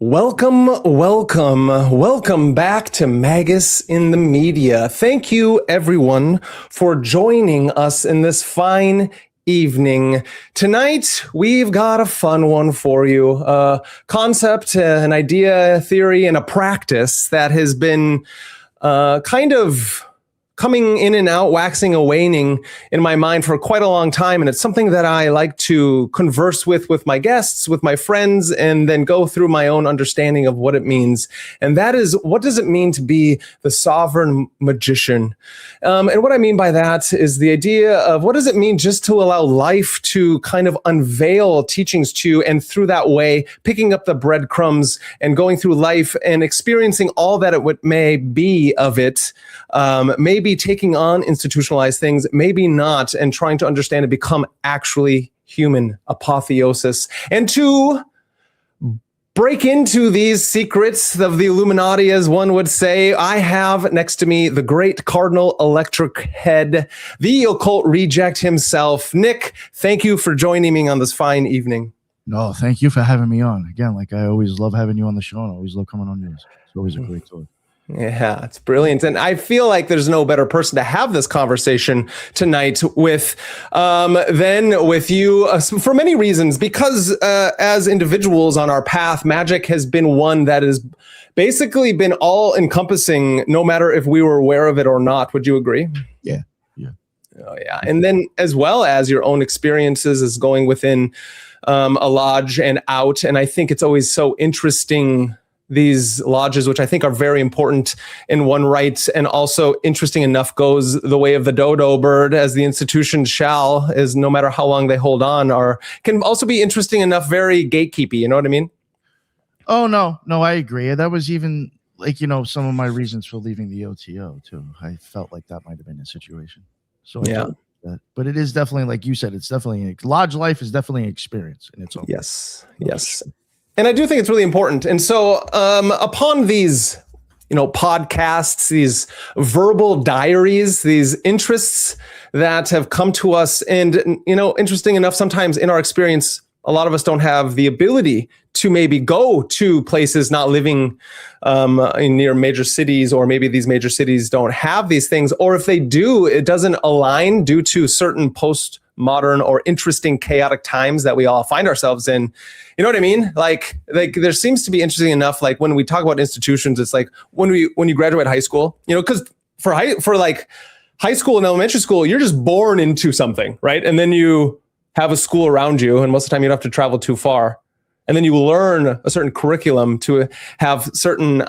Welcome back to Magus in the Media. Thank you, everyone, for joining us in this fine evening. Tonight, we've got a fun one for you. A concept, an idea, a theory, and a practice that has been kind of coming in and out, waxing and waning in my mind for quite a long time. And it's something that I like to converse with my guests, with my friends, and then go through my own understanding of what it means. And that is, what does it mean to be the sovereign magician? And what I mean by that is the idea of what does it mean just to allow life to kind of unveil teachings to you, and through that way, picking up the breadcrumbs and going through life and experiencing all that it may be of it. Maybe taking on institutionalized things, maybe not, and trying to understand and become actually human, apotheosis. And to break into these secrets of the Illuminati, as one would say, I have next to me the great Cardinal Electric Head, the occult reject himself. Nick, thank you for joining me on this fine evening. No, thank you for having me on. Again, like I always love having you on the show, and I always love coming on yours. It's always a great talk. Yeah, it's brilliant. And I feel like there's no better person to have this conversation tonight with than with you for many reasons, because as individuals on our path, magic has been one that has basically been all encompassing, no matter if we were aware of it or not. Would you agree? Yeah. Oh, yeah. And then as well as your own experiences as going within a lodge and out. And I think it's always so interesting, these lodges, which I think are very important in one right, and also interesting enough goes the way of the dodo bird, as the institution shall, is no matter how long they hold on, or can also be interesting enough, very gatekeepy. You know what I mean? Oh, no, I agree. That was even like, some of my reasons for leaving the OTO too. I felt like that might have been a situation. So yeah. But it is definitely, like you said, it's definitely lodge life is definitely an experience in its own. Yes. And I do think it's really important. And so upon these, podcasts, these verbal diaries, these interests that have come to us, and, interesting enough, sometimes in our experience, a lot of us don't have the ability to maybe go to places not living in near major cities, or maybe these major cities don't have these things, or if they do, it doesn't align due to certain postmodern or interesting chaotic times that we all find ourselves in. You know what I mean? Like there seems to be interesting enough, like when we talk about institutions, it's like when you graduate high school, because for high school and elementary school, you're just born into something, right? And then you have a school around you, and most of the time you don't have to travel too far. And then you learn a certain curriculum to have certain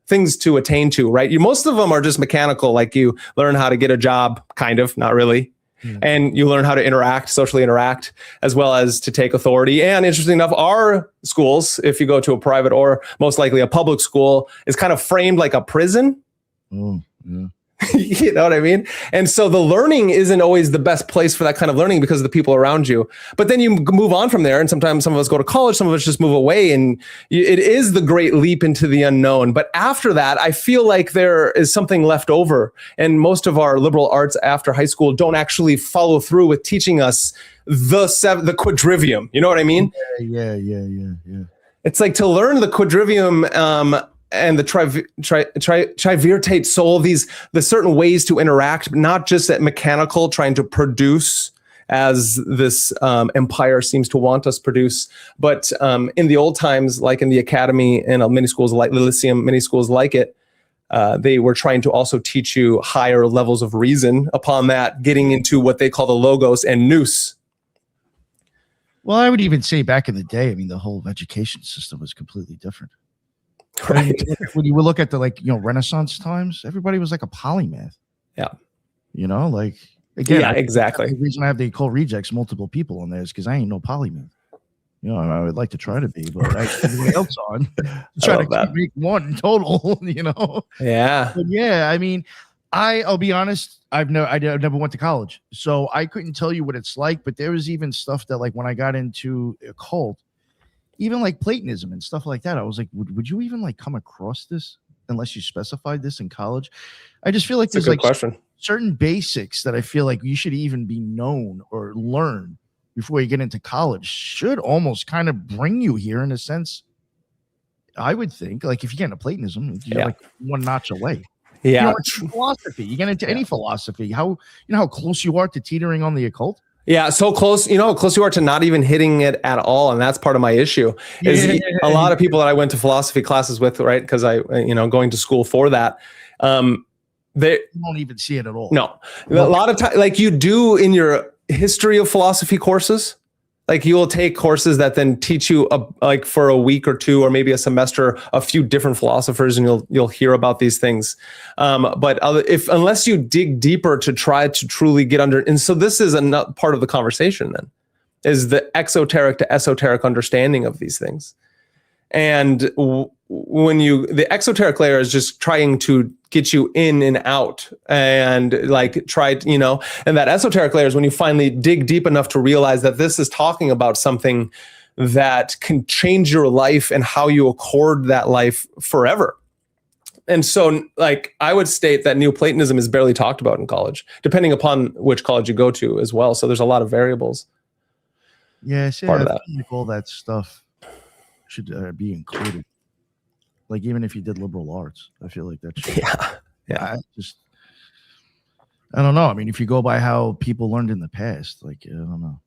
things to attain to, right? Most of them are just mechanical, like you learn how to get a job, kind of, not really. Yeah. And you learn how to socially interact, as well as to take authority. And interesting enough, our schools, if you go to a private or most likely a public school, is kind of framed like a prison. Oh, yeah. You know what I mean? And so the learning isn't always the best place for that kind of learning because of the people around you. But then you move on from there, and sometimes some of us go to college, some of us just move away, and it is the great leap into the unknown. But after that, I feel like there is something left over, and most of our liberal arts after high school don't actually follow through with teaching us the quadrivium. You know what I mean? Yeah. It's like to learn the quadrivium and the trivirtate soul, the certain ways to interact, not just at mechanical, trying to produce as this empire seems to want us produce, but in the old times, like in the academy and many schools like the Lyceum, many schools like it, they were trying to also teach you higher levels of reason. Upon that, getting into what they call the logos and nous. Well, I would even say back in the day, the whole education system was completely different. Right. When you look at the Renaissance times, everybody was like a polymath. Yeah. Again, yeah, exactly. The reason I have the occult rejects multiple people on there is because I ain't no polymath. I would like to try to be, but everybody else on try to make one total. Yeah. But yeah, I'll be honest. I never went to college, so I couldn't tell you what it's like. But there was even stuff that, like, when I got into occult, even like Platonism and stuff like that, I was like, would you even come across this unless you specified this in college? I just feel like That's there's a good question. Certain basics that I feel like you should even be known or learn before you get into college should almost kind of bring you here in a sense I would think, like, if you get into Platonism, you're like one notch away. Yeah. Philosophy. You get into any philosophy. How close you are to teetering on the occult? Yeah, so close, how close you are to not even hitting it at all. And that's part of my issue is a lot of people that I went to philosophy classes with, right? Because I, going to school for that. They don't even see it at all. No, a lot of time, like you do in your history of philosophy courses, like you will take courses that then teach you like for a week or two, or maybe a semester, a few different philosophers, and you'll hear about these things. But unless you dig deeper to try to truly get under, and so this is another part of the conversation then, is the exoteric to esoteric understanding of these things. And the exoteric layer is just trying to get you in and out and like and that esoteric layer is when you finally dig deep enough to realize that this is talking about something that can change your life and how you accord that life forever. And so like I would state that Neoplatonism is barely talked about in college, depending upon which college you go to as well. So there's a lot of variables. Yes, yeah, I think all that stuff should be included. Like even if you did liberal arts, I feel like that should. Yeah. I don't know. I mean, if you go by how people learned in the past, like I don't know.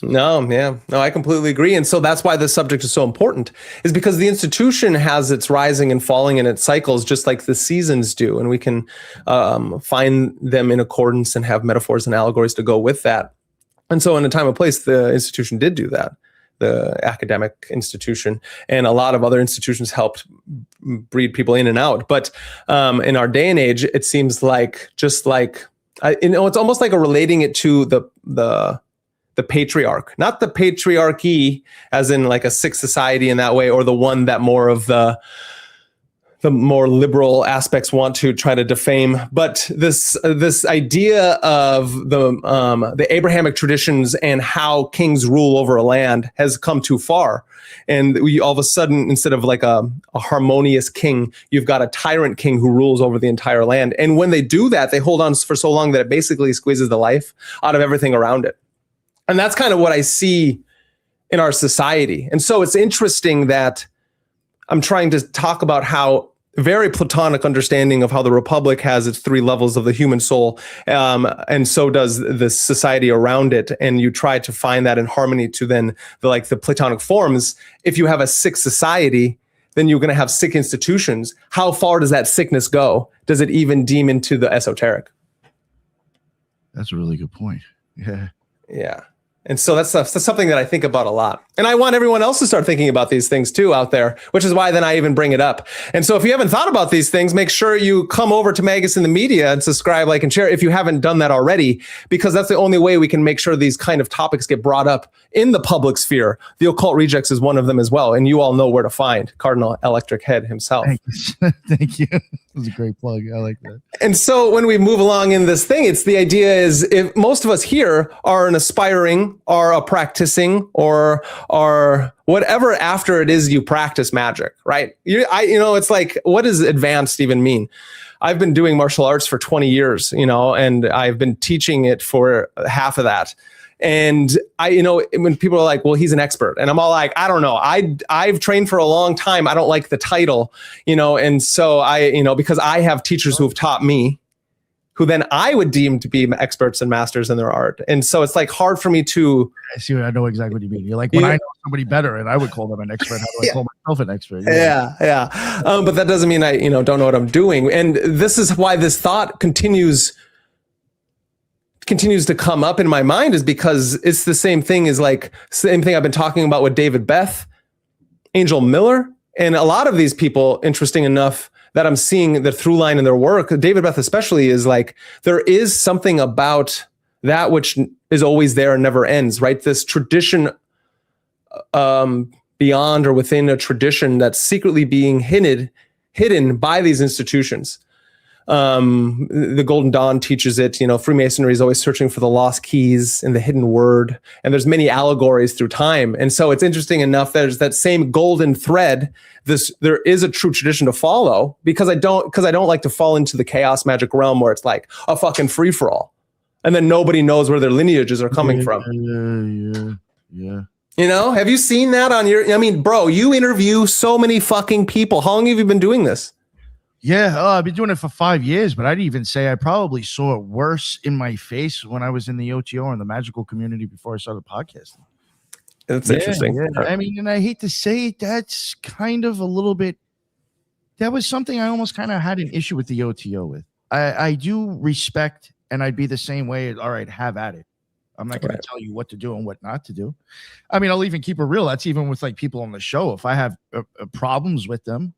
No, I completely agree. And so that's why this subject is so important, is because the institution has its rising and falling in its cycles, just like the seasons do. And we can find them in accordance and have metaphors and allegories to go with that. And so in a time and place, the institution did do that. The academic institution and a lot of other institutions helped breed people in and out. But in our day and age, it seems like it's almost like relating it to the patriarch, not the patriarchy as in like a sick society in that way, or the one that more of the more liberal aspects want to try to defame, but this idea of the Abrahamic traditions and how kings rule over a land has come too far, and we all of a sudden, instead of like a harmonious king, you've got a tyrant king who rules over the entire land. And when they do that, they hold on for so long that it basically squeezes the life out of everything around it. And that's kind of what I see in our society. And so it's interesting that I'm trying to talk about how very Platonic understanding of how the Republic has its three levels of the human soul, and so does the society around it. And you try to find that in harmony to then the Platonic forms. If you have a sick society, then you're going to have sick institutions. How far does that sickness go? Does it even deem into the esoteric? That's a really good point. Yeah. And so that's something that I think about a lot. And I want everyone else to start thinking about these things too out there, which is why then I even bring it up. And so if you haven't thought about these things, make sure you come over to MagusintheMedia and subscribe, like, and share if you haven't done that already, because that's the only way we can make sure these kind of topics get brought up in the public sphere. The Occult Rejects is one of them as well. And you all know where to find Cardinal Electric Head himself. Thank you. That was a great plug. I like that. And so when we move along in this thing, it's the idea is if most of us here are an aspiring, are a practicing, or are whatever after it is you practice magic, right? It's like, what does advanced even mean? I've been doing martial arts for 20 years, and I've been teaching it for half of that. And when people are like, well, he's an expert, and I'm all like, I don't know. I've trained for a long time. I don't like the title, and so because I have teachers who've taught me, who then I would deem to be experts and masters in their art. And so it's like hard for me to. I know exactly what you mean. You're like, when I know somebody better and I would call them an expert, how do I call myself an expert? Yeah. But that doesn't mean I, don't know what I'm doing. And this is why this thought continues to come up in my mind, is because it's the same thing I've been talking about with David Beth, Angel Miller, and a lot of these people, interesting enough, that I'm seeing the through line in their work, David Beth especially, is like, there is something about that which is always there and never ends, right? This tradition beyond or within a tradition that's secretly being hidden by these institutions. The Golden Dawn teaches it, Freemasonry is always searching for the lost keys and the hidden word. And there's many allegories through time. And so it's interesting enough, there's that same golden thread. There is a true tradition to follow, because I don't like to fall into the chaos magic realm where it's like a fucking free for all. And then nobody knows where their lineages are coming from. Yeah. You know, have you seen that on your, I mean, bro, you interview so many fucking people. How long have you been doing this? Yeah, I've been doing it for 5 years, but I'd even say I probably saw it worse in my face when I was in the OTO and the magical community before I started podcasting. That's interesting. Yeah. I mean, and I hate to say it, that's kind of a little bit, that was something I almost kind of had an issue with the OTO with. I do respect, and I'd be the same way. All right, have at it. I'm not going to tell you what to do and what not to do. I mean, I'll even keep it real. That's even with like people on the show. If I have problems with them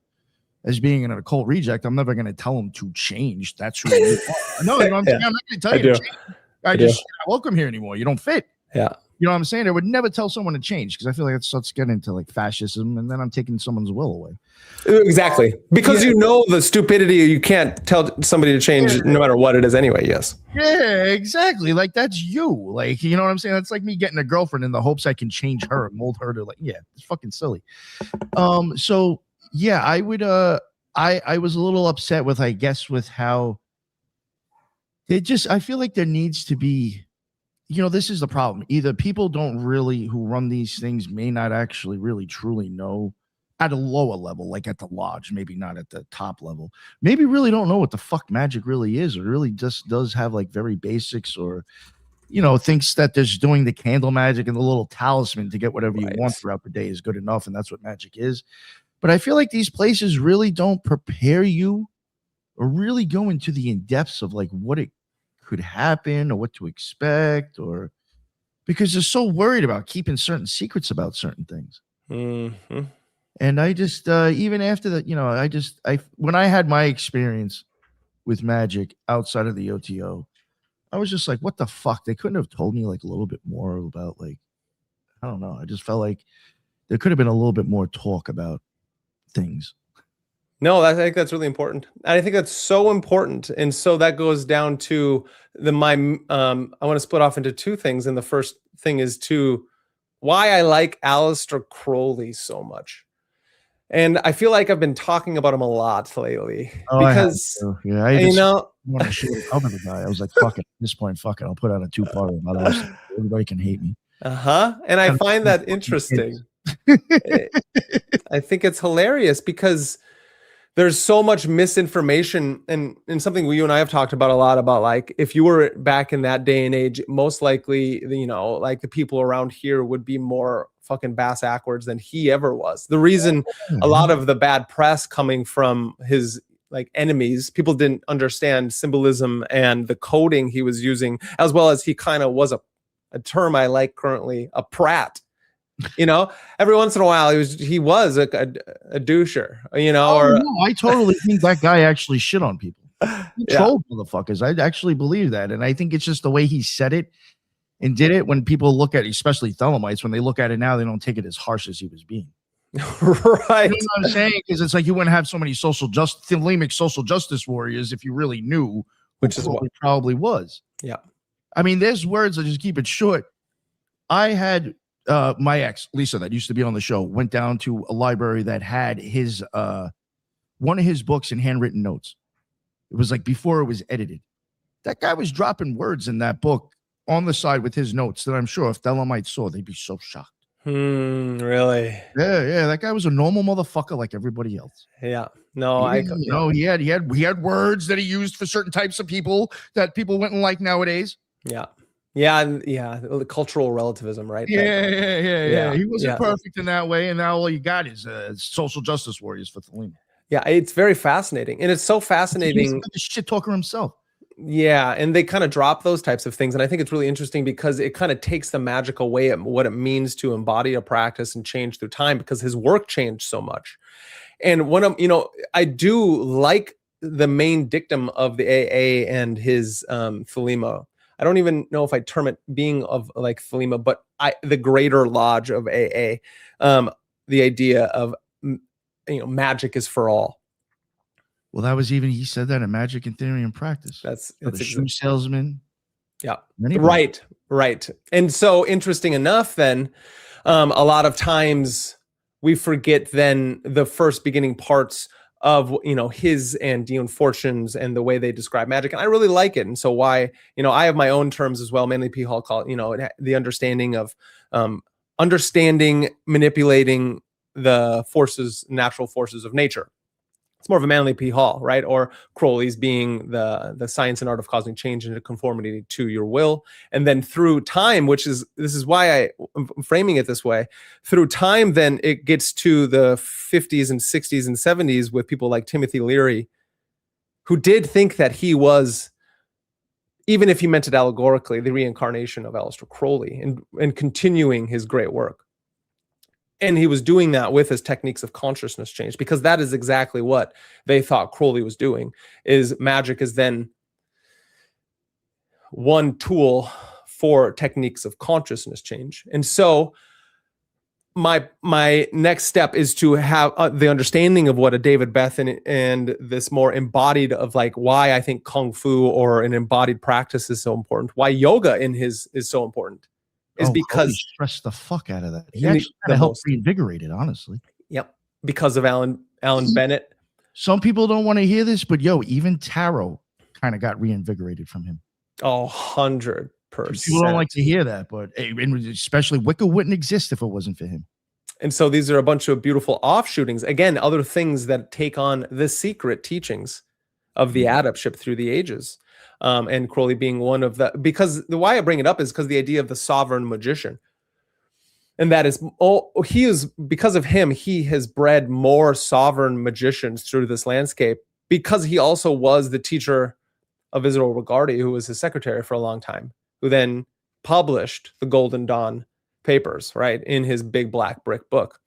as being an occult reject, I'm never going to tell them to change. That's who you are. No, you know what I'm saying? I'm not going to tell you to change. I just not welcome here anymore. You don't fit. Yeah. You know what I'm saying? I would never tell someone to change because I feel like it starts getting into like fascism, and then I'm taking someone's will away. Exactly. Because you know the stupidity, you can't tell somebody to change no matter what it is anyway. Yes. Yeah, exactly. Like that's you. Like, you know what I'm saying? That's like me getting a girlfriend in the hopes I can change her and mold her to like, yeah, it's fucking silly. So yeah, I would I was a little upset with, I guess, with how it just, I feel like there needs to be, you know, this is the problem. Either people don't really, who run these things may not actually really truly know at a lower level, like at the lodge, maybe not at the top level, maybe really don't know what the fuck magic really is, or really just does have like very basics, or, you know, thinks that just doing the candle magic and the little talisman to get whatever you want throughout the day is good enough. And that's what magic is. But I feel like these places really don't prepare you or really go into the in-depths of like what it could happen or what to expect, or because they're so worried about keeping certain secrets about certain things. Mm-hmm. And I just, even after that, you know, when I had my experience with magic outside of the OTO, I was just like, what the fuck? They couldn't have told me like a little bit more about, like, I don't know. I just felt like there could have been a little bit more talk about things. No, I think that's really important. And I think that's so important. And so that goes down to I want to split off into two things. And the first thing is why I like Aleister Crowley so much. And I feel like I've been talking about him a lot lately because, I want to shoot the guy. I was like, fuck it. At this point, fuck it. I'll put out a 2-parter about Aleister. Everybody can hate me. And I find that interesting. I think it's hilarious because there's so much misinformation, and something you and I have talked about a lot about, like, if you were back in that day and age, most likely, you know, like the people around here would be more fucking bass backwards than he ever was. The reason a lot of the bad press coming from his like enemies, people didn't understand symbolism and the coding he was using, as well as he kind of was a term I like currently, a prat. You know, every once in a while he was a doucher, you know. No, I totally think that guy actually shit on people. He trolled motherfuckers. I actually believe that. And I think it's just the way he said it and did it. When people look at it, especially Thelemites, when they look at it now, they don't take it as harsh as he was being. Right. You know what I'm saying? Because it's like you wouldn't have so many thelemic social justice warriors if you really knew, which is what it probably was. Yeah. I mean, there's words, I just keep it short. I had my ex, Lisa, that used to be on the show, went down to a library that had his one of his books in handwritten notes. It was like before it was edited. That guy was dropping words in that book on the side with his notes that I'm sure if Thelemites saw, they'd be so shocked. Really? Yeah. That guy was a normal motherfucker like everybody else. Yeah. No, he had words that he used for certain types of people that people wouldn't like nowadays. Yeah. Yeah, the cultural relativism, right? Yeah. He wasn't perfect in that way, and now all you got is social justice warriors for Thelema. Yeah, it's very fascinating, and it's so fascinating. He's a shit talker himself. Yeah, and they kind of drop those types of things, and I think it's really interesting because it kind of takes the magic away at what it means to embody a practice and change through time, because his work changed so much. And I do like the main dictum of the AA and his Thelema. I don't even know if I term it being of like Thelema, but the greater lodge of AA, the idea of, magic is for all. Well, that was he said that in Magic in Theory and Practice. That's the shoe salesman. Yeah. Right. And so interesting enough, then, a lot of times we forget then the first beginning parts of, his and Dion Fortune's and the way they describe magic. And I really like it. And so why, I have my own terms as well. Manly P. Hall call it, the understanding of understanding, manipulating the forces, natural forces of nature. It's more of a Manly P. Hall, right? Or Crowley's being the science and art of causing change into conformity to your will. And then through time, this is why I'm framing it this way, through time, then it gets to the 50s and 60s and 70s with people like Timothy Leary, who did think that he was, even if he meant it allegorically, the reincarnation of Aleister Crowley and continuing his great work. And he was doing that with his techniques of consciousness change, because that is exactly what they thought Crowley was doing. Is magic is then one tool for techniques of consciousness change. And so my next step is to have the understanding of what a David Beth and this more embodied of like why I think Kung Fu or an embodied practice is so important, why yoga is so important. Is because stressed the fuck out of that. He actually kind of helped reinvigorate it, honestly. Yep. Because of Alan Bennett. Some people don't want to hear this, but even tarot kind of got reinvigorated from him. 100%. People don't like to hear that, but especially Wicca wouldn't exist if it wasn't for him. And so these are a bunch of beautiful offshootings. Again, other things that take on the secret teachings of the adeptship through the ages. And Crowley being one of the, because the why I bring it up is because the idea of the sovereign magician, and that is, because of him, he has bred more sovereign magicians through this landscape, because he also was the teacher of Isidore Rigardi, who was his secretary for a long time, who then published the Golden Dawn papers, right, in his big black brick book.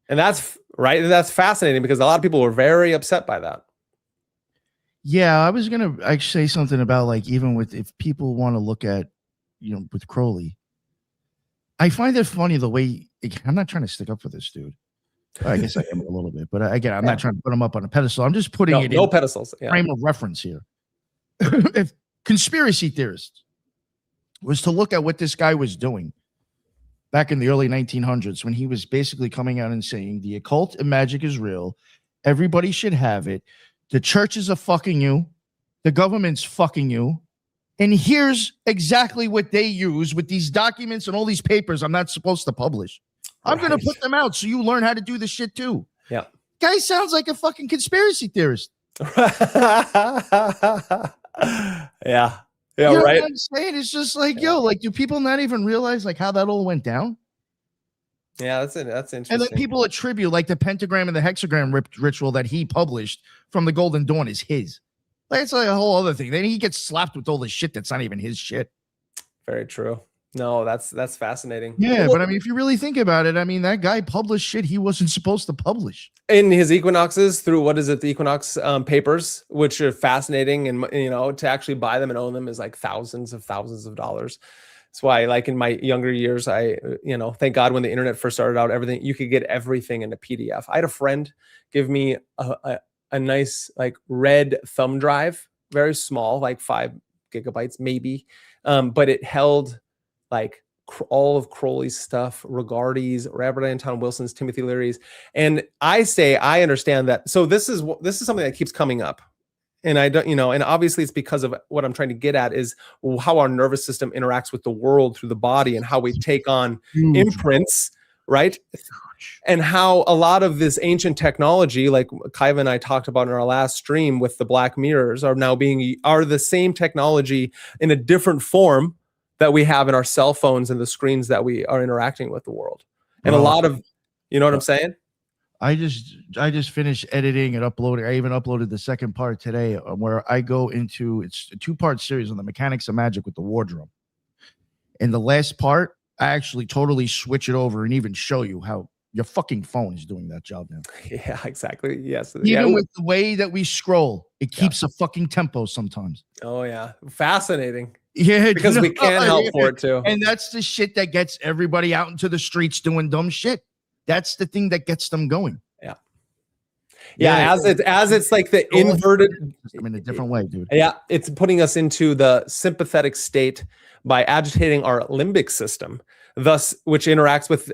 And that's right. That's fascinating, because a lot of people were very upset by that. Yeah, I was going to actually say something about like, even with, if people want to look at, with Crowley, I find it funny the way, I'm not trying to stick up for this dude. I guess I am a little bit, but again, I'm not trying to put him up on a pedestal. I'm just putting it in pedestals. Frame of reference here. If conspiracy theorists was to look at what this guy was doing back in the early 1900s, when he was basically coming out and saying the occult and magic is real, everybody should have it. The churches are fucking you. The government's fucking you. And here's exactly what they use with these documents and all these papers I'm not supposed to publish. I'm going to put them out so you learn how to do this shit too. Yeah. Guy sounds like a fucking conspiracy theorist. Yeah. You know right. what I'm saying? It's just like, do people not even realize like how that all went down? Yeah, that's interesting. And then people attribute like the pentagram and the hexagram ritual that he published from the Golden Dawn is his. That's like a whole other thing. Then he gets slapped with all this shit that's not even his shit. Very true. No, that's fascinating. Yeah, but I mean, if you really think about it, I mean, that guy published shit he wasn't supposed to publish. In his equinoxes through, the Equinox papers, which are fascinating. And, to actually buy them and own them is like thousands of dollars. That's why, like in my younger years, I, thank God when the internet first started out, you could get everything in a PDF. I had a friend give me a nice like red thumb drive, very small, like 5 gigabytes maybe, but it held like all of Crowley's stuff, Rigardi's, Robert Anton Wilson's, Timothy Leary's, and I understand that. So this is something that keeps coming up. And I don't, and obviously it's because of what I'm trying to get at is how our nervous system interacts with the world through the body and how we take on imprints, right? And how a lot of this ancient technology, like Kaiva and I talked about in our last stream with the black mirrors, are the same technology in a different form that we have in our cell phones and the screens that we are interacting with the world. And a lot of, you know what I'm saying? I just finished editing and uploading. I even uploaded the second part today, where I go into, it's a 2-part series on the mechanics of magic with the wardrobe. In the last part, I actually totally switch it over and even show you how your fucking phone is doing that job now. Yeah, exactly. Yes. Even with the way that we scroll, it keeps a fucking tempo sometimes. Oh yeah. Fascinating. Yeah. Because we can't help for it too. And that's the shit that gets everybody out into the streets doing dumb shit. That's the thing that gets them going. Yeah. Yeah. As it's like the inverted in a different way, dude. Yeah. It's putting us into the sympathetic state by agitating our limbic system, which interacts with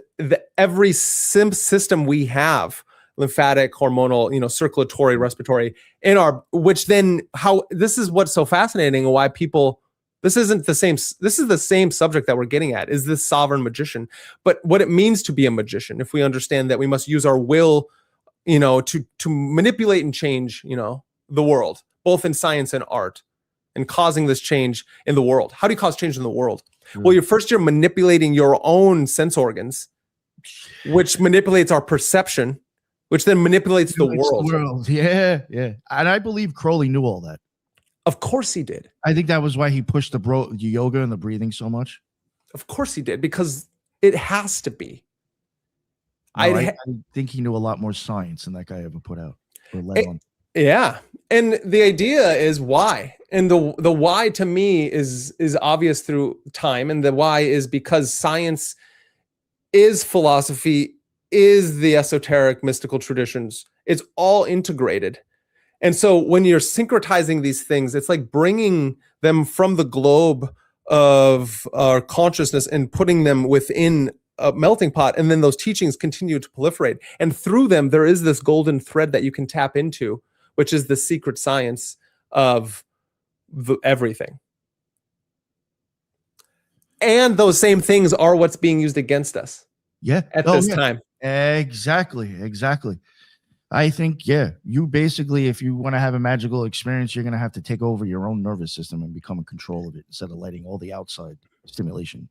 every system we have, lymphatic, hormonal, circulatory, respiratory, which then this is what's so fascinating and why people This isn't the same. This is the same subject that we're getting at, is this sovereign magician. But what it means to be a magician, if we understand that we must use our will, to manipulate and change, the world, both in science and art, and causing this change in the world. How do you cause change in the world? Well, you're manipulating your own sense organs, which manipulates our perception, which then manipulates the world. Yeah. And I believe Crowley knew all that. Of course he did. I think that was why he pushed the yoga and the breathing so much. Of course he did, because it has to be. No, I think he knew a lot more science than that guy ever put out. Yeah. And the idea is why. And the why to me is obvious through time. And the why is because science is philosophy, is the esoteric mystical traditions. It's all integrated. And so when you're syncretizing these things, it's like bringing them from the globe of our consciousness and putting them within a melting pot. And then those teachings continue to proliferate. And through them, there is this golden thread that you can tap into, which is the secret science of everything. And those same things are what's being used against us. Yeah. At this time. Exactly. I think, you basically, if you want to have a magical experience, you're going to have to take over your own nervous system and become in control of it instead of letting all the outside stimulation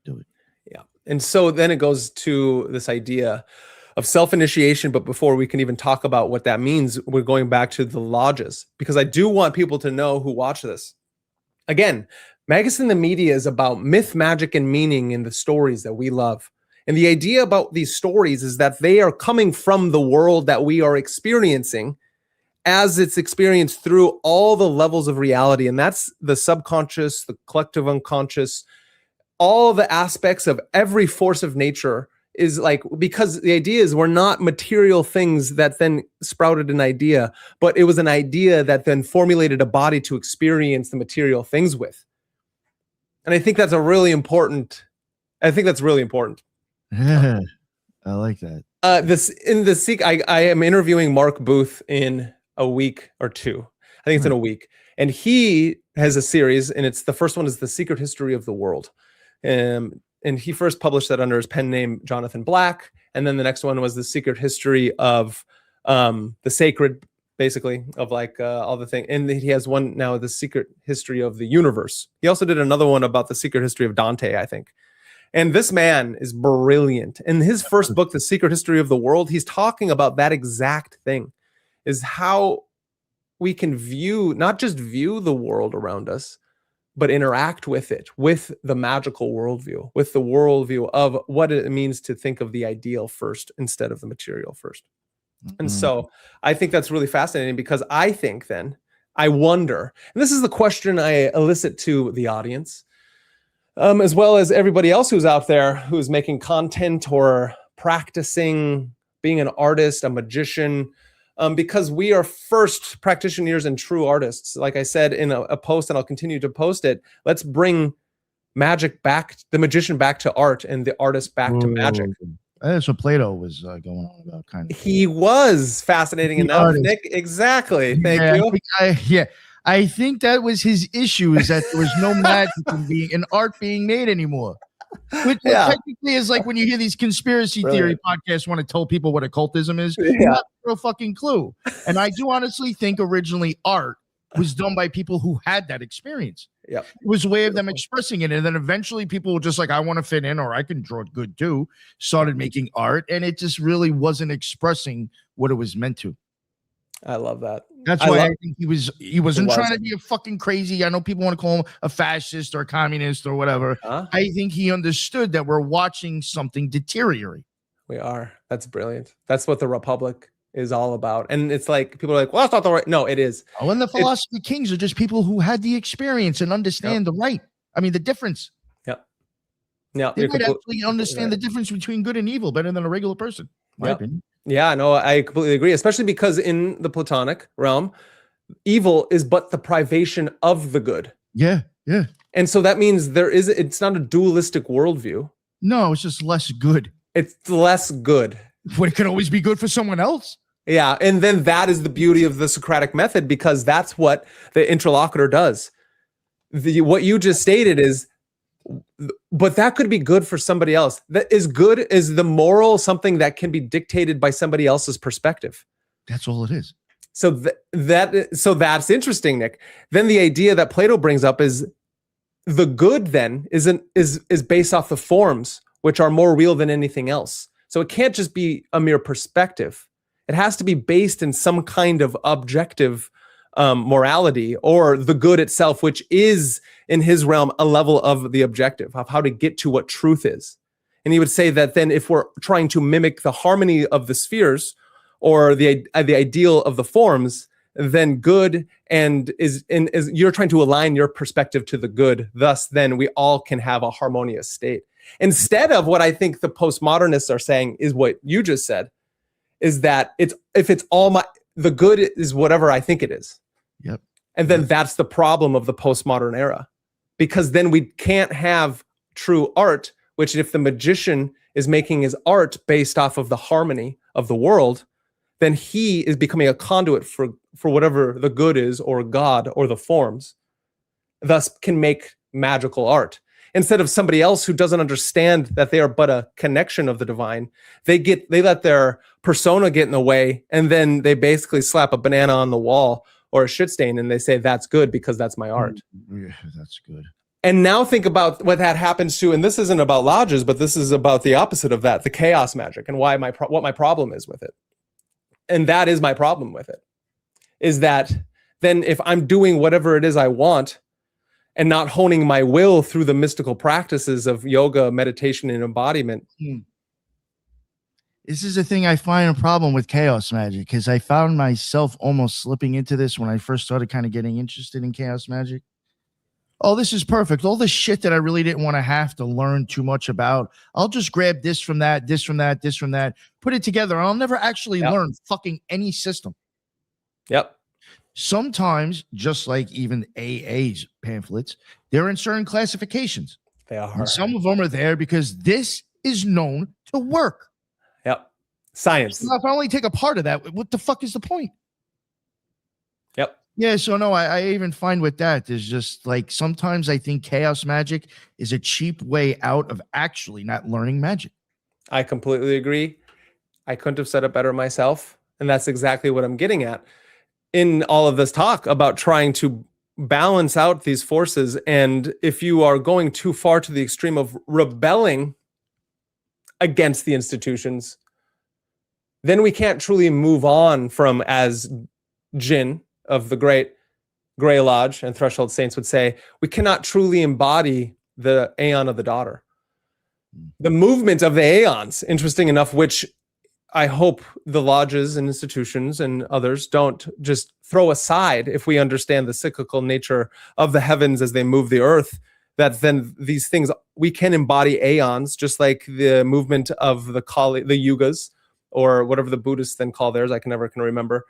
do it. Yeah. And so then it goes to this idea of self-initiation. But before we can even talk about what that means, we're going back to the lodges, because I do want people to know who watch this. Again, MagusintheMedia is about myth, magic, and meaning in the stories that we love. And the idea about these stories is that they are coming from the world that we are experiencing as it's experienced through all the levels of reality. And that's the subconscious, the collective unconscious, all the aspects of every force of nature is like, because the idea is we're not material things that then sprouted an idea, but it was an idea that then formulated a body to experience the material things with. And I think that's really important. Yeah, I like that. I am interviewing Mark Booth in a week or two. I think it's in a week. And he has a series, and the first one is The Secret History of the World. And he first published that under his pen name, Jonathan Black. And then the next one was The Secret History of the Sacred, basically, of all the things. And he has one now, The Secret History of the Universe. He also did another one about the secret history of Dante, I think. And this man is brilliant. In his first book, The Secret History of the World, he's talking about that exact thing, is how we can not just view the world around us, but interact with it, with the magical worldview, with the worldview of what it means to think of the ideal first instead of the material first. Mm-hmm. And so I think that's really fascinating, because I wonder, and this is the question I elicit to the audience, as well as everybody else who's out there who's making content or practicing being an artist, a magician, because we are first practitioners and true artists. Like I said in a post, and I'll continue to post it, let's bring magic back, the magician back to art, and the artist back to magic. That's what Plato was going on about, kind of. He was fascinating enough, artist. Nick. Exactly. Thank you. I think that was his issue, is that there was no magic in art being made anymore. Which technically is like when you hear these conspiracy theory podcasts want to tell people what occultism is, you have no fucking clue. And I do honestly think originally art was done by people who had that experience. Yeah, it was a way of them expressing it. And then eventually people were just like, I want to fit in, or I can draw good too. Started making art, and it just really wasn't expressing what it was meant to. I love that. That's why I think he wasn't trying to be a fucking crazy. I know people want to call him a fascist or a communist or whatever. I think he understood that we're watching something deteriorate. We are. That's brilliant. That's what the Republic is all about. And it's like, people are like, well, that's not the right. No, it is. Oh, and the philosophy kings are just people who had the experience and understand the difference. Yep. Yeah. They might actually understand the difference between good and evil better than a regular person, in my opinion. Yeah, no, I completely agree, especially because in the Platonic realm, evil is but the privation of the good. Yeah. And so that means it's not a dualistic worldview. No, it's just less good. It's less good. But it can always be good for someone else. Yeah, and then that is the beauty of the Socratic method, because that's what the interlocutor does. what you just stated is, but that could be good for somebody else. That is good. Is the moral something that can be dictated by somebody else's perspective? That's all it is. So that's interesting, Nick. Then the idea that Plato brings up is the good then is based off the forms, which are more real than anything else. So it can't just be a mere perspective. It has to be based in some kind of objective morality, or the good itself, which is in his realm a level of the objective of how to get to what truth is. And he would say that then if we're trying to mimic the harmony of the spheres or the ideal of the forms, then good is you're trying to align your perspective to the good. Thus, then we all can have a harmonious state. Instead of what I think the postmodernists are saying is what you just said, is that the good is whatever I think it is. Yep. And then that's the problem of the postmodern era, because then we can't have true art, which if the magician is making his art based off of the harmony of the world, then he is becoming a conduit for whatever the good is, or God, or the forms, thus can make magical art. Instead of somebody else who doesn't understand that they are but a connection of the divine, they let their persona get in the way, and then they basically slap a banana on the wall or a shit stain, and they say that's good because that's my art. Yeah, that's good. And now think about what that happens to, and this isn't about lodges, but this is about the opposite of that, the chaos magic, and what my problem is with it. And that is my problem with it, is that then if I'm doing whatever it is I want and not honing my will through the mystical practices of yoga, meditation, and embodiment. This is the thing I find a problem with chaos magic, because I found myself almost slipping into this when I first started kind of getting interested in chaos magic. Oh, this is perfect. All the shit that I really didn't want to have to learn too much about. I'll just grab this from that, this from that, this from that, put it together. I'll never actually learn fucking any system. Yep. Sometimes, just like even AA's pamphlets, they're in certain classifications. They are. And some of them are there because this is known to work. Yep. Science. So if I only take a part of that, what the fuck is the point? Yep. Yeah, so no, I even find with that, there's just like sometimes I think chaos magic is a cheap way out of actually not learning magic. I completely agree. I couldn't have said it better myself. And that's exactly what I'm getting at in all of this talk about trying to balance out these forces. And if you are going too far to the extreme of rebelling against the institutions, then we can't truly move on from, as Jin of the Great Grey Lodge and Threshold Saints would say, we cannot truly embody the aeon of the daughter. The movement of the aeons, interesting enough, which I hope the lodges and institutions and others don't just throw aside if we understand the cyclical nature of the heavens as they move the earth, that then these things, we can embody aeons, just like the movement of the yugas, or whatever the Buddhists then call theirs. I can never remember.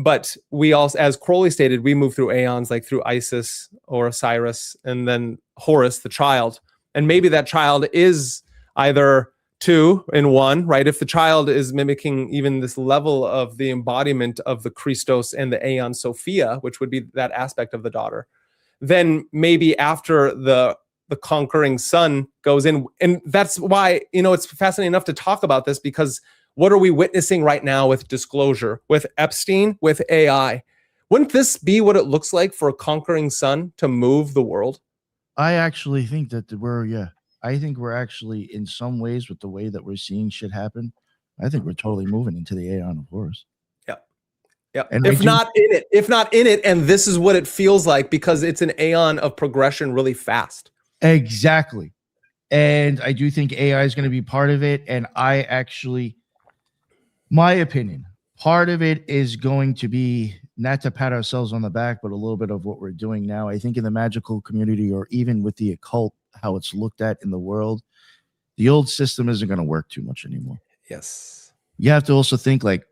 But we also, as Crowley stated, we move through aeons, like through Isis or Osiris, and then Horus, the child. And maybe that child is either two in one, right? If the child is mimicking even this level of the embodiment of the Christos and the Aeon Sophia, which would be that aspect of the daughter, then maybe after the conquering son goes in. And that's why, it's fascinating enough to talk about this, because what are we witnessing right now with disclosure, with Epstein, with AI? Wouldn't this be what it looks like for a conquering son to move the world? I actually think that I think we're actually, in some ways, with the way that we're seeing shit happen, I think we're totally moving into the Aeon of Horus. Yeah. And if not in it, and this is what it feels like, because it's an aeon of progression really fast. Exactly. And I do think AI is going to be part of it. And I actually, my opinion, part of it is going to be not to pat ourselves on the back, but a little bit of what we're doing now. I think in the magical community, or even with the occult, how it's looked at in the world, the old system isn't going to work too much anymore. Yes. You have to also think, like,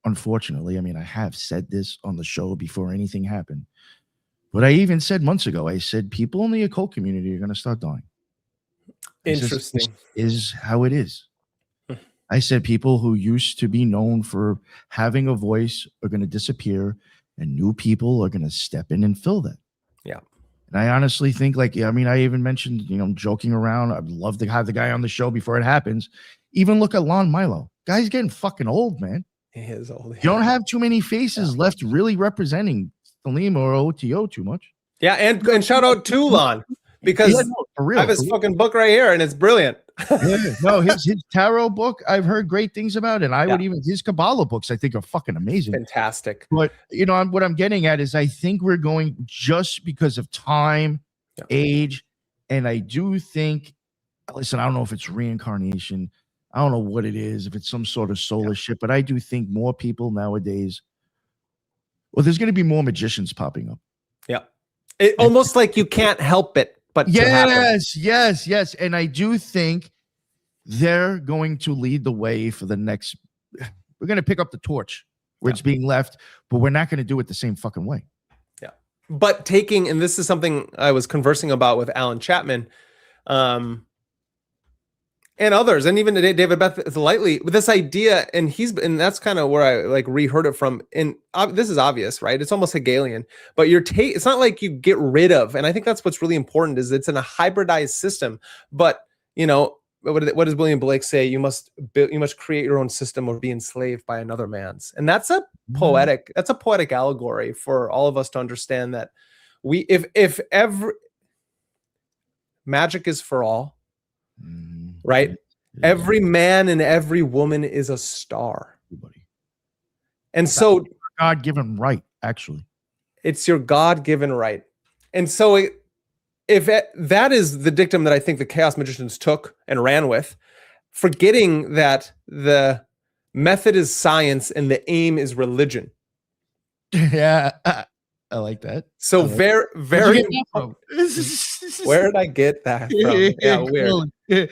unfortunately, I have said this on the show before anything happened, but I even said months ago, I said people in the occult community are going to start dying. Interesting. This is how it is. I said people who used to be known for having a voice are going to disappear, and new people are going to step in and fill that. Yeah. And I honestly think, like, I mean, I even mentioned, joking around, I'd love to have the guy on the show before it happens. Even look at Lon Milo. Guy's getting fucking old, man. He is old. You don't have too many faces left really representing Salim or OTO too much. Yeah, and shout out to Lon, because for real, I have his fucking book right here, and it's brilliant. No, his tarot book, I've heard great things about, and I would even, his Kabbalah books, I think, are fucking amazing. Fantastic. But, what I'm getting at is I think we're going, just because of time, age, and I do think, listen, I don't know if it's reincarnation. I don't know what it is, if it's some sort of solar shit, but I do think more people nowadays, there's going to be more magicians popping up. Yeah. It almost like you can't help it. But yes. And I do think they're going to lead the way for the next. We're going to pick up the torch where it's being left, but we're not going to do it the same fucking way. Yeah. But and this is something I was conversing about with Alan Chapman, and others, and even David Beth Lightly, with this idea, and that's kind of where I like reheard it from. And this is obvious, right? It's almost Hegelian, but it's not like you get rid of, and I think that's what's really important, is it's in a hybridized system. But what does William Blake say? You must create your own system or be enslaved by another man's, and that's a poetic allegory for all of us to understand that if every magic is for all. Right? Yeah. Every man and every woman is a star. Everybody. And so God-given right, actually. It's your God-given right. And so that is the dictum that I think the chaos magicians took and ran with, forgetting that the method is science and the aim is religion. Yeah. I like that. So very, very. Where did I get that from? Yeah, weird.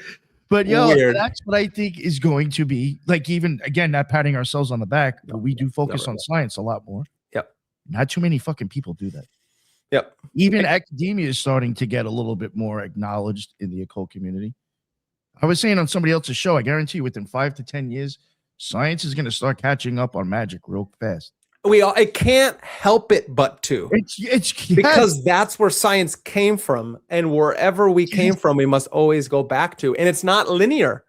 But that's what I think is going to be, like, even again, not patting ourselves on the back, but we do focus on science a lot more. Yep. Not too many fucking people do that. Yep. Even academia is starting to get a little bit more acknowledged in the occult community. I was saying on somebody else's show, I guarantee you within 5 to 10 years, science is going to start catching up on magic real fast. It can't help it but to. It's because that's where science came from, and wherever we came from, we must always go back to. And it's not linear.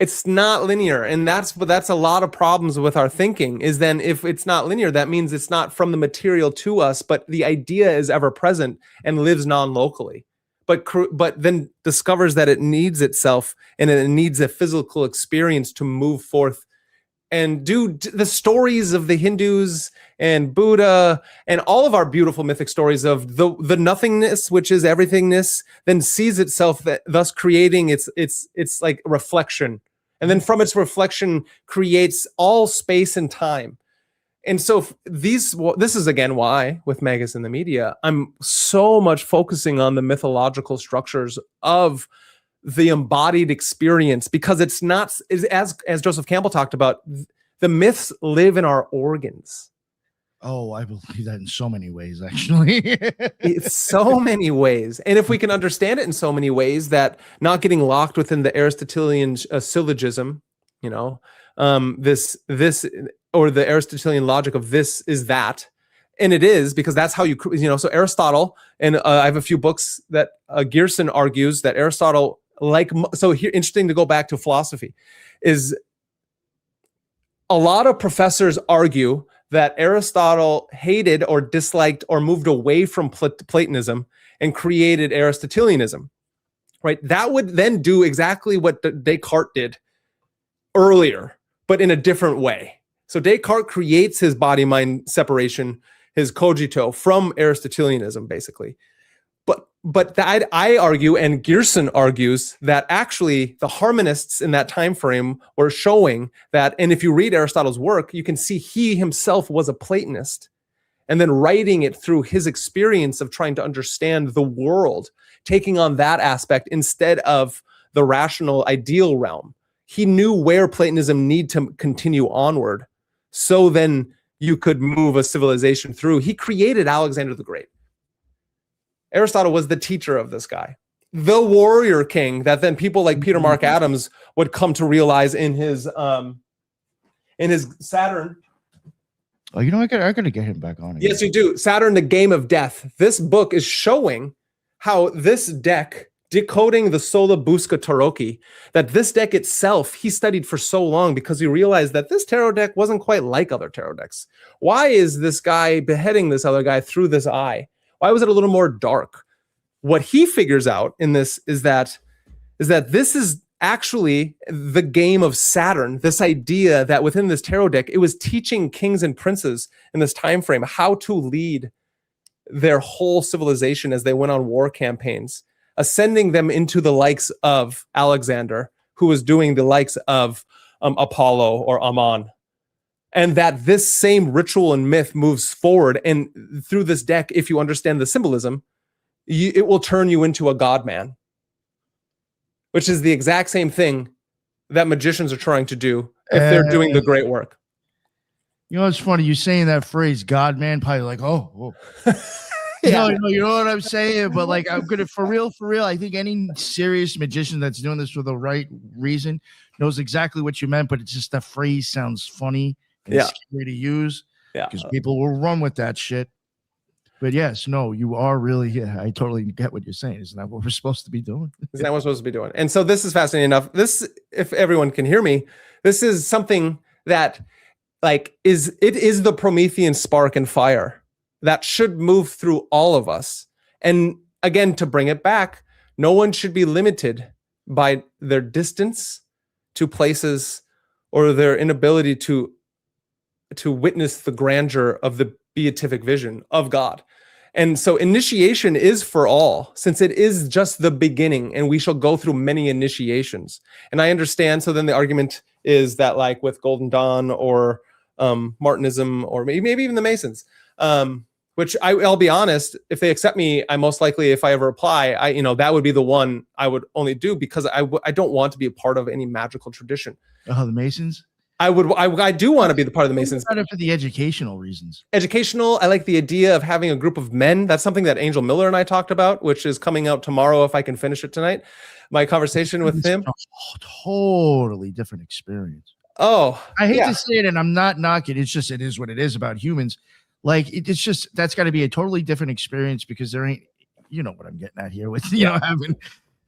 It's not linear, and that's a lot of problems with our thinking. Is then if it's not linear, that means it's not from the material to us, but the idea is ever present and lives non-locally. But then discovers that it needs itself and it needs a physical experience to move forth. And the stories of the Hindus and Buddha and all of our beautiful mythic stories of the nothingness, which is everythingness, then sees itself, thus creating its like reflection. And then from its reflection creates all space and time. And so this is again why with MagusintheMedia, I'm so much focusing on the mythological structures of the embodied experience, because it's not, as Joseph Campbell talked about, the myths live in our organs. Oh, I believe that in so many ways, actually. It's so many ways. And if we can understand it in so many ways, that not getting locked within the Aristotelian syllogism, this or the Aristotelian logic of this is that. And it is, because that's how so Aristotle, and I have a few books that Gerson argues that Aristotle, here, interesting to go back to philosophy, is a lot of professors argue that Aristotle hated or disliked or moved away from Platonism and created Aristotelianism, right? That would then do exactly what Descartes did earlier, but in a different way. So Descartes creates his body-mind separation, his cogito, from Aristotelianism, basically. But I argue, and Gerson argues, that actually the harmonists in that time frame were showing that, and if you read Aristotle's work, you can see he himself was a Platonist, and then writing it through his experience of trying to understand the world, taking on that aspect instead of the rational ideal realm. He knew where Platonism need to continue onward, so then you could move a civilization through. He created Alexander the Great. Aristotle was the teacher of this guy, the warrior king that then people like Peter Mark Adams would come to realize in his Saturn. Oh, you know, I gotta get him back on again. Yes, you do. Saturn, the Game of Death. This book is showing how this deck, decoding the Sola Busca Taroki, that this deck itself, he studied for so long because he realized that this tarot deck wasn't quite like other tarot decks. Why is this guy beheading this other guy through this eye? Why was it a little more dark? What he figures out in this is that this is actually the game of Saturn, this idea that within this tarot deck, it was teaching kings and princes in this time frame how to lead their whole civilization as they went on war campaigns, ascending them into the likes of Alexander, who was doing the likes of Apollo or Ammon. And that this same ritual and myth moves forward. And through this deck, if you understand the symbolism, it will turn you into a god man, which is the exact same thing that magicians are trying to do if they're doing the great work. You know, it's funny. You saying that phrase, God man, probably like, oh. Yeah. You know what I'm saying? But like, I'm gonna, for real. I think any serious magician that's doing this for the right reason knows exactly what you meant, but it's just that phrase sounds funny and scary to use because people will run with that shit. But yes, no, you are really, I totally get what you're saying. Isn't that what we're supposed to be doing? Isn't that what we're supposed to be doing? And so this is fascinating enough. This, if everyone can hear me, this is something that it is the Promethean spark and fire that should move through all of us. And again, to bring it back, no one should be limited by their distance to places or their inability to witness the grandeur of the beatific vision of God. And so initiation is for all, since it is just the beginning and we shall go through many initiations. And I understand. So then the argument is that like with Golden Dawn or Martinism or maybe even the Masons, which I'll be honest, if they accept me, I most likely, if I ever apply, that would be the one I would only do because I don't want to be a part of any magical tradition. Oh, the Masons? I do want to be the part of the Masons. Not for the educational reasons. Educational. I like the idea of having a group of men. That's something that Angel Miller and I talked about, which is coming out tomorrow if I can finish it tonight. My conversation with him. Totally different experience. Oh, I hate to say it, and I'm not knocking. It's just, it is what it is about humans. Like, it's just, that's got to be a totally different experience because there ain't, you know what I'm getting at here with, having,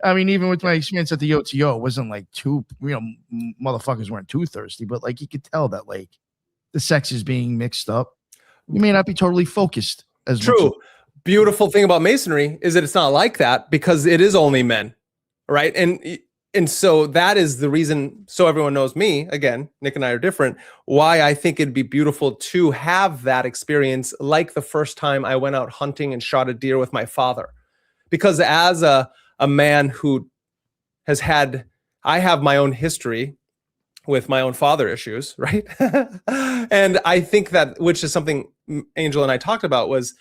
I mean, even with my experience at the OTO, it wasn't like motherfuckers weren't too thirsty, but like you could tell that like the sex is being mixed up. You may not be totally focused as true. much. Beautiful thing about Masonry is that it's not like that because it is only men, right? And so that is the reason, so everyone knows me, again, Nick and I are different, why I think it'd be beautiful to have that experience like the first time I went out hunting and shot a deer with my father. Because as a man who has I have my own history with my own father issues, right? And I think that, which is something Angel and I talked about, was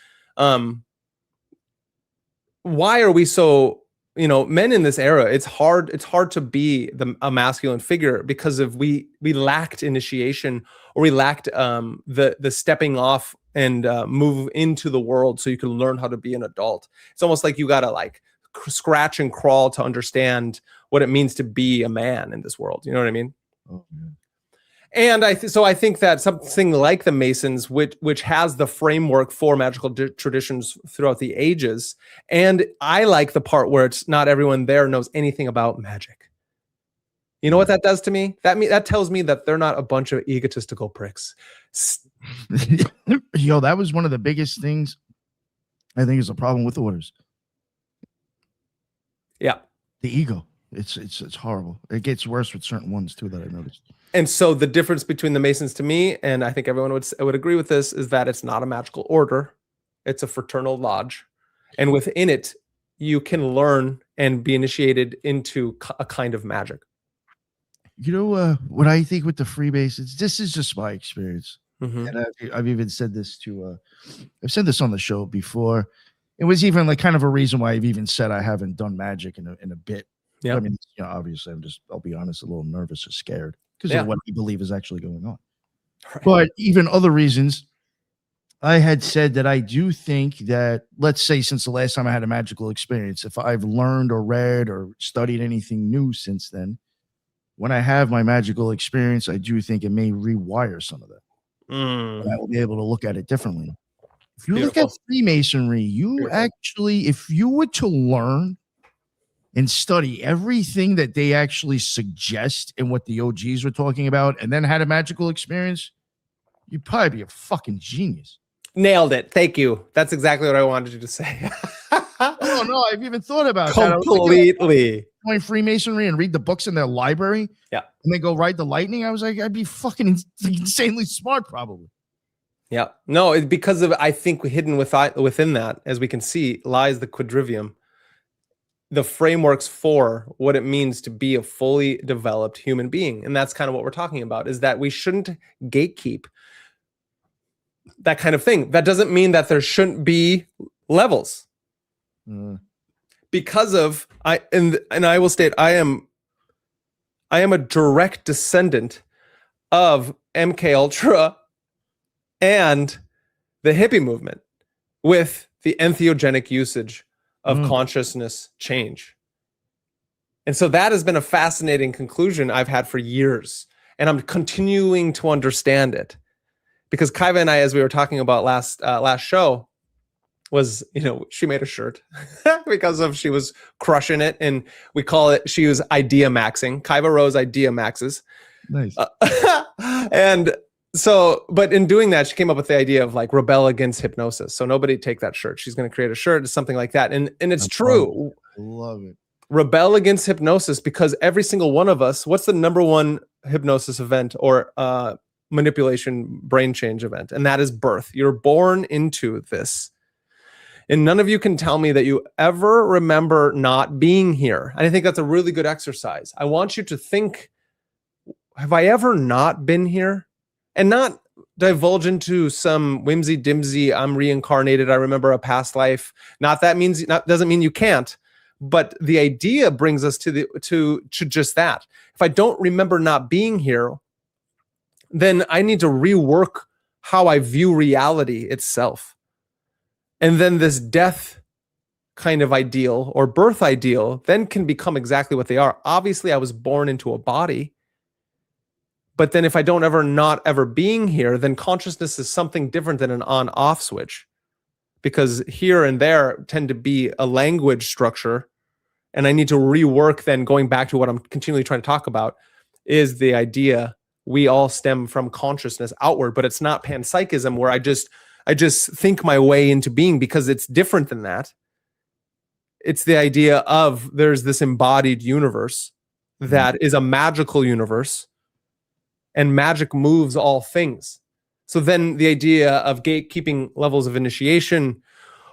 why are we so, men in this era, it's hard to be a masculine figure because of we lacked initiation, or we lacked the stepping off and move into the world so you can learn how to be an adult. It's almost like you gotta like scratch and crawl to understand what it means to be a man in this world. You know what I mean? Oh, yeah. And I think that something like the Masons, which has the framework for magical traditions throughout the ages, and I like the part where it's not everyone there knows anything about magic. You know what that does to me? That tells me that they're not a bunch of egotistical pricks. Yo, that was one of the biggest things I think is a problem with orders. Yeah, the ego. It's horrible. It gets worse with certain ones too that I noticed. And so the difference between the Masons to me, and I think everyone would agree with this, is that it's not a magical order. It's a fraternal lodge. And within it, you can learn and be initiated into a kind of magic. You know what I think with the Freemasons? This is just my experience. Mm-hmm. And I've even said this I've said this on the show before. It was even like kind of a reason why I've even said I haven't done magic in a bit. Yeah. I mean, obviously I'll be honest, a little nervous or scared because of what I believe is actually going on. Right. But even other reasons, I had said that I do think that, let's say since the last time I had a magical experience, if I've learned or read or studied anything new since then, when I have my magical experience, I do think it may rewire some of that. And I will be able to look at it differently. If you look Beautiful. at Freemasonry, you Beautiful. actually, if you were to learn and study everything that they actually suggest and what the OGs were talking about, and then had a magical experience, you'd probably be a fucking genius. Nailed it. Thank you. That's exactly what I wanted you to say. Oh no, I've even thought about completely. Join Freemasonry and read the books in their library. Yeah. And then go ride the lightning. I was like, I'd be fucking insanely smart, probably. Yeah. No, it's because of, I think hidden within that, as we can see, lies the quadrivium. The frameworks for what it means to be a fully developed human being. And that's kind of what we're talking about, is that we shouldn't gatekeep that kind of thing. That doesn't mean that there shouldn't be levels. Because of I will state, I am a direct descendant of MK Ultra and the hippie movement with the entheogenic usage of consciousness change. And so that has been a fascinating conclusion I've had for years. And I'm continuing to understand it. Because Kaiva and I, as we were talking about last show, was, she made a shirt because she was crushing it. And we call it, she was idea maxing. Kaiva Rose idea maxes. Nice. And so, but in doing that, she came up with the idea of like rebel against hypnosis. So nobody take that shirt. She's going to create a shirt, something like that. And it's true. Love it. Rebel against hypnosis, because every single one of us, what's the number one hypnosis event or manipulation brain change event? And that is birth. You're born into this. And none of you can tell me that you ever remember not being here. And I think that's a really good exercise. I want you to think, have I ever not been here? And not divulge into some whimsy dimsy, I'm reincarnated, I remember a past life. Doesn't mean you can't. But the idea brings us to just that. If I don't remember not being here, then I need to rework how I view reality itself. And then this death kind of ideal or birth ideal then can become exactly what they are. Obviously, I was born into a body. But then if I don't not ever being here, then consciousness is something different than an on-off switch. Because here and there tend to be a language structure. And I need to rework then, going back to what I'm continually trying to talk about, is the idea we all stem from consciousness outward. But it's not panpsychism where I just think my way into being, because it's different than that. It's the idea of there's this embodied universe that is a magical universe. And magic moves all things. So then the idea of gatekeeping levels of initiation,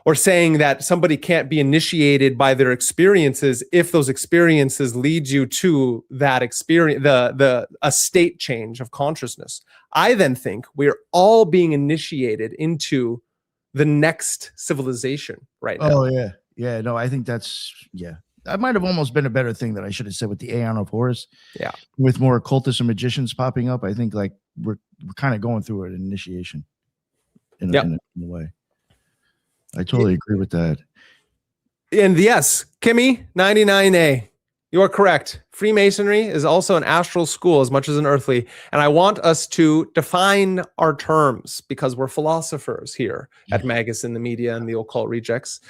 or saying that somebody can't be initiated by their experiences if those experiences lead you to that experience, a state change of consciousness. I then think we're all being initiated into the next civilization right now. Oh, yeah. Yeah, no, I think that's, that might have almost been a better thing that I should have said with the Aeon of Horus. Yeah. With more occultists and magicians popping up, I think like we're kind of going through an initiation in a way. I totally agree with that. And yes, Kimmy, 99A, you are correct. Freemasonry is also an astral school as much as an earthly. And I want us to define our terms, because we're philosophers here at MagusintheMedia and the Occult Rejects.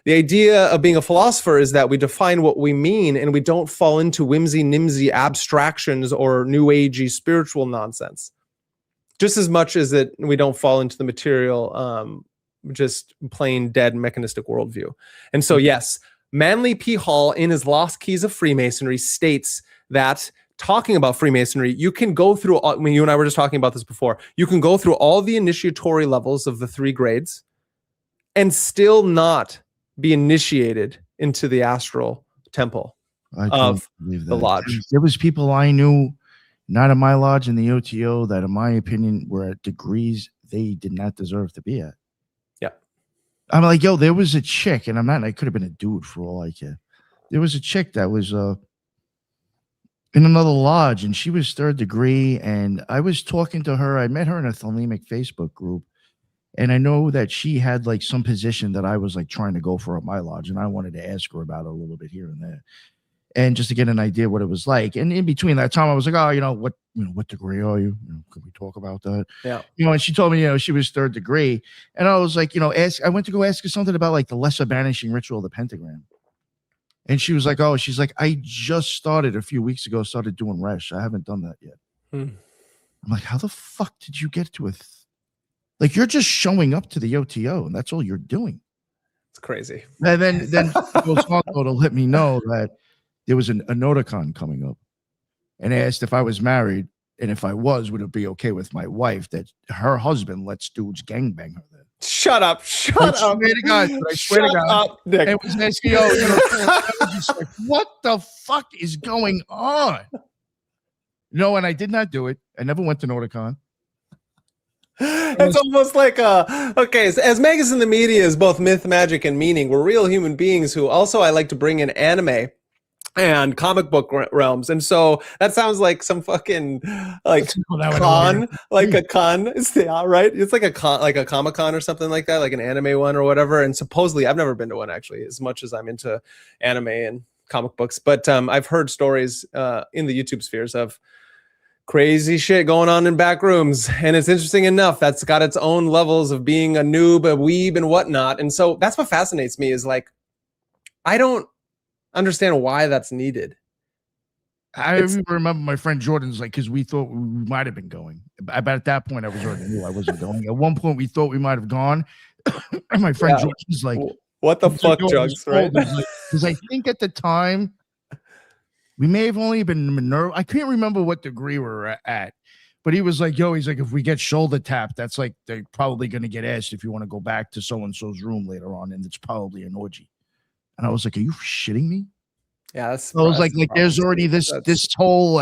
The idea of being a philosopher is that we define what we mean and we don't fall into whimsy-nimsy abstractions or new agey spiritual nonsense. Just as much as that we don't fall into the material, just plain dead mechanistic worldview. And so, yes, Manly P. Hall, in his Lost Keys of Freemasonry, states that talking about Freemasonry, you can go through, I mean, you and I were just talking about this before, you can go through all the initiatory levels of the 3 grades and still not be initiated into the astral temple of the lodge. There was people I knew, not in my lodge in the OTO, that in my opinion were at degrees they did not deserve to be at. I'm like, yo, there was a chick, and I could have been a dude for all I care. There was a chick that was in another lodge, and she was 3rd degree, and I was talking to her. I met her in a Thelemic Facebook group, and I know that she had like some position that I was like trying to go for at my lodge, and I wanted to ask her about it a little bit here and there. and just to get an idea what it was like. And in between that time, I was like, oh, what degree are you? Can we talk about that? Yeah. And she told me, she was 3rd degree. And I was like, I went to go ask her something about like the lesser banishing ritual of the pentagram. And she was like, she's like, I just started a few weeks ago, started doing Resh. I haven't done that yet. I'm like, how the fuck did you get to like, you're just showing up to the OTO and that's all you're doing. It's crazy. And then it goes on to let me know that there was a Noticon coming up, and asked if I was married, and if I was, would it be okay with my wife that her husband lets dudes gangbang her there? Shut up. Shut up. I swear to God. I swear to God. Up, Nick. It was asking, I was just like, what the fuck is going on? And I did not do it. I never went to Noticon. It's almost like okay, so as Magus in the media is both myth, magic, and meaning, we're real human beings who also I like to bring in anime and comic book realms, and so that sounds like some fucking like con, like a con. It's right. It's like a con, like a Comic-Con or something like that, like an anime one or whatever. And supposedly, I've never been to one actually, as much as I'm into anime and comic books. But I've heard stories in the YouTube spheres of crazy shit going on in back rooms, and it's interesting enough. That's got its own levels of being a noob, a weeb, and whatnot. And so that's what fascinates me is like, I don't understand why that's needed. I remember my friend Jordan's like, because we thought we might have been going, but at that point I was already knew I wasn't going. At one point we thought we might have gone, and my friend Jordan's like, what the fuck, Jugs, right? Because I think at the time we may have only been Minerva. I can't remember what degree we were at, but he was like, he's like, if we get shoulder tapped, that's like, they're probably going to get asked if you want to go back to so-and-so's room later on, and it's probably an orgy. And I was like, are you shitting me? Yeah, that's. I was like there's already this whole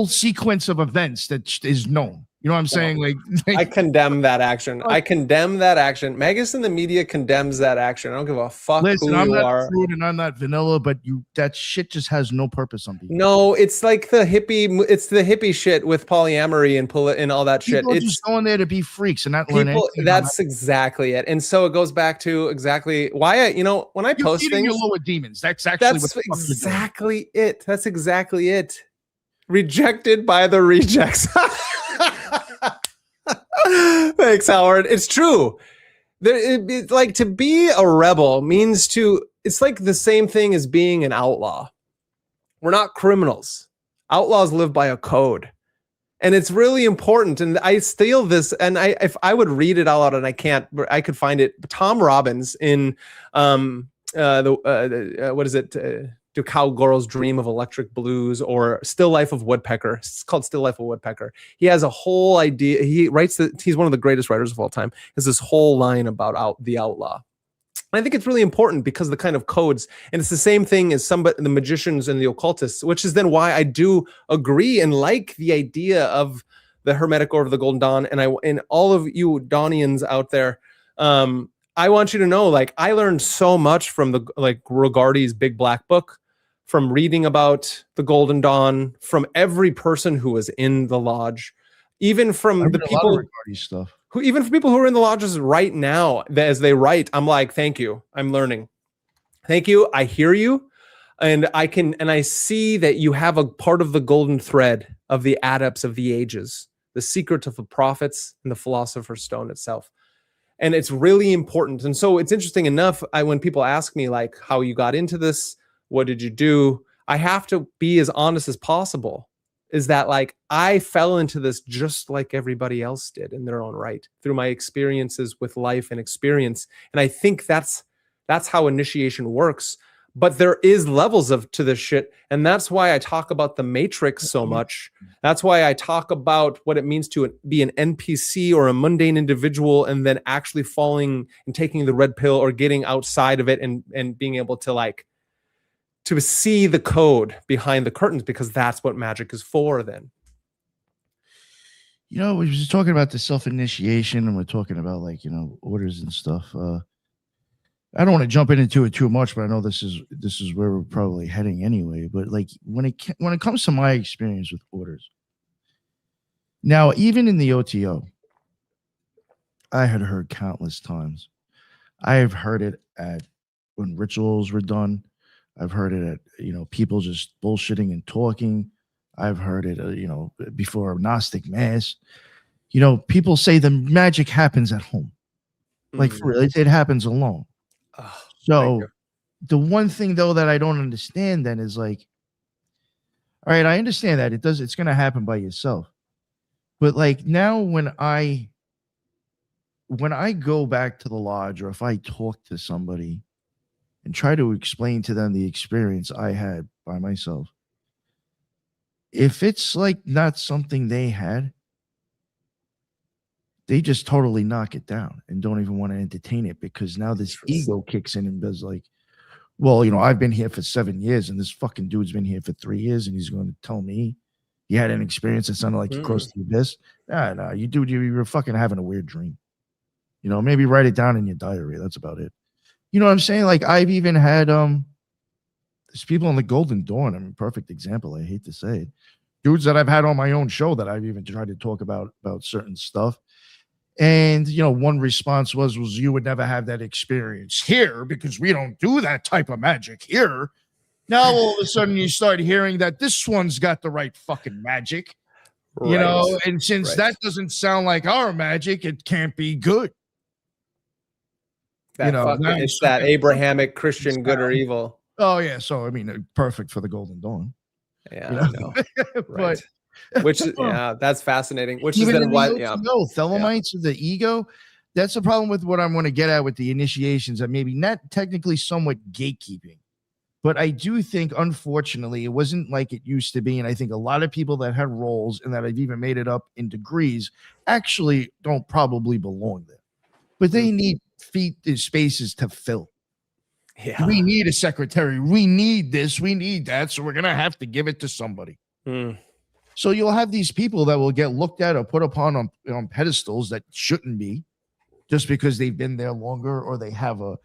sequence of events that is known. You know what I'm saying? Like I condemn that action. I condemn that action. Magus in the media condemns that action. I don't give a fuck who I'm you not are. Fruit and I'm not vanilla, but that shit just has no purpose on people. No, it's like the hippie shit with polyamory and all that shit. It's just going there to be freaks and not learn anything. That's exactly it. And so it goes back to exactly why when I post things, your lower demons. That's exactly it. That's exactly it. Rejected by the rejects. Thanks, Howard. It's true. It's like to be a rebel means it's like the same thing as being an outlaw. We're not criminals. Outlaws live by a code. And it's really important. And I steal this, and if I would read it out loud, and I can't, I could find it. Tom Robbins in what is it? Do Cowgirls Dream of Electric Blues, or Still Life of Woodpecker? It's called Still Life of Woodpecker. He has a whole idea. He writes that he's one of the greatest writers of all time. Has this whole line about the outlaw. And I think it's really important because the kind of codes, and it's the same thing as the magicians and the occultists, which is then why I do agree and like the idea of the Hermetic Order of the Golden Dawn. And all of you Dawnians out there, I want you to know, like, I learned so much from Regardi's Big Black Book, from reading about the Golden Dawn, from every person who was in the lodge, even from the people stuff. Even for people who are in the lodges right now, as they write, I'm like, thank you. I'm learning. Thank you. I hear you. And I see that you have a part of the golden thread of the adepts of the ages, the secret of the prophets and the philosopher's stone itself. And it's really important. And so it's interesting enough, when people ask me like how you got into this, what did you do? I have to be as honest as possible. Is that like I fell into this just like everybody else did in their own right through my experiences with life and experience. And I think that's how initiation works. But there is levels to this shit. And that's why I talk about the Matrix so much. That's why I talk about what it means to be an NPC or a mundane individual, and then actually falling and taking the red pill or getting outside of it and being able to see the code behind the curtains, because that's what magic is for then. We were just talking about the self-initiation, and we're talking about orders and stuff. I don't want to jump into it too much, but I know this is where we're probably heading anyway. But like when it comes to my experience with orders, now even in the OTO, I had heard countless times. I have heard it when rituals were done. I've heard it at, people just bullshitting and talking. I've heard it, before a Gnostic mass. People say the magic happens at home. Like, for real, it happens alone. Oh, so the one thing, though, that I don't understand then is like, all right, I understand that it's going to happen by yourself. But like now when I go back to the lodge, or if I talk to somebody and try to explain to them the experience I had by myself, if it's like not something they had, they just totally knock it down and don't even want to entertain it, because now this ego kicks in and does like, well, I've been here for 7 years and this fucking dude's been here for 3 years and he's going to tell me he had an experience that sounded like he crossed the abyss. Nah, you're fucking having a weird dream. Maybe write it down in your diary. That's about it. You know what I'm saying? Like, I've even had there's people on the Golden Dawn. I mean, perfect example. I hate to say it. Dudes that I've had on my own show that I've even tried to talk about certain stuff. And, one response was you would never have that experience here because we don't do that type of magic here. Now, all of a sudden, you start hearing that this one's got the right fucking magic, and since that doesn't sound like our magic, it can't be good. It's that Abrahamic Christian good or evil. Oh, yeah. So, I mean, perfect for the Golden Dawn. Yeah, I know. Right. Which is, that's fascinating. Which is then what, Thelemites of the ego. That's the problem with what I'm going to get at with the initiations, that maybe not technically somewhat gatekeeping, but I do think, unfortunately, it wasn't like it used to be. And I think a lot of people that had roles and that have even made it up in degrees actually don't probably belong there, but they need spaces to fill. Yeah. We need a secretary. We need this. We need that. So we're going to have to give it to somebody. So you'll have these people that will get looked at or put upon on pedestals that shouldn't be, just because they've been there longer, or they have a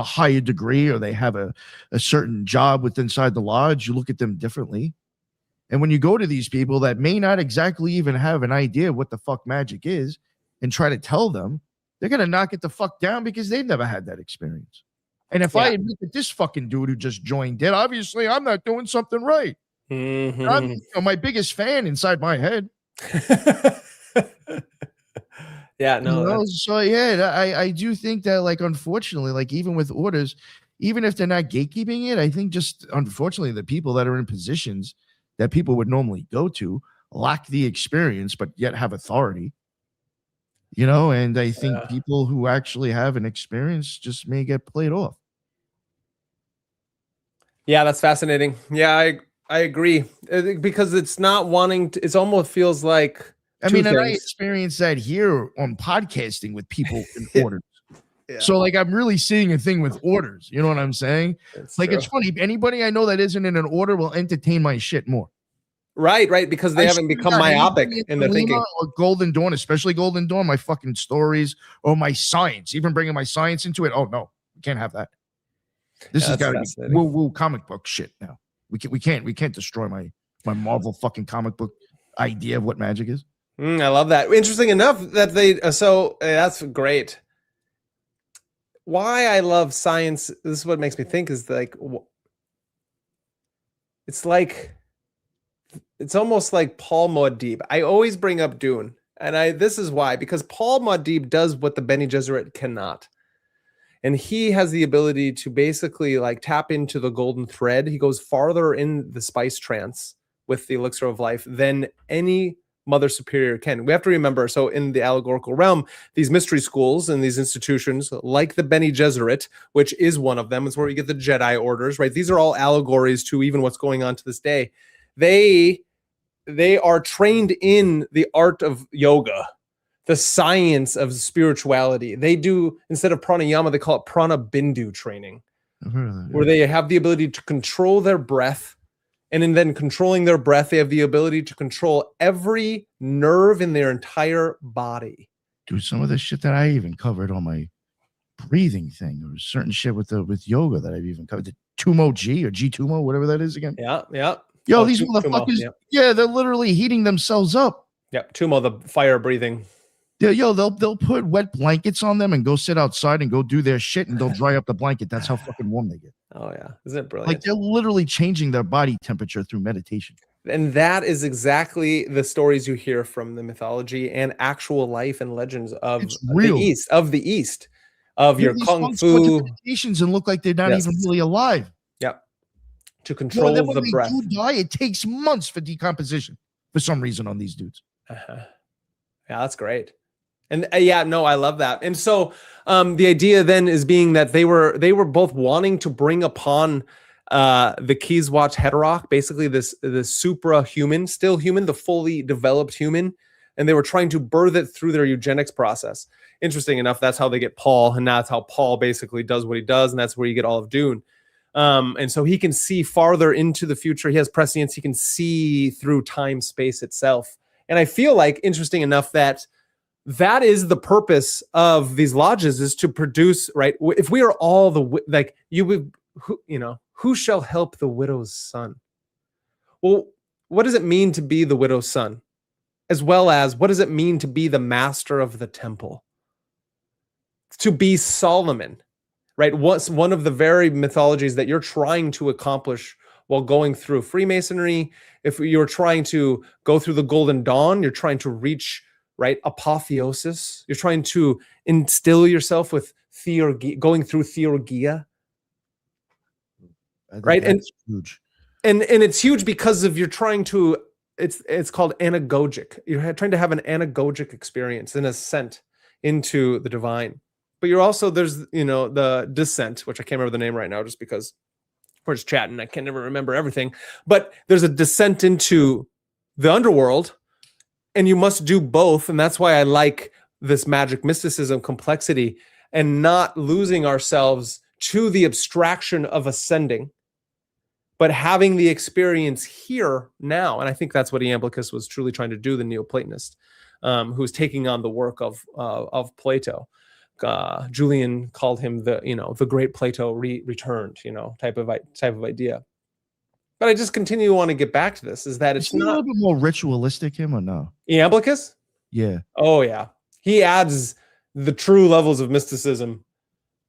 higher degree, or they have a certain job inside the lodge. You look at them differently. And when you go to these people that may not exactly even have an idea of what the fuck magic is and try to tell them, they're going to knock it the fuck down because they've never had that experience. And if I admit that this fucking dude who just joined did, obviously I'm not doing something right. I'm my biggest fan inside my head. So I do think that, like, unfortunately, like, even with orders, even if they're not gatekeeping it, I think just unfortunately the people that are in positions that people would normally go to lack the experience, but yet have authority. And I think people who actually have an experience just may get played off. Yeah, that's fascinating. Yeah, I agree, because it's not wanting to, it almost feels like, and I experienced that here on podcasting with people in orders. So like, I'm really seeing a thing with orders. You know what I'm saying? It's funny. Anybody I know that isn't in an order will entertain my shit more. Right. Because they haven't become myopic in their thinking. Or Golden Dawn, especially Golden Dawn, my fucking stories or my science, even bringing my science into it. Oh no, we can't have that. This has got to be woo comic book shit now. We can't destroy my Marvel fucking comic book idea of what magic is. I love that. Interesting enough that they that's great. Why I love science, this is what makes me think, is like, it's almost like Paul Muad'Dib. I always bring up Dune, and this is why, because Paul Muad'Dib does what the Bene Gesserit cannot. And he has the ability to basically like tap into the golden thread. He goes farther in the spice trance with the elixir of life than any Mother Superior can. We have to remember, so in the allegorical realm, these mystery schools and these institutions, like the Bene Gesserit, which is one of them, is where we get the Jedi orders, right? These are all allegories to even what's going on to this day. They are trained in the art of yoga, the science of spirituality. They do, instead of pranayama, they call it prana bindu training, where they have the ability to control their breath. And in then controlling their breath, they have the ability to control every nerve in their entire body. Dude, some of the shit that I even covered on my breathing thing, or certain shit with yoga that I've even covered. The Tumo G or G Tumo, whatever that is again. Yeah. Yo, these motherfuckers, they're literally heating themselves up. Yep, Tumo, the fire breathing. They'll put wet blankets on them and go sit outside and go do their shit, and they'll dry up the blanket. That's how fucking warm they get. Oh yeah, isn't it brilliant? Like they're literally changing their body temperature through meditation. And that is exactly the stories you hear from the mythology and actual life and legends of real. the East, of your kung fu meditations and look like they're not even really alive. Yep. To control the breath. When they do die, it takes months for decomposition for some reason on these dudes. Yeah, that's great. And no, I love that. And so the idea then is being that they were both wanting to bring upon the Keyswatch Heteroc, basically this supra-human, still human, the fully developed human, and they were trying to birth it through their eugenics process. Interesting enough, that's how they get Paul, and that's how Paul basically does what he does, and that's where you get all of Dune. And so he can see farther into the future. He has prescience. He can see through time, space itself. And I feel like, interesting enough, that is the purpose of these lodges, is to produce, right? If we are all who shall help the widow's son? Well, what does it mean to be the widow's son? As well as, what does it mean to be the master of the temple? To be Solomon, right? What's one of the very mythologies that you're trying to accomplish while going through Freemasonry? If you're trying to go through the Golden Dawn, you're trying to reach, right, apotheosis. You're trying to instill yourself with theurgia, going through theurgia, right? And huge. And it's huge because of you're trying to. It's called anagogic. You're trying to have an anagogic experience, an ascent into the divine. But you're also, there's the descent, which I can't remember the name right now, just because we're just chatting. I can never remember everything. But there's a descent into the underworld. And you must do both. And that's why I like this magic mysticism complexity and not losing ourselves to the abstraction of ascending, but having the experience here now. And I think that's what Iamblichus was truly trying to do, the Neoplatonist, who was taking on the work of Plato. Julian called him the great Plato returned, type of idea. But I just continue to want to get back to this, is that it's not a little bit more ritualistic, him, or no? Iamblichus? Yeah. Oh, yeah. He adds the true levels of mysticism.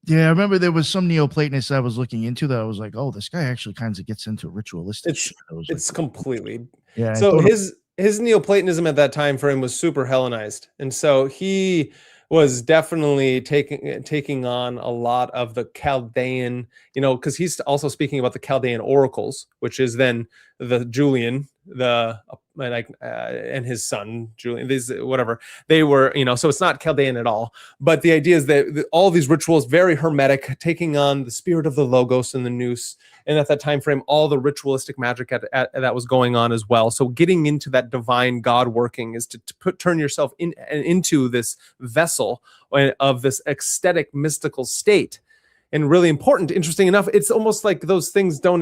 Yeah, I remember there was some Neoplatonists I was looking into that I was like, oh, this guy actually kind of gets into ritualistic shit. It's completely. Yeah. So his Neoplatonism at that time for him was super Hellenized. And so he was definitely taking on a lot of the Chaldean, because he's also speaking about the Chaldean oracles, which is then the Julian, and his son Julian, these whatever they were, so it's not Chaldean at all. But the idea is that all these rituals, very hermetic, taking on the spirit of the Logos and the Nous, and at that time frame, all the ritualistic magic that was going on as well. So getting into that divine God working is to turn yourself into this vessel of this ecstatic mystical state. And really important, interesting enough, it's almost like those things don't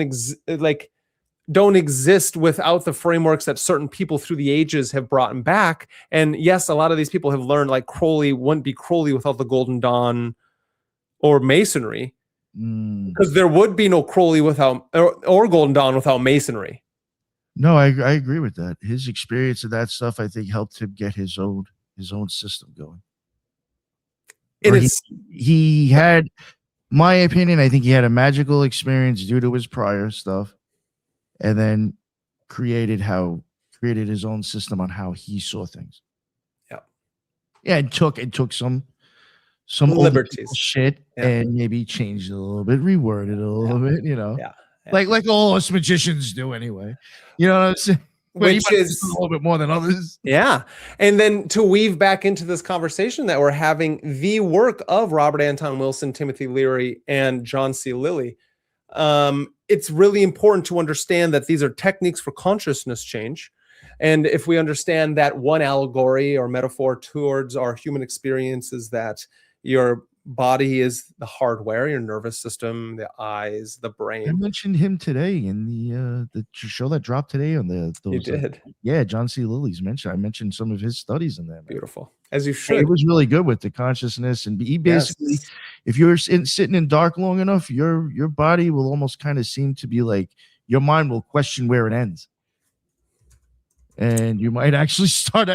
exist without the frameworks that certain people through the ages have brought back. And yes, a lot of these people have learned, like Crowley wouldn't be Crowley without the Golden Dawn or Masonry, because there would be no Crowley without or Golden Dawn without Masonry. No, I agree with that. His experience of that stuff, I think, helped him get his own system going. And he had, my opinion, I think he had a magical experience due to his prior stuff, and then created his own system on how he saw things. Yeah, it took some liberties shit, and maybe changed it a little bit, reworded it a little bit, like all us magicians do anyway. You know what I'm saying? Which is a little bit more than others. Yeah. And then to weave back into this conversation that we're having, the work of Robert Anton Wilson, Timothy Leary, and John C. Lilly, it's really important to understand that these are techniques for consciousness change. And if we understand that one allegory or metaphor towards our human experience is that your body is the hardware, your nervous system, the eyes, the brain. I mentioned him today in the show that dropped today on the. You did, yeah. John C. Lilly's mentioned. I mentioned some of his studies in there. Man. Beautiful, as you should. It was really good with the consciousness, and he basically, if you're sitting in dark long enough, your body will almost kind of seem to be like your mind will question where it ends. And you might actually start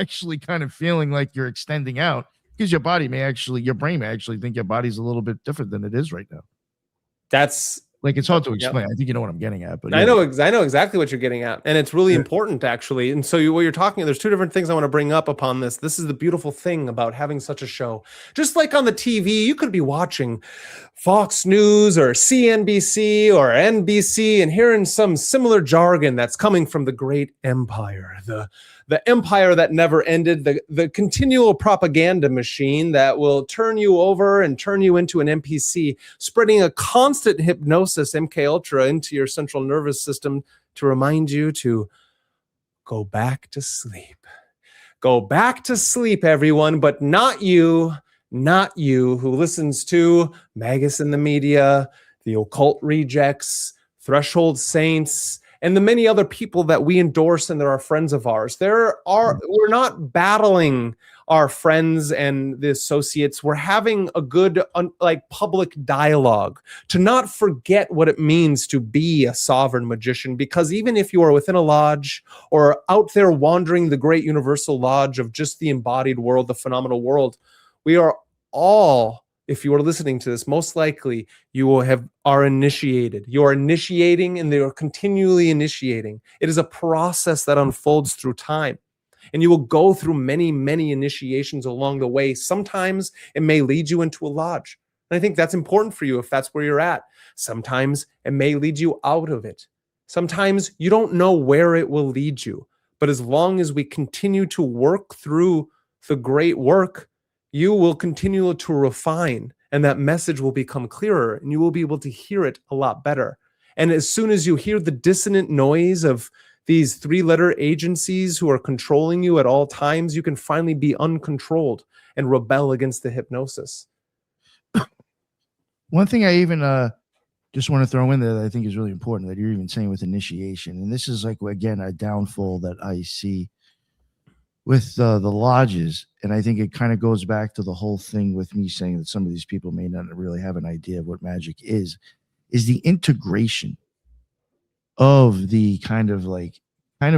kind of feeling like you're extending out, because your brain may actually think your body's a little bit different than it is right now. That's like, it's hard to explain. I think you know what I'm getting at, but I know exactly what you're getting at, and it's really important actually. And so what you're talking, there's two different things I want to bring up upon this. This is the beautiful thing about having such a show. Just like on the TV, you could be watching Fox News or CNBC or NBC and hearing some similar jargon that's coming from the great empire, the empire that never ended, the continual propaganda machine that will turn you over and turn you into an NPC, spreading a constant hypnosis, MK Ultra, into your central nervous system to remind you to go back to sleep. Go back to sleep, everyone, but not you who listens to Magus in the Media, the Occult Rejects, Threshold Saints, and the many other people that we endorse and that are friends of ours. We're not battling our friends and the associates. We're having a good public dialogue to not forget what it means to be a sovereign magician, because even if you are within a lodge or out there wandering the great universal lodge of just the embodied world, the phenomenal world, we are all, if you are listening to this, most likely you are initiated. You are initiating, and they are continually initiating. It is a process that unfolds through time, and you will go through many, many initiations along the way. Sometimes it may lead you into a lodge, and I think that's important for you if that's where you're at. Sometimes it may lead you out of it. Sometimes you don't know where it will lead you, but as long as we continue to work through the great work, you will continue to refine, and that message will become clearer, and you will be able to hear it a lot better. And as soon as you hear the dissonant noise of these three-letter agencies who are controlling you at all times, you can finally be uncontrolled and rebel against the hypnosis. One thing I even just want to throw in there that I think is really important, that you're even saying with initiation, and this is again, a downfall that I see with the lodges, and I think it kind of goes back to the whole thing with me saying that some of these people may not really have an idea of what magic is the integration of the kind of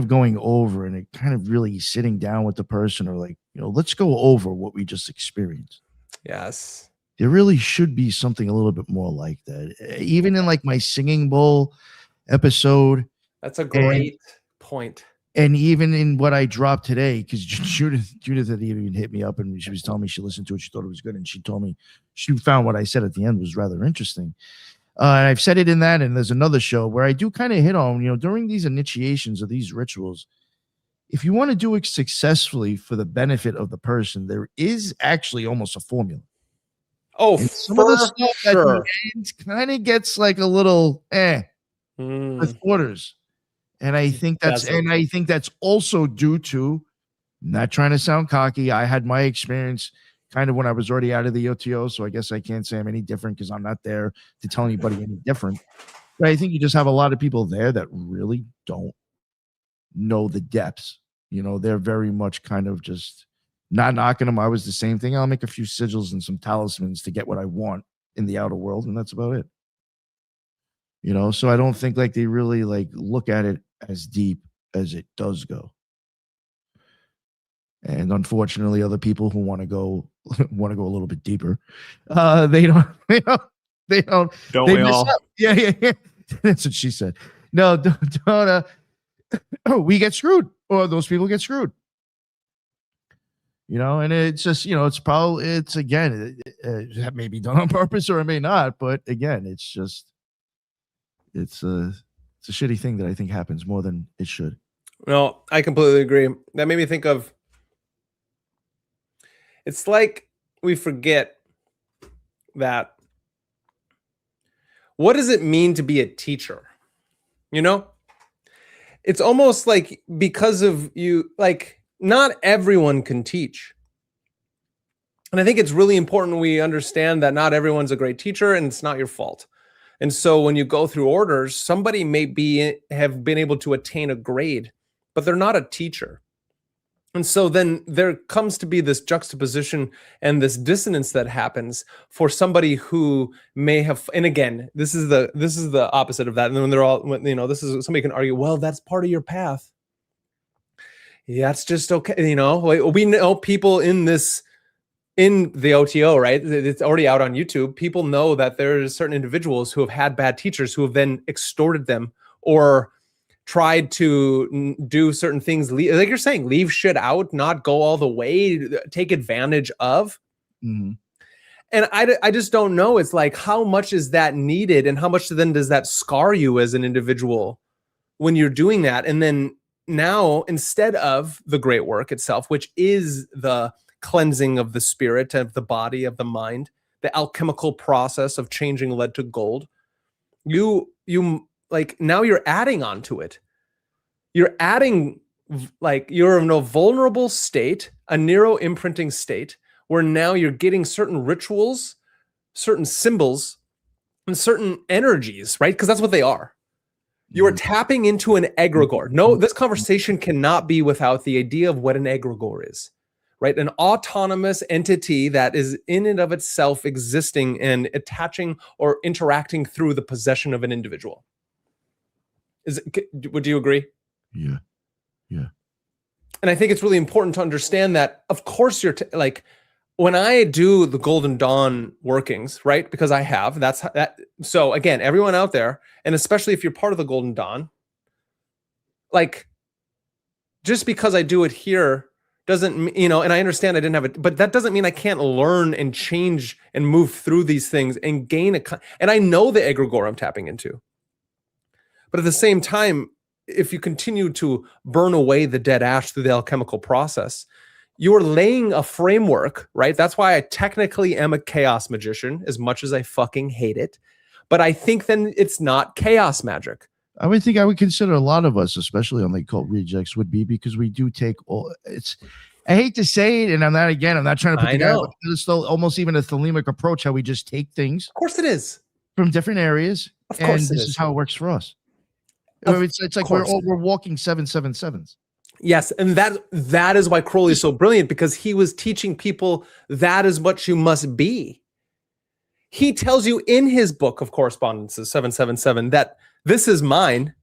going over, and it kind of really sitting down with the person, or let's go over what we just experienced. Yes. There really should be something a little bit more like that. Even in my singing bowl episode. That's a great point. And even in what I dropped today, because Judith had even hit me up, and she was telling me she listened to it, she thought it was good, and she told me she found what I said at the end was rather interesting. And I've said it in that, and there's another show where I do kind of hit on, during these initiations of these rituals, if you want to do it successfully for the benefit of the person, there is actually almost a formula. Oh, and some of the stuff at the end kind of gets a little with orders. And I think that's also due to, not trying to sound cocky, I had my experience kind of when I was already out of the OTO, so I guess I can't say I'm any different because I'm not there to tell anybody any different. But I think you just have a lot of people there that really don't know the depths. They're very much kind of just not knocking them. I was the same thing. I'll make a few sigils and some talismans to get what I want in the outer world, and that's about it. So I don't think they really look at it as deep as it does go. And unfortunately, other people who want to go a little bit deeper, they don't. Don't we all? Yeah. That's what she said. No, don't. We get screwed, or those people get screwed. And it's just, it's again, it may be done on purpose or it may not, but again, it's a shitty thing that I think happens more than it should. No, I completely agree. That made me think of, it's like we forget that, what does it mean to be a teacher? It's almost like, because of you, not everyone can teach. And I think it's really important we understand that not everyone's a great teacher, and it's not your fault. And so when you go through orders, somebody may have been able to attain a grade, but they're not a teacher. And so then there comes to be this juxtaposition and this dissonance that happens for somebody who may have, and again, this is the opposite of that. And then when this is, somebody can argue, well, that's part of your path. That's just okay. You know, we know people in the OTO, right? It's already out on YouTube. People know that there's certain individuals who have had bad teachers who have then extorted them or tried to do certain things, like you're saying, leave shit out, not go all the way, take advantage of. Mm-hmm. And I just don't know. It's like, how much is that needed, and how much then does that scar you as an individual when you're doing that? And then now, instead of the great work itself, which is the cleansing of the spirit, of the body, of the mind, the alchemical process of changing lead to gold, you like, now you're adding onto it. You're adding, like, you're in a vulnerable state, a neuro imprinting state, where now you're getting certain rituals, certain symbols, and certain energies, right? Because that's what they are. You are tapping into an egregore. No, this conversation cannot be without the idea of what an egregore is, right? An autonomous entity that is in and of itself existing and attaching or interacting through the possession of an individual. Would you agree? Yeah. And I think it's really important to understand that, of course, you're like, when I do the Golden Dawn workings, right? Because I have, that's that. So again, everyone out there, and especially if you're part of the Golden Dawn, like, just because I do it here doesn't, and I understand I didn't have it, but that doesn't mean I can't learn and change and move through these things and gain and I know the egregore I'm tapping into. But at the same time, if you continue to burn away the dead ash through the alchemical process, you're laying a framework, right? That's why I technically am a chaos magician, as much as I fucking hate it. But I think then it's not chaos magic. I would consider a lot of us, especially on the Occult Rejects, would be, because we do take all. I hate to say it, and I'm not trying to put together. It's still almost even a thelemic approach, how we just take things. Of course it is. From different areas. Of course, and this is how it works for us. It's like we're walking 777s. Yes, and that is why Crowley is so brilliant, because he was teaching people that is what you must be. He tells you in his book of correspondences, 777, that this is mine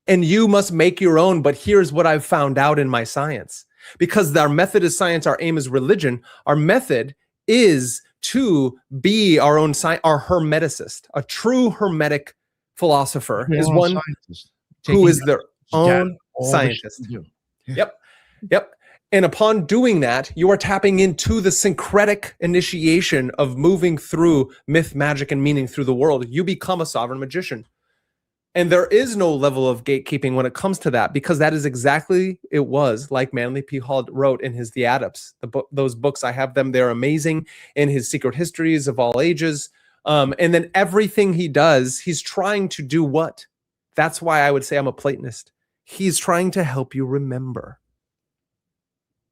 and you must make your own, but here's what I've found out in my science. Because our method is science, our aim is religion. Our method is to be our own our hermeticist. A true hermetic philosopher is one who is their own scientist. Yep. And upon doing that, you are tapping into the syncretic initiation of moving through myth, magic, and meaning through the world. You become a sovereign magician. And there is no level of gatekeeping when it comes to that, because that is exactly it was like Manly P. Hall wrote in his The Adepts. Those books, I have them. They're amazing. In his Secret Histories of All Ages. And then everything he does, he's trying to do what? That's why I would say I'm a Platonist. He's trying to help you remember.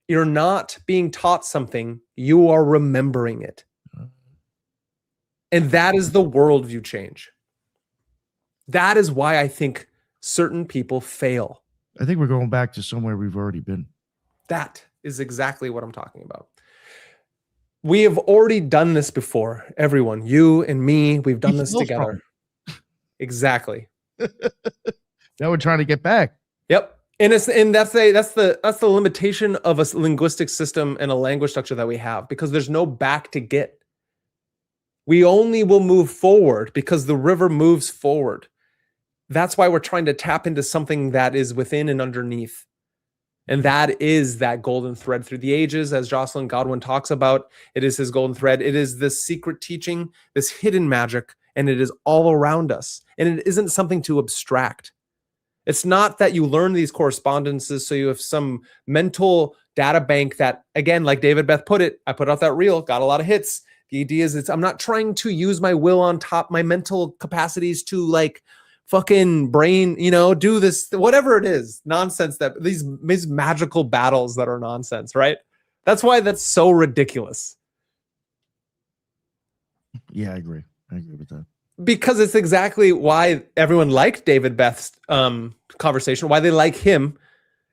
You're not being taught something, you are remembering it. And that is the worldview change. That is why I think certain people fail. I think we're going back to somewhere we've already been. That is exactly what I'm talking about. We have already done this before. Everyone, you and me, we've done this together. Exactly. Now we're trying to get back. Yep. And that's the limitation of a linguistic system and a language structure that we have, because there's no back to get. We only will move forward because the river moves forward. That's why we're trying to tap into something that is within and underneath. And that is that golden thread through the ages, as Jocelyn Godwin talks about. It is his golden thread. It is this secret teaching, this hidden magic, and it is all around us. And it isn't something to abstract. It's not that you learn these correspondences so you have some mental data bank that, again, like David Beth put it, I put out that reel, got a lot of hits. The idea is I'm not trying to use my will on top, my mental capacities to like fucking brain, do this, whatever it is, nonsense, that these magical battles that are nonsense, right? That's why that's so ridiculous. Yeah, I agree with that. Because it's exactly why everyone liked David Beth's conversation, why they like him,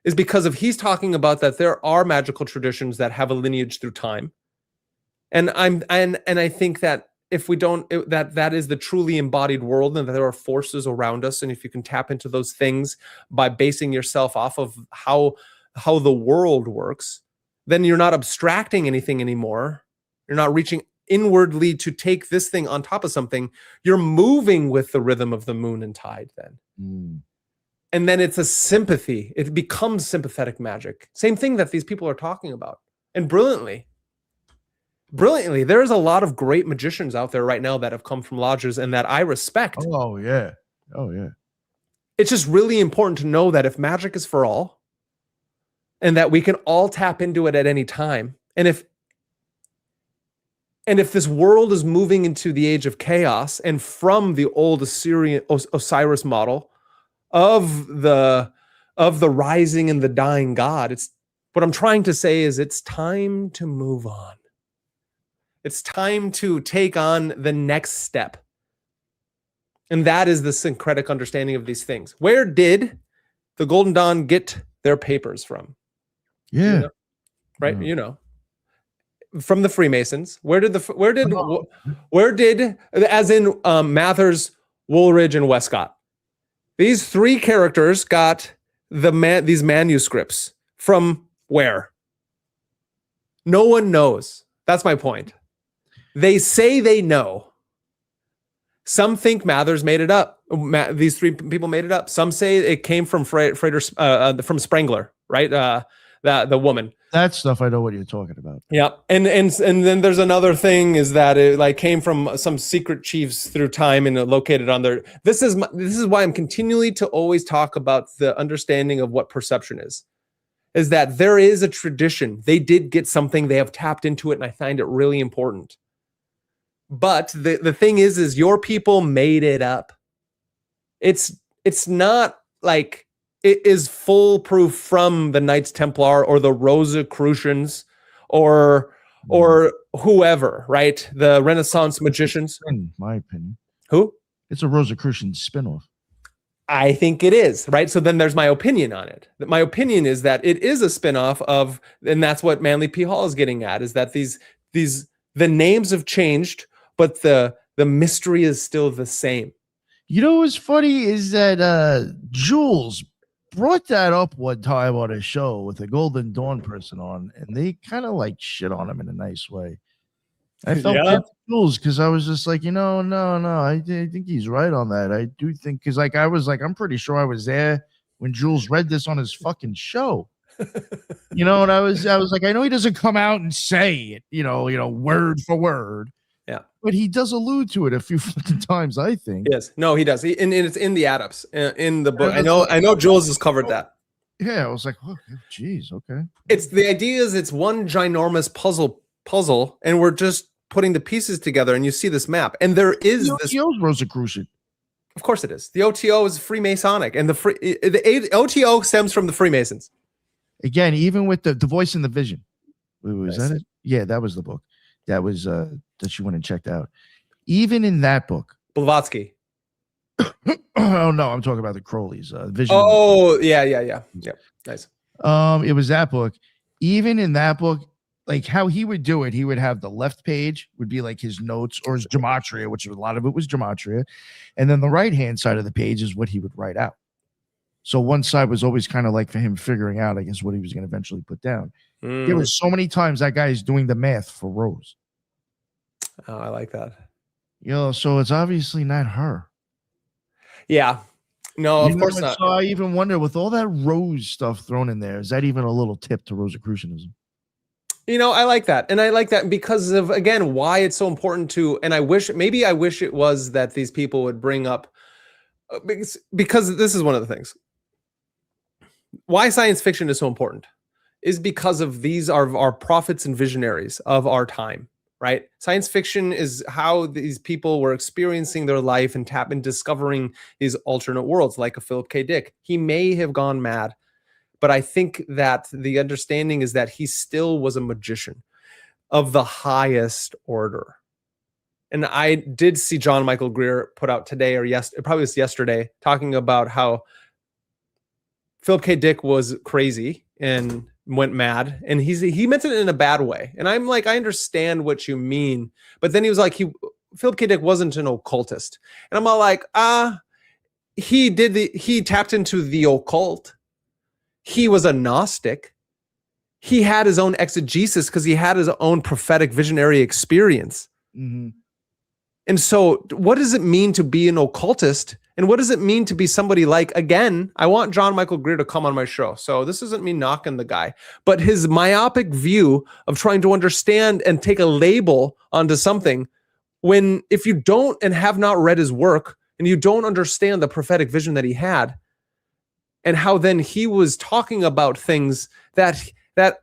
is because he's talking about that there are magical traditions that have a lineage through time. And I think that if we don't, that is the truly embodied world, and that there are forces around us. And if you can tap into those things by basing yourself off of how how the world works, then you're not abstracting anything anymore. You're not reaching inwardly to take this thing on top of something. You're moving with the rhythm of the moon and tide then. And then it's a sympathy. It becomes sympathetic magic. Same thing that these people are talking about. And brilliantly, there's a lot of great magicians out there right now that have come from lodges and that I respect. Oh yeah. It's just really important to know that if magic is for all and that we can all tap into it at any time, and if this world is moving into the age of chaos and from the old Assyrian Osiris model of the rising and the dying god, it's what I'm trying to say is it's time to move on. It's time to take on the next step. And that is the syncretic understanding of these things. Where did the Golden Dawn get their papers from? Yeah. You know? Right? You know. From the Freemasons. Where did as in Mathers, Woolridge, and Westcott? These three characters got these manuscripts from where? No one knows. That's my point. They say they know. Some think Mathers made it up. These three people made it up. Some say it came from from Sprengler, right? The woman. That stuff I know what you're talking about. Yeah, and then there's another thing is that it like came from some secret chiefs through time and located on their. This is why I'm continually to always talk about the understanding of what perception is that there is a tradition. They did get something. They have tapped into it, and I find it really important. But the thing is your people made it up. It's not like it is foolproof from the Knights Templar or the Rosicrucians or whoever, right? The Renaissance magicians. In my opinion. Who? It's a Rosicrucian spinoff. I think it is, right? So then there's my opinion on it. My opinion is that it is a spinoff of, and that's what Manly P. Hall is getting at, is that the names have changed, but the mystery is still the same. You know what's funny is that Jules brought that up one time on a show with a Golden Dawn person on, and they kind of like shit on him in a nice way. I felt bad for Jules because I was just like, no, I think he's right on that. I do think because like I was like, I'm pretty sure I was there when Jules read this on his fucking show. And I was like, I know he doesn't come out and say it, word for word. Yeah, but he does allude to it a few fucking times, I think. Yes, no, he does. And it's in the add-ups in the book. I know Jules has covered that. Yeah, I was like, oh, geez, okay. It's the idea is it's one ginormous puzzle, and we're just putting the pieces together, and you see this map, and there is the OTO's Rosicrucian. Of course, it is. The OTO is Freemasonic, and the OTO stems from the Freemasons. Again, even with the voice and the vision. Was that it? Yeah, that was the book. That was that you went and checked out. Even in that book, Blavatsky. Oh no, I'm talking about the Crowleys. Vision. Oh yeah. Nice. It was that book. Even in that book, like how he would do it, he would have the left page would be like his notes or his gematria, which a lot of it was gematria, and then the right hand side of the page is what he would write out. So one side was always kind of like for him figuring out, I guess, what he was going to eventually put down. There was so many times that guy is doing the math for Rose. Oh, I like that. So it's obviously not her. Yeah. No, of course not. So I even wonder, with all that Rose stuff thrown in there, is that even a little tip to Rosicrucianism? I like that. And I like that because of, again, why it's so important to, and I wish it was that these people would bring up, because this is one of the things. Why science fiction is so important is because of these are our prophets and visionaries of our time, right? Science fiction is how these people were experiencing their life and discovering these alternate worlds, like a Philip K. Dick. He may have gone mad, but I think that the understanding is that he still was a magician of the highest order. And I did see John Michael Greer put out today, or it probably was yesterday, talking about how Philip K. Dick was crazy and went mad, and he meant it in a bad way. And I'm like, I understand what you mean, but then he was like, Philip K. Dick wasn't an occultist, and I'm all like, he tapped into the occult. He was a Gnostic. He had his own exegesis because he had his own prophetic visionary experience. Mm-hmm. And so what does it mean to be an occultist? And what does it mean to be somebody like, again, I want John Michael Greer to come on my show. So this isn't me knocking the guy, but his myopic view of trying to understand and take a label onto something, when if you don't and have not read his work and you don't understand the prophetic vision that he had and how then he was talking about things that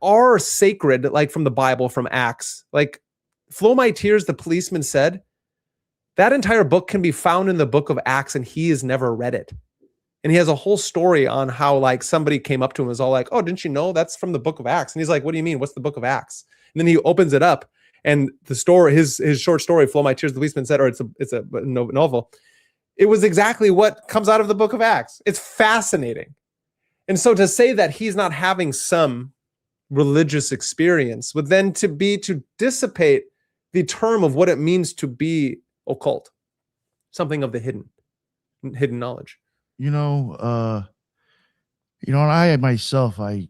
are sacred, like from the Bible, from Acts, like Flow My Tears, the policeman said, that entire book can be found in the book of Acts and he has never read it. And he has a whole story on how like somebody came up to him and was all like, oh, didn't you know that's from the book of Acts? And he's like, what do you mean? What's the book of Acts? And then he opens it up and the story, his short story, Flow My Tears, the policeman said, or it's a novel. It was exactly what comes out of the book of Acts. It's fascinating. And so to say that he's not having some religious experience would then to dissipate the term of what it means to be occult, something of the hidden knowledge. And I myself, I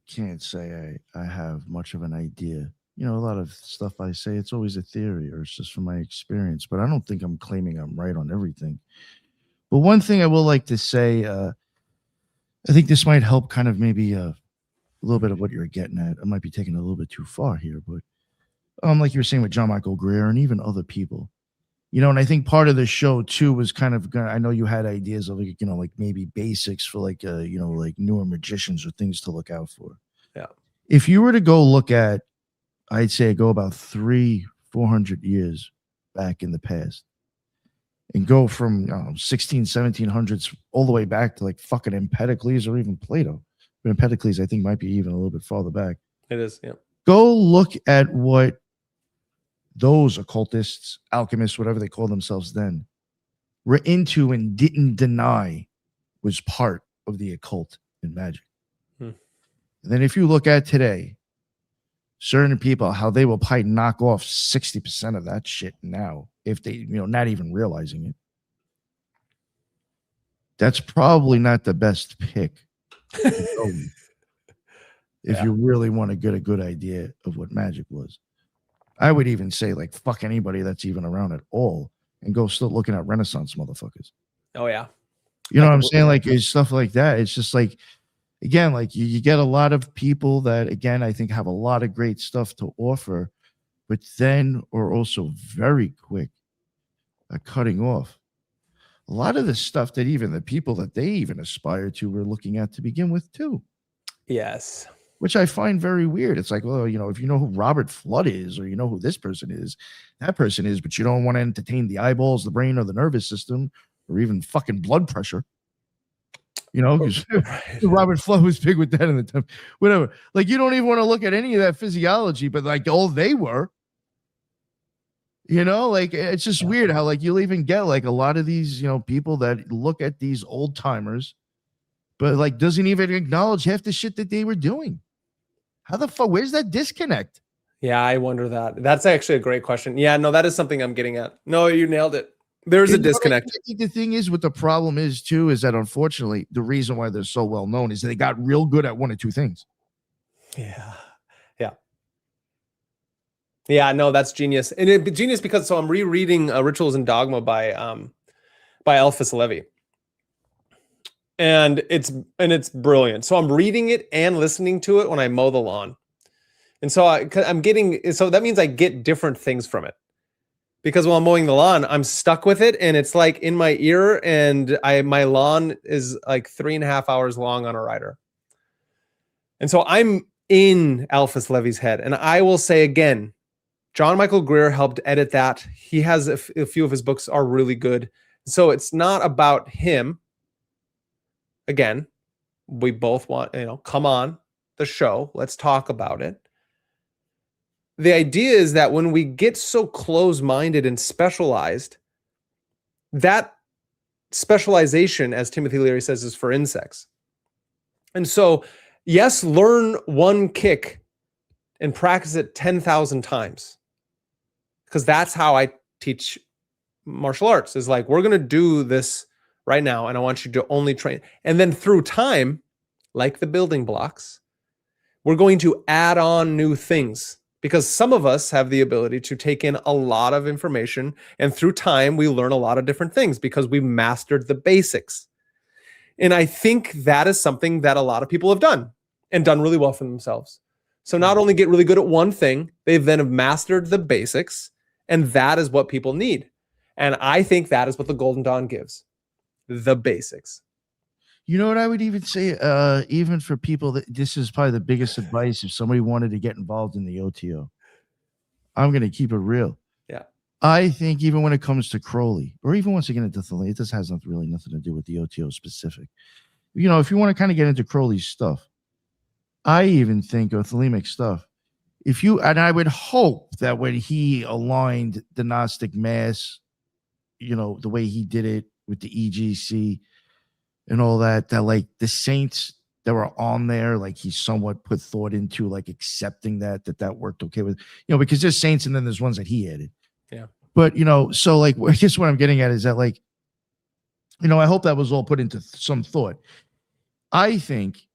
can't say I have much of an idea. A lot of stuff I say, it's always a theory or it's just from my experience, but I don't think I'm claiming I'm right on everything. But one thing I will like to say, I think this might help kind of maybe a little bit of what you're getting at. I might be taking it a little bit too far here, but like you were saying with John Michael Greer and even other people, and I think part of the show too was kind of, I know you had ideas of like, like maybe basics for like, like newer magicians or things to look out for. Yeah. If you were to go look at, I'd say go about 300-400 years back in the past and go from 1700s all the way back to like fucking Empedocles or even Plato. But Empedocles, I think, might be even a little bit farther back. It is, yeah. Go look at what those occultists, alchemists, whatever they call themselves then, were into and didn't deny was part of the occult and magic. And then if you look at today, certain people, how they will probably knock off 60% of that shit now, if they, not even realizing it. That's probably not the best pick. If you really want to get a good idea of what magic was. I would even say, like, fuck anybody that's even around at all and go start looking at Renaissance motherfuckers. Oh, yeah. You know what I'm saying? Like, it's stuff like that. It's just like, again, like you get a lot of people that, again, I think have a lot of great stuff to offer, but then are also very quick at cutting off a lot of the stuff that even the people that they even aspire to were looking at to begin with, too. Yes. Which I find very weird. It's like, well, if you know who Robert Flood is, or you know who this person is, that person is, but you don't want to entertain the eyeballs, the brain, or the nervous system, or even fucking blood pressure. Because Robert Flood was big with that in the time. Whatever. Like, you don't even want to look at any of that physiology, but like all they were. Like it's just weird how like you'll even get like a lot of these, people that look at these old timers, but like doesn't even acknowledge half the shit that they were doing. How the fuck? Where's that disconnect? Yeah, I wonder that. That's actually a great question. Yeah, no, that is something I'm getting at. No, you nailed it. There's a disconnect. I think the thing is, what the problem is too, is that unfortunately the reason why they're so well known is that they got real good at one or two things. Yeah. Yeah, no, that's genius. And it's genius because I'm rereading Rituals and Dogma by Eliphas Levi. And it's brilliant. So I'm reading it and listening to it when I mow the lawn. And so that means I get different things from it. Because while I'm mowing the lawn, I'm stuck with it and it's like in my ear, and my lawn is like 3.5 hours long on a rider. And so I'm in Eliphas Levi's head. And I will say again, John Michael Greer helped edit that. He has a few of his books are really good. So it's not about him. Again, we both want, come on the show. Let's talk about it. The idea is that when we get so close-minded and specialized, that specialization, as Timothy Leary says, is for insects. And so, yes, learn one kick and practice it 10,000 times. Because that's how I teach martial arts, is like, we're going to do this right now, and I want you to only train. And then through time, like the building blocks, we're going to add on new things, because some of us have the ability to take in a lot of information, and through time we learn a lot of different things because we've mastered the basics. And I think that is something that a lot of people have done and done really well for themselves. So not only get really good at one thing, they then have mastered the basics, and that is what people need. And I think that is what the Golden Dawn gives, the basics. You know what I would even say, even for people that this is probably the biggest advice if somebody wanted to get involved in the OTO. I'm going to keep it real. Yeah. I think even when it comes to Crowley, or even once again into Thelema, it just has really nothing to do with the OTO specific. You know, if you want to kind of get into Crowley's stuff, I even think of Thelemic stuff. And I would hope that when he aligned the Gnostic Mass, you know, the way he did it with the EGC and all that like the saints that were on there, like he somewhat put thought into like accepting that worked okay with, you know, because there's saints and then there's ones that he added. Yeah. But, you know, so like, I guess what I'm getting at is that like, you know, I hope that was all put into some thought. I think,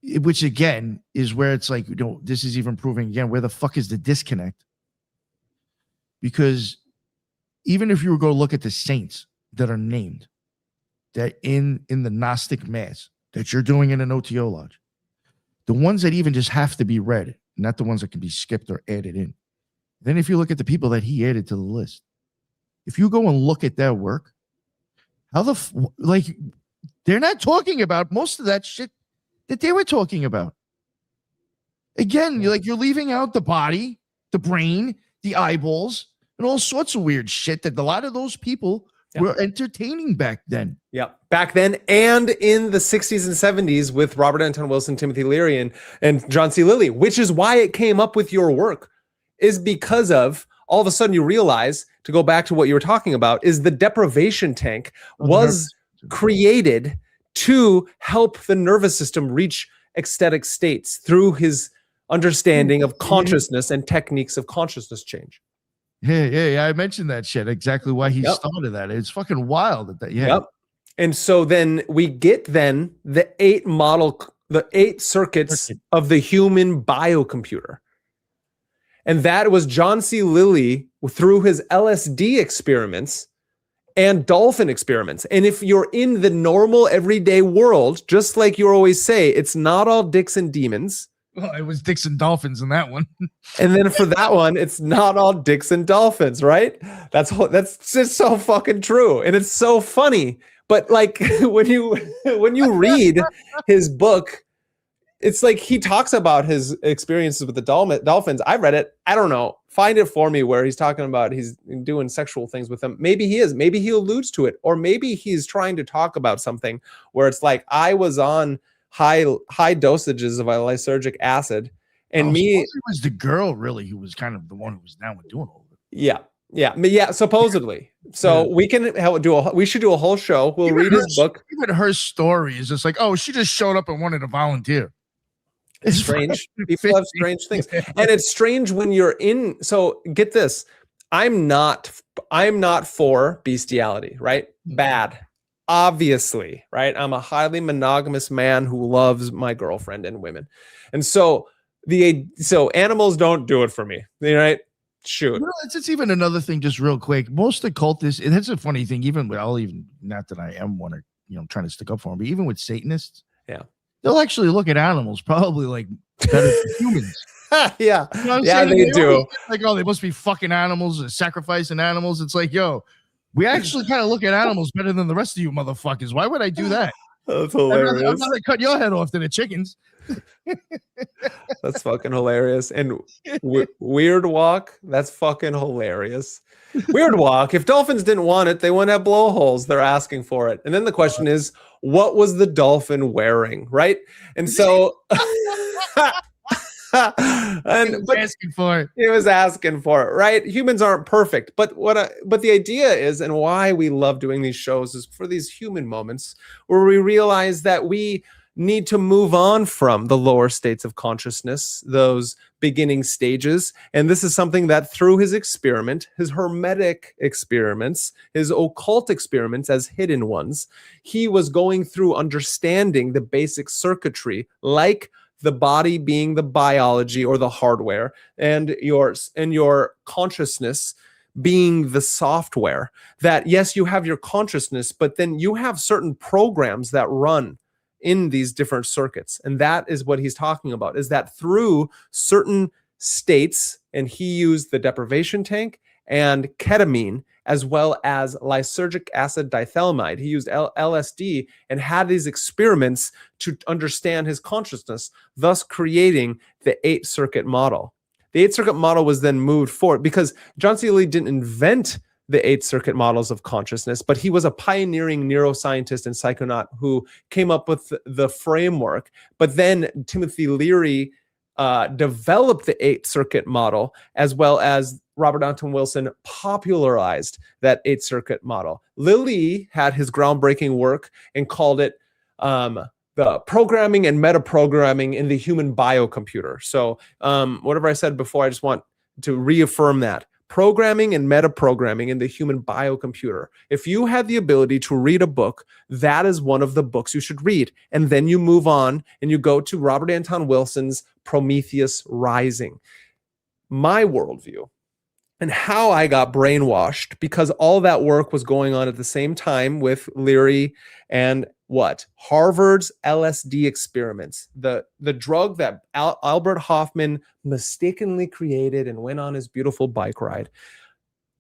which again is where it's like, you know, this is even proving again, where the fuck is the disconnect? Because even if you were going to look at the saints that are named, that in the Gnostic Mass that you're doing in an OTO lodge, the ones that even just have to be read, not the ones that can be skipped or added in. Then if you look at the people that he added to the list, if you go and look at their work, how like they're not talking about most of that shit that they were talking about. Again, you're leaving out the body, the brain, the eyeballs, and all sorts of weird shit that a lot of those people were entertaining back then. Yeah, back then, and in the 60s and 70s with Robert Anton Wilson, Timothy Leary, and John C. Lilly, which is why it came up with your work, is because of all of a sudden you realize, to go back to what you were talking about, is the deprivation tank was created to help the nervous system reach ecstatic states through his understanding of consciousness and techniques of consciousness change. Yeah. I mentioned that shit. Exactly why he started that. It's fucking wild that. Yeah. Yep. And so then we get the 8 circuits of the human biocomputer. And that was John C. Lilly through his LSD experiments and dolphin experiments. And if you're in the normal everyday world, just like you always say, it's not all dicks and demons. Well, it was dicks and dolphins in that one. And then for that one, it's not all dicks and dolphins, right? That's just so fucking true. And it's so funny. But like when you read his book, it's like he talks about his experiences with the dolphins. I read it. I don't know. Find it for me where he's talking about he's doing sexual things with them. Maybe he is. Maybe he alludes to it. Or maybe he's trying to talk about something where it's like, I was on high dosages of a lysergic acid. And it was the girl really who was kind of the one who was down with doing all of it. Yeah, supposedly. So we should do a whole show. We'll read his book. Even her story is just like, oh, she just showed up and wanted to volunteer. It's strange. People have strange things. And it's strange when you're in. So get this. I'm not for bestiality, right? Bad. Obviously, right? I'm a highly monogamous man who loves my girlfriend and women. And so animals don't do it for me. Right? Shoot. Well, it's even another thing, just real quick. Most occultists, and that's a funny thing, even with not that I am one or trying to stick up for them, but even with Satanists, they'll actually look at animals probably like better than humans. Yeah. You know they do. Like, oh, they must be fucking animals or sacrificing animals. It's like, yo, we actually kind of look at animals better than the rest of you motherfuckers. Why would I do that? That's hilarious. I'm not gonna cut your head off to the chickens. That's fucking hilarious. And Weird Walk, that's fucking hilarious. Weird Walk, if dolphins didn't want it, they wouldn't have blowholes. They're asking for it. And then the question is, what was the dolphin wearing, right? And so asking for it. He was asking for it, right? Humans aren't perfect, but the idea is, and why we love doing these shows, is for these human moments where we realize that we need to move on from the lower states of consciousness, those beginning stages. And this is something that through his experiment, his hermetic experiments, his occult experiments as hidden ones, he was going through understanding the basic circuitry, like the body being the biology or the hardware, and your consciousness being the software. That yes, you have your consciousness, but then you have certain programs that run in these different circuits. And that is what he's talking about, is that through certain states, and he used the deprivation tank and ketamine, as well as lysergic acid diethylamide. He used LSD and had these experiments to understand his consciousness, thus creating the 8-circuit model. The 8-circuit model was then moved forward because John C. Lee didn't invent the 8-circuit models of consciousness, but he was a pioneering neuroscientist and psychonaut who came up with the framework. But then Timothy Leary developed the 8-circuit model, as well as Robert Anton Wilson popularized that 8-circuit model. Lilly had his groundbreaking work and called it the programming and metaprogramming in the human biocomputer. So whatever I said before, I just want to reaffirm that. Programming and metaprogramming in the human biocomputer. If you have the ability to read a book, that is one of the books you should read. And then you move on and you go to Robert Anton Wilson's Prometheus Rising. My worldview and how I got brainwashed, because all that work was going on at the same time with Leary and Harvard's LSD experiments, the drug that Albert Hofmann mistakenly created and went on his beautiful bike ride.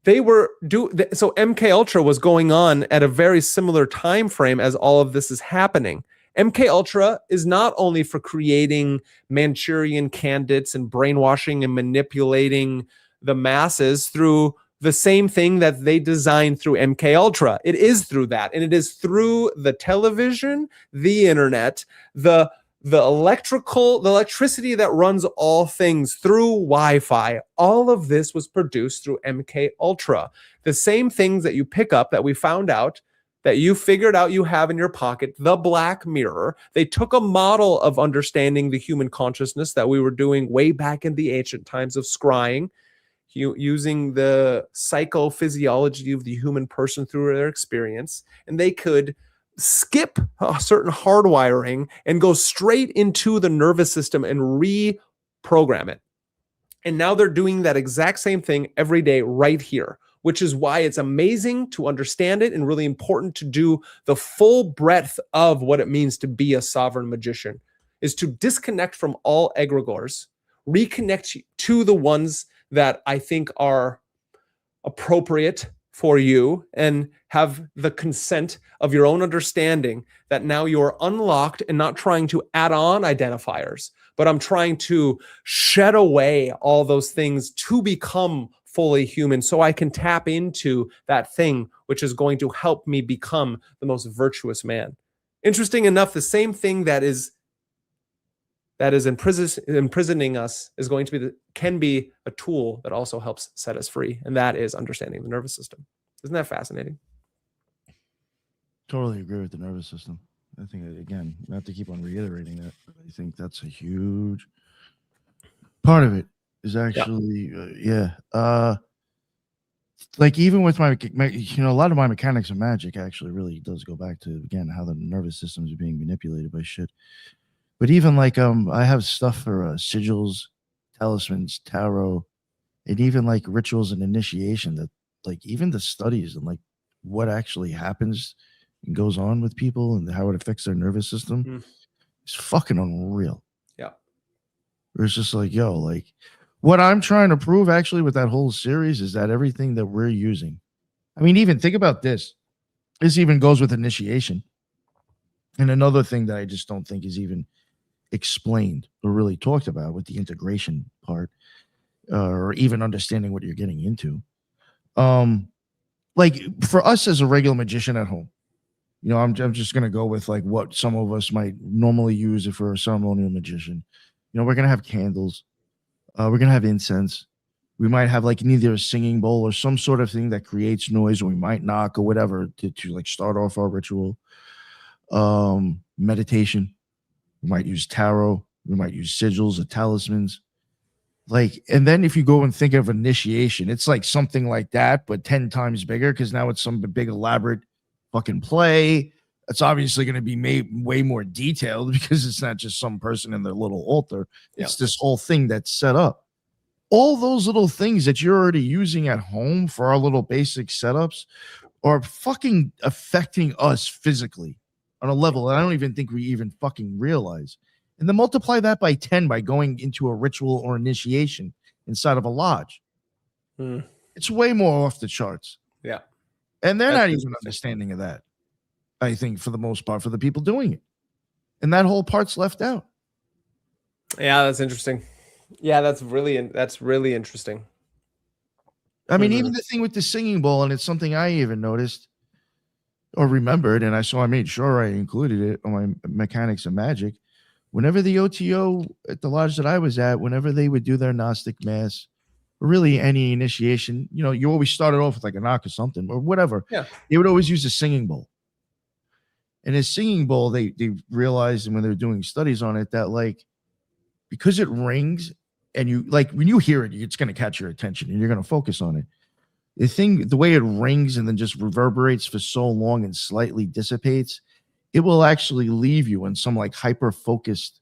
So MK Ultra was going on at a very similar time frame as all of this is happening. MK Ultra is not only for creating Manchurian candidates and brainwashing and manipulating the masses through the same thing that they designed through MK Ultra. It is through that, and it is through the television, the internet, the electricity that runs all things through Wi-Fi. All of this was produced through MK Ultra. The same things that you pick up that we found out that you figured out you have in your pocket, the black mirror. They took a model of understanding the human consciousness that we were doing way back in the ancient times of scrying, using the psychophysiology of the human person through their experience, and they could skip a certain hardwiring and go straight into the nervous system and reprogram it. And now they're doing that exact same thing every day right here, which is why it's amazing to understand it and really important to do the full breadth of what it means to be a sovereign magician, is to disconnect from all egregores, reconnect to the ones that I think are appropriate for you, and have the consent of your own understanding that now you're unlocked and not trying to add on identifiers, but I'm trying to shed away all those things to become fully human so I can tap into that thing which is going to help me become the most virtuous man. Interesting enough, the same thing that is imprisoning us is going to can be a tool that also helps set us free, and that is understanding the nervous system. Isn't that fascinating? Totally agree with the nervous system. I think, again, not to keep on reiterating that, but I think that's a huge part of it. Is actually like even with my a lot of my mechanics of magic actually really does go back to, again, how the nervous systems are being manipulated by shit. But even like I have stuff for sigils, talismans, tarot, and even like rituals and initiation, that like even the studies and like what actually happens and goes on with people and how it affects their nervous system is fucking unreal. Yeah. It's just like, yo, like what I'm trying to prove actually with that whole series is that everything that we're using, I mean, even think about this. This even goes with initiation. And another thing that I just don't think is even explained or really talked about with the integration part, or even understanding what you're getting into. Like for us as a regular magician at home, you know, I'm just going to go with like what some of us might normally use if we're a ceremonial magician. You know, we're going to have candles. We're going to have incense. We might have like either a singing bowl or some sort of thing that creates noise, or we might knock or whatever to like start off our ritual. Meditation. We might use tarot. We might use sigils or talismans. Like, and then if you go and think of initiation, it's like something like that, but 10 times bigger, because now it's some big elaborate fucking play. It's obviously going to be made way more detailed because it's not just some person in their little altar. It's this whole thing that's set up. All those little things that you're already using at home for our little basic setups are fucking affecting us physically on a level that I don't even think we even fucking realize. And then multiply that by 10 by going into a ritual or initiation inside of a lodge. It's way more off the charts. Yeah. And they're not even understanding of that, I think, for the most part, for the people doing it. And that whole part's left out. Yeah, that's interesting. Yeah, that's really interesting. I mean, even the thing with the singing bowl, and it's something I even noticed or remembered, and I made sure I included it on my Mechanics of Magic. Whenever the OTO at the lodge that I was at, whenever they would do their Gnostic mass, or really any initiation, you know, you always started off with like a knock or something or whatever. Yeah. They would always use a singing bowl. And a singing bowl, they realized, and when they were doing studies on it, that like, because it rings and you like, when you hear it, it's going to catch your attention and you're going to focus on it. The way it rings and then just reverberates for so long and slightly dissipates, it will actually leave you in some like hyper-focused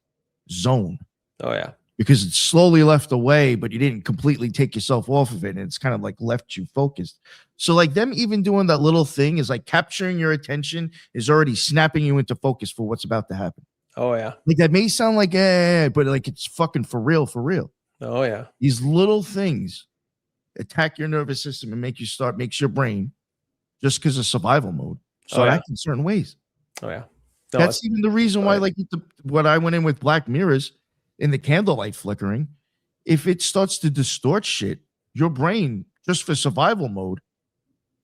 zone. Oh, yeah. Because it's slowly left away, but you didn't completely take yourself off of it. And it's kind of like left you focused. So like them even doing that little thing is like capturing your attention is already snapping you into focus for what's about to happen. Oh, yeah. Like that may sound like, but like it's fucking for real, for real. Oh, yeah. These little things attack your nervous system and makes your brain, just because of survival mode, start acting certain ways. Oh, yeah. No, that's even the reason why, like, what I went in with Black Mirrors in the candlelight flickering, if it starts to distort shit, your brain, just for survival mode,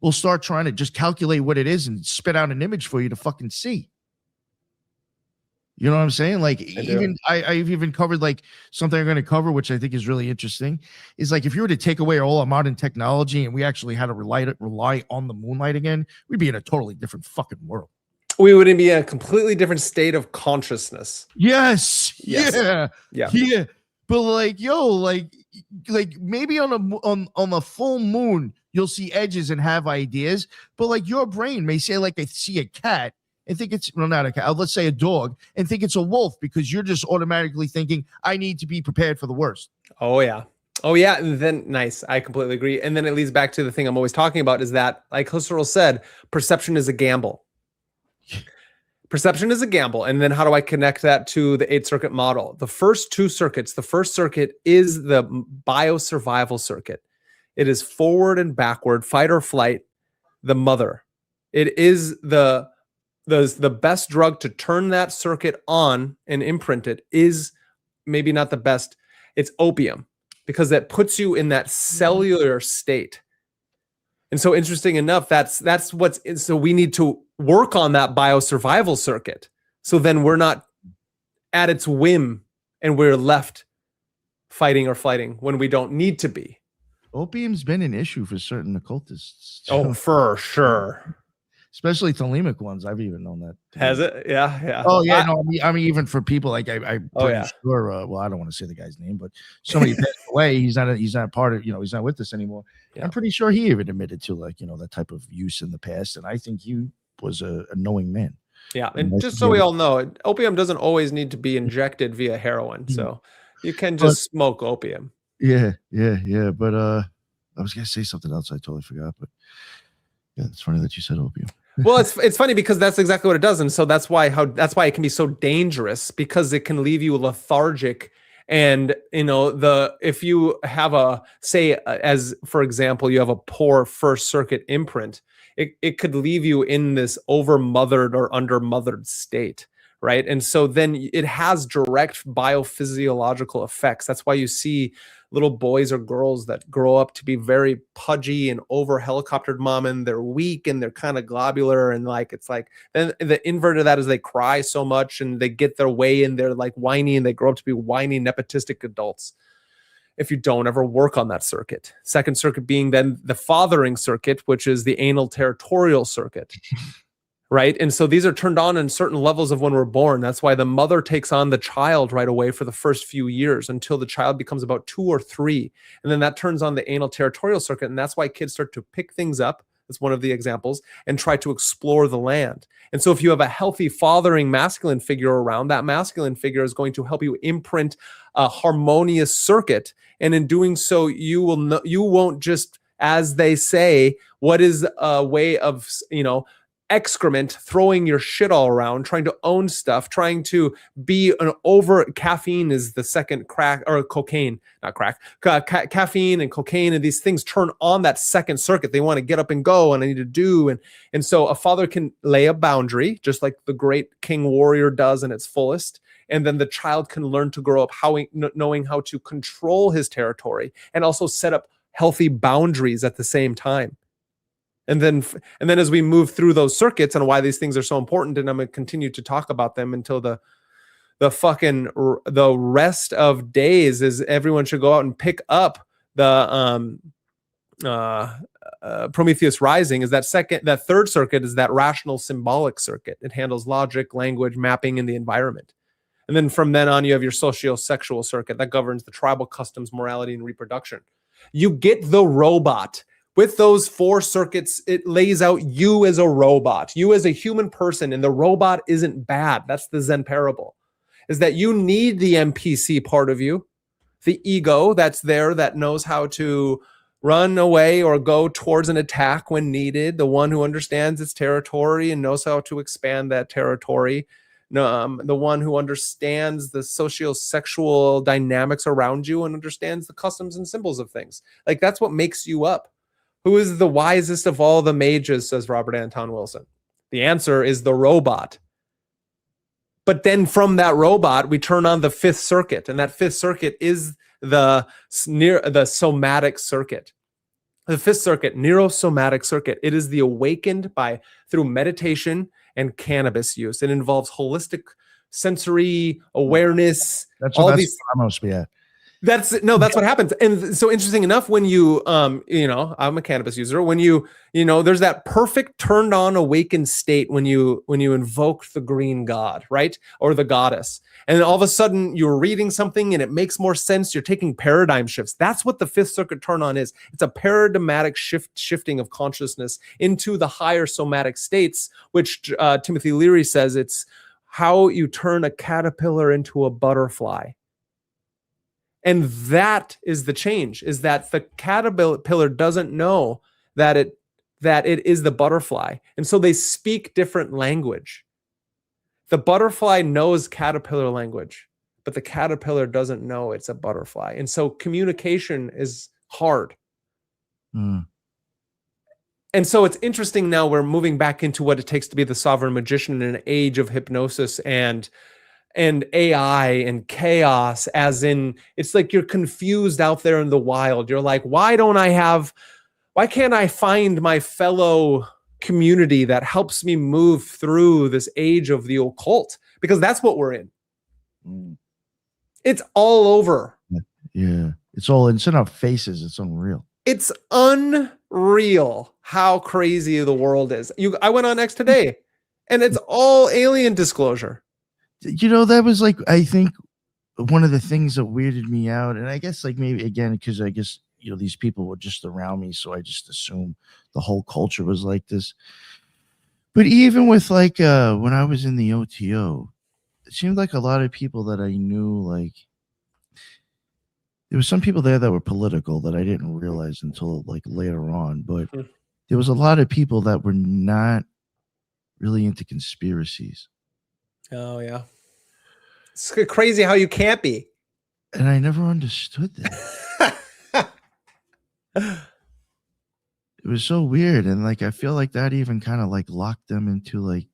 will start trying to just calculate what it is and spit out an image for you to fucking see. You know what I'm saying? Like, I've even covered like something I'm going to cover, which I think is really interesting, is like if you were to take away all our modern technology and we actually had to rely on the moonlight again, we'd be in a totally different fucking world. We would be in a completely different state of consciousness. Yes. Yeah. But like, like maybe on a full moon, you'll see edges and have ideas. But like your brain may say, like, I see a cat and think it's not a cat. Let's say a dog and think it's a wolf because you're just automatically thinking, I need to be prepared for the worst. Oh yeah. Oh yeah. And then nice. I completely agree. And then it leads back to the thing I'm always talking about is that, like Husserl said, perception is a gamble. Perception is a gamble. And then how do I connect that to the 8-circuit model? The first 2 circuits, the first circuit is the biosurvival circuit. It is forward and backward, fight or flight, the mother. It is the best drug to turn that circuit on and imprint it is maybe not the best. It's opium because that puts you in that cellular state. And so interesting enough, that's so we need to work on that biosurvival circuit. So then we're not at its whim and we're left fighting or flighting when we don't need to be. Opium's been an issue for certain occultists. Oh, for sure. Especially Thelemic ones. I've even known that. Has it? Yeah, yeah. Oh, yeah. I mean, even for people like I'm pretty sure. Well, I don't want to say the guy's name, but somebody passed away. He's not part of. He's not with us anymore. Yeah. I'm pretty sure he even admitted to that type of use in the past, and I think he was a knowing man. Yeah, and just so we all know, opium doesn't always need to be injected via heroin, so you can just smoke opium. Yeah. But I was gonna say something else. I totally forgot. But yeah, it's funny that you said opium. Well, it's funny because that's exactly what it does, and so that's why it can be so dangerous because it can leave you lethargic. And if you have as for example, you have a poor first circuit imprint, it could leave you in this over-mothered or under-mothered state, right? And so then it has direct biophysiological effects. That's why you see little boys or girls that grow up to be very pudgy and over helicoptered mom, and they're weak and they're kind of globular, and it's like then the invert of that is they cry so much and they get their way and they're like whiny and they grow up to be whiny nepotistic adults if you don't ever work on that circuit. Second circuit being then the fathering circuit, which is the anal territorial circuit. right? And so these are turned on in certain levels of when we're born. That's why the mother takes on the child right away for the first few years until the child becomes about 2 or 3. And then that turns on the anal territorial circuit. And that's why kids start to pick things up. That's one of the examples, and try to explore the land. And so if you have a healthy fathering masculine figure around, that masculine figure is going to help you imprint a harmonious circuit. And in doing so, you won't just, as they say, what is a way of, excrement, throwing your shit all around, trying to own stuff, trying to be an over. Caffeine is the second crack, or cocaine, not crack. Caffeine and cocaine and these things turn on that second circuit. They want to get up and go, and I need to do. And so a father can lay a boundary, just like the great king warrior does in its fullest. And then the child can learn to grow up knowing how to control his territory and also set up healthy boundaries at the same time. And then as we move through those circuits and why these things are so important, and I'm going to continue to talk about them until the rest of days, is everyone should go out and pick up the Prometheus Rising. Is that third circuit is that rational symbolic circuit. It handles logic, language, mapping, and the environment. And then from then on, you have your socio-sexual circuit that governs the tribal customs, morality, and reproduction. You get the robot. With those 4 circuits, it lays out you as a robot, you as a human person, and the robot isn't bad. That's the Zen parable, is that you need the NPC part of you, the ego that's there that knows how to run away or go towards an attack when needed, the one who understands its territory and knows how to expand that territory, the one who understands the socio-sexual dynamics around you and understands the customs and symbols of things. Like, that's what makes you up. Who is the wisest of all the mages, says Robert Anton Wilson? The answer is the robot. But then from that robot, we turn on the 5th circuit, and that 5th circuit is the somatic circuit. The 5th circuit, neurosomatic circuit, it is the awakened through meditation and cannabis use. It involves holistic sensory awareness. That's what I'm supposed to be at. That's what happens. And so interesting enough, when you, I'm a cannabis user, when there's that perfect turned on awakened state when you invoke the green god, right? Or the goddess. And then all of a sudden you're reading something and it makes more sense. You're taking paradigm shifts. That's what the 5th circuit turn on is. It's a paradigmatic shifting of consciousness into the higher somatic states, which Timothy Leary says it's how you turn a caterpillar into a butterfly. And that is the change, is that the caterpillar doesn't know that it is the butterfly. And so they speak different language. The butterfly knows caterpillar language, but the caterpillar doesn't know it's a butterfly. And so communication is hard. And so it's interesting now we're moving back into what it takes to be the sovereign magician in an age of hypnosis and AI and chaos, as in, it's like you're confused out there in the wild. You're like, why can't I find my fellow community that helps me move through this age of the occult? Because that's what we're in. It's all over. Yeah. It's in our faces. It's unreal. It's unreal how crazy the world is. I went on X today and it's all alien disclosure. That was like, I think one of the things that weirded me out, and I guess like maybe again, because I guess, these people were just around me. So I just assumed the whole culture was like this. But even with like, when I was in the OTO, it seemed like a lot of people that I knew, like there was some people there that were political that I didn't realize until like later on. But there was a lot of people that were not really into conspiracies. Oh, yeah. It's crazy how you can't be. And I never understood that. It was so weird. And like, I feel like that even kind of like locked them into like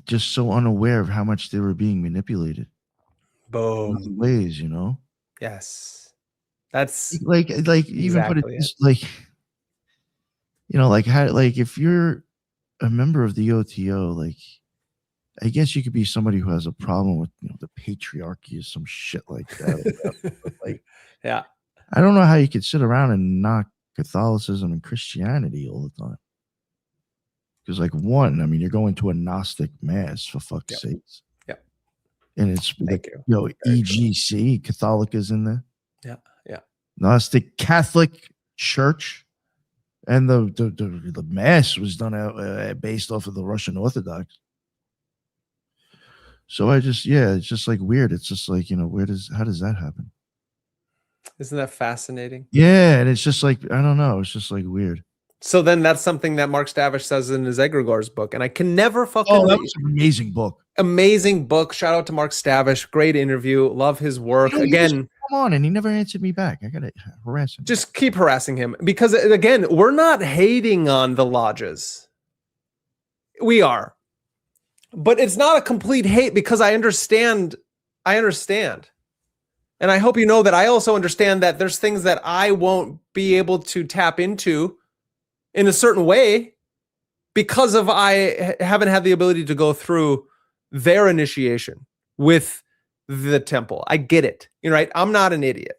just so unaware of how much they were being manipulated. Boom. In ways, Yes. That's like even put it like, like how, like if you're a member of the OTO, like I guess you could be somebody who has a problem with the patriarchy or some shit like that. Like, yeah, I don't know how you could sit around and knock Catholicism and Christianity all the time. Because like one, I mean, you're going to a Gnostic mass for fuck's sakes. Yep. And it's Thank you. Yo, EGC, Catholic is in there. Yeah. Gnostic Catholic Church. And the mass was done based off of the Russian Orthodox. So it's just like weird. It's just like, how does that happen? Isn't that fascinating? Yeah, and it's just like, I don't know. It's just like weird. So then that's something that Mark Stavish says in his Egregor's book. And I can never fucking... Oh, that was an amazing book. Amazing book. Shout out to Mark Stavish. Great interview. Love his work. Again, come on, and he never answered me back. I gotta harass him. Just keep harassing him. Because again, we're not hating on the lodges. We are. But it's not a complete hate because I understand. And I hope you know that I also understand that there's things that I won't be able to tap into in a certain way because of I haven't had the ability to go through their initiation with the temple. I get it. Right? I'm not an idiot.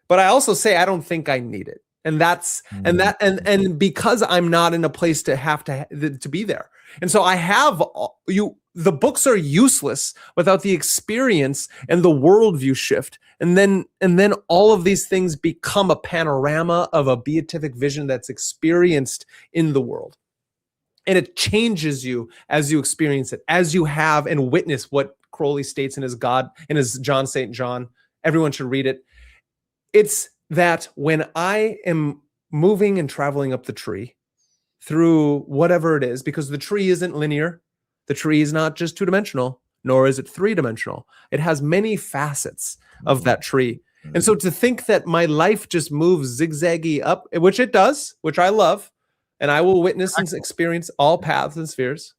But I also say I don't think I need it. And that's and because I'm not in a place to have to be there. And so I have the books are useless without the experience and the worldview shift. And then all of these things become a panorama of a beatific vision that's experienced in the world. And it changes you as you experience it, as you have and witness what Crowley states in his John St. John. Everyone should read it. It's that when I am moving and traveling up the tree through whatever it is, because the tree isn't linear, the tree is not just two-dimensional, nor is it three-dimensional. It has many facets of that tree. And so to think that my life just moves zigzaggy up, which it does, which I love, and I will witness and experience all paths and spheres.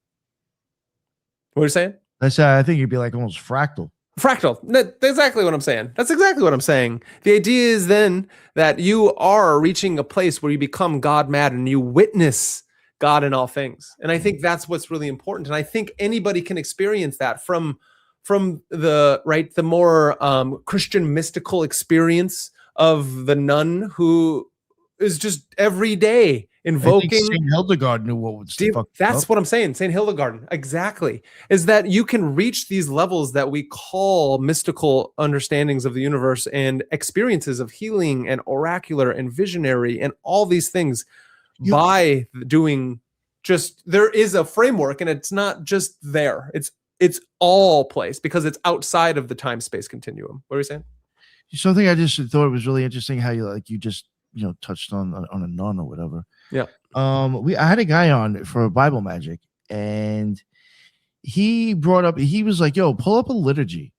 What are you saying? I think you'd be like almost fractal. Fractal. That's exactly what I'm saying. That's exactly what I'm saying. The idea is then that you are reaching a place where you become God mad and you witness God in all things. And I think that's what's really important. And I think anybody can experience that from the more Christian mystical experience of the nun who is just every day invoking. Saint Hildegard knew what would fuck. That's what I'm saying. Saint Hildegard, exactly, is that you can reach these levels that we call mystical understandings of the universe and experiences of healing and oracular and visionary and all these things by doing there is a framework, and it's not just there. It's all place because it's outside of the time-space continuum. What are you saying? Something I just thought was really interesting how you just touched on a nun or whatever. Yeah. I had a guy on for Bible Magic, and he was like, yo, pull up a liturgy.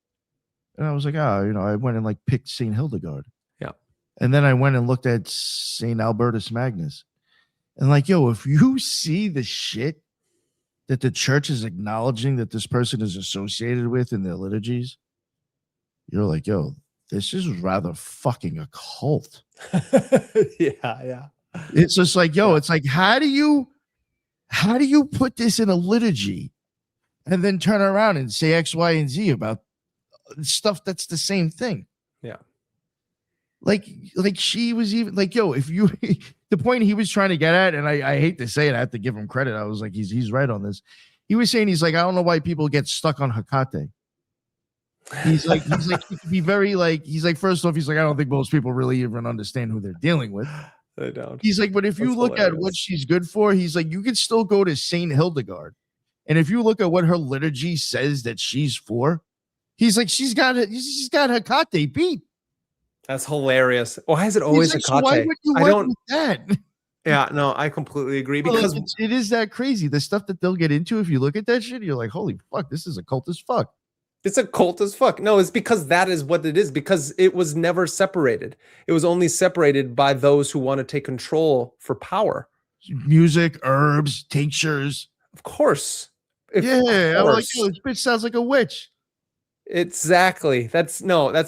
And I was like, I went and picked St. Hildegard. Yeah. And then I went and looked at St. Albertus Magnus. And if you see the shit that the church is acknowledging that this person is associated with in their liturgies, you're like, yo, this is rather fucking occult. Yeah. It's just like, it's like, how do you put this in a liturgy and then turn around and say X, Y, and Z about stuff that's the same thing? Yeah. Like she was even like, if you the point he was trying to get at, and I hate to say it, I have to give him credit. I was like, he's right on this. He was saying, he's like, I don't know why people get stuck on Hecate. He's like, he could be very he's like, first off, he's like, I don't think most people really even understand who they're dealing with. They don't. He's like, but if you look at what she's good for, he's like, you could still go to Saint Hildegard. And if you look at what her liturgy says that she's for, he's like, she's got Hecate beat. That's hilarious. Why is it always Hecate? So why would you with that? Yeah, no, I completely agree because it is that crazy. The stuff that they'll get into, if you look at that shit, you're like, holy fuck, this is occult as fuck. It's occult as fuck. No, it's because that is what it is, because it was never separated. It was only separated by those who want to take control for power. Music, herbs, tinctures. Of course. I'm like, yo, this bitch sounds like a witch. Exactly. That's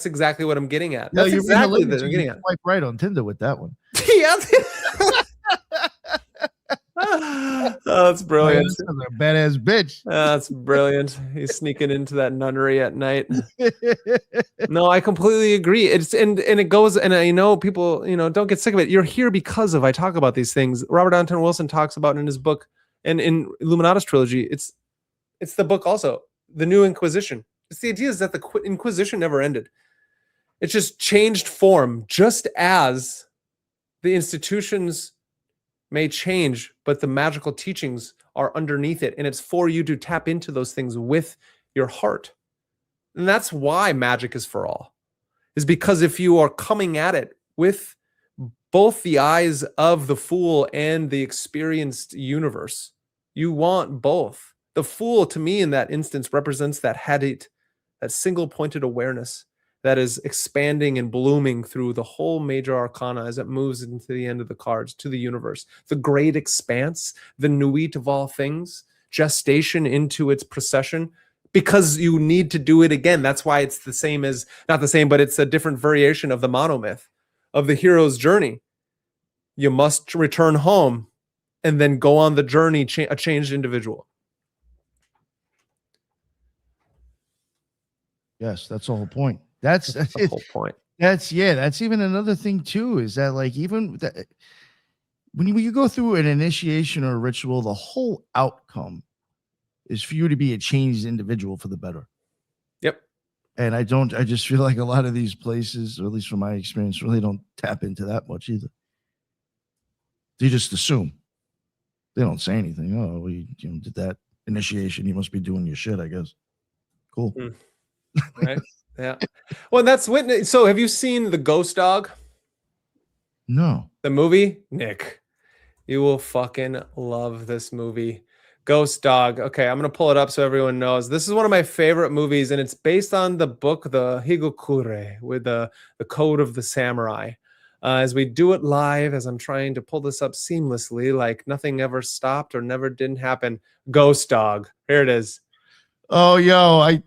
exactly what I'm getting at. That's exactly what I'm getting at. Swipe right on Tinder with that one. Yeah. Oh, that's brilliant. That's a badass bitch. That's brilliant. He's sneaking into that nunnery at night. No, I completely agree. And it goes, and I know people, don't get sick of it. You're here because of, I talk about these things. Robert Anton Wilson talks about in his book, And in Illuminatus trilogy, it's the book also, the New Inquisition. It's the idea is that the Inquisition never ended. It just changed form, just as the institutions may change, but the magical teachings are underneath it. And it's for you to tap into those things with your heart. And that's why magic is for all, is because if you are coming at it with both the eyes of the fool and the experienced universe, you want both. The fool, to me, in that instance, represents that hadit, that single-pointed awareness that is expanding and blooming through the whole major arcana as it moves into the end of the cards, to the universe. The great expanse, the nuit of all things, gestation into its procession, because you need to do it again. That's why it's the same as, not the same, but it's a different variation of the monomyth, of the hero's journey. You must return home and then go on the journey, a changed individual. Yes, that's the whole point. That's the whole point. That's even another thing too, is that like even that, when you go through an initiation or a ritual, the whole outcome is for you to be a changed individual for the better. Yep. And I just feel like a lot of these places, or at least from my experience, really don't tap into that much either. They just assume. They don't say anything. Oh, we did that initiation. You must be doing your shit, I guess. Cool. Right. Yeah. Well, that's witness. So have you seen The Ghost Dog? No. The movie? Nick, you will fucking love this movie. Ghost Dog. Okay, I'm going to pull it up so everyone knows. This is one of my favorite movies, and it's based on the book, the Higokure, with the Code of the Samurai. As we do it live, as I'm trying to pull this up seamlessly, like nothing ever stopped or never didn't happen. Ghost Dog. Here it is. Oh,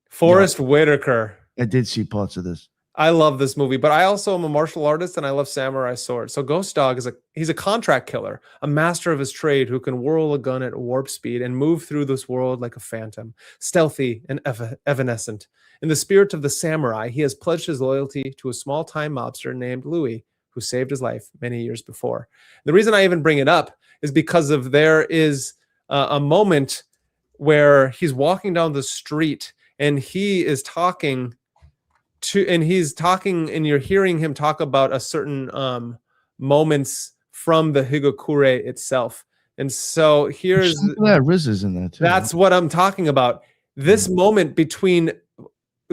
Forrest Whitaker. I did see parts of this. I love this movie, but I also am a martial artist and I love samurai swords. So Ghost Dog he's a contract killer, a master of his trade who can whirl a gun at warp speed and move through this world like a phantom, stealthy and evanescent. In the spirit of the samurai, he has pledged his loyalty to a small-time mobster named Louis, who saved his life many years before. The reason I even bring it up is because there is a moment where he's walking down the street and he is talking and you're hearing him talk about a certain moments from the Higokure itself. And so here's that Riz is in that too. That's what I'm talking about. This moment between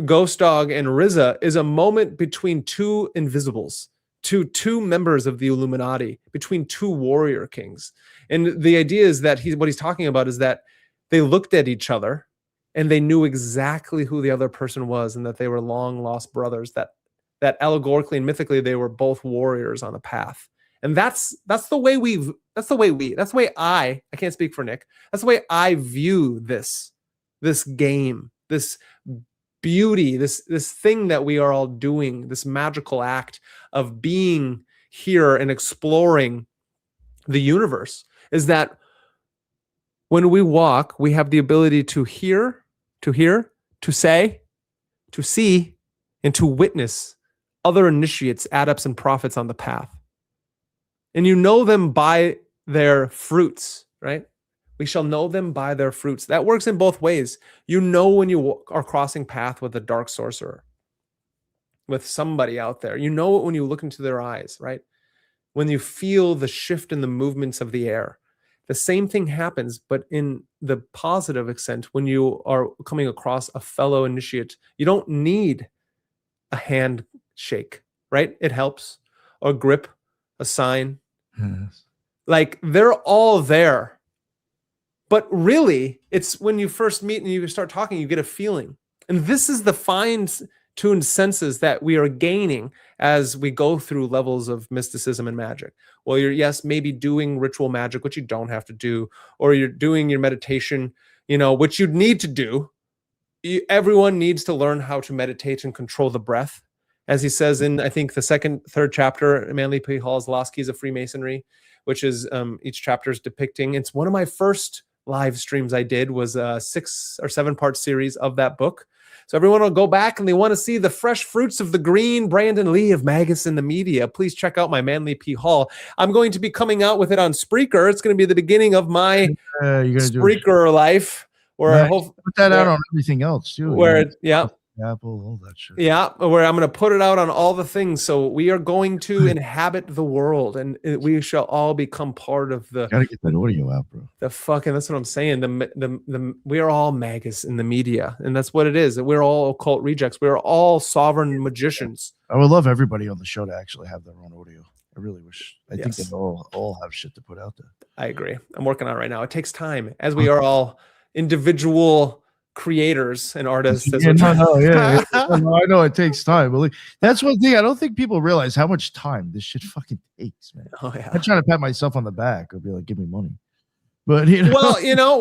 Ghost Dog and Riza is a moment between two invisibles, two members of the Illuminati, between two warrior kings. And the idea is that what he's talking about is that they looked at each other and they knew exactly who the other person was, and that they were long lost brothers, that allegorically and mythically they were both warriors on a path. And that's the way I can't speak for Nick. That's the way I view this game, this beauty, this thing that we are all doing, this magical act of being here and exploring the universe, is that when we walk, we have the ability to hear, to say, to see, and to witness other initiates, adepts, and prophets on the path. And you know them by their fruits, right? We shall know them by their fruits. That works in both ways. You know when you are crossing path with a dark sorcerer, with somebody out there. You know it when you look into their eyes, right? When you feel the shift in the movements of the air. The same thing happens, but in the positive extent, when you are coming across a fellow initiate, you don't need a handshake, right? It helps. Or grip, a sign. Yes. Like, they're all there. But really, it's when you first meet and you start talking, you get a feeling. And this is the fine-tuned senses that we are gaining as we go through levels of mysticism and magic. Well, you're, maybe doing ritual magic, which you don't have to do, or you're doing your meditation, which you need to do. Everyone needs to learn how to meditate and control the breath. As he says in, I think, the third chapter, Manly P. Hall's Lost Keys of Freemasonry, which is each chapter is depicting. It's one of my first live streams I did was a 6 or 7 part series of that book. So everyone will go back and they want to see the fresh fruits of the green. Brandon Lee of Magus in the Media. Please check out my Manly P. Hall. I'm going to be coming out with it on Spreaker. It's going to be the beginning of my Spreaker life. Where put that out on everything else too. Apple, all that shit. Yeah, where I'm going to put it out on all the things. So we are going to inhabit the world, and we shall all become part of the. Gotta get that audio out, bro. That's what I'm saying. We are all Magus in the media, and that's what it is. We're all occult rejects. We're all sovereign magicians. I would love everybody on the show to actually have their own audio. I really wish. I think they all have shit to put out there. I agree. I'm working on it right now. It takes time, as we are all individual creators and artists. I know it takes time, but that's one thing I don't think people realize how much time this shit fucking takes, man. Oh yeah. I'm trying to pat myself on the back or be like, give me money. But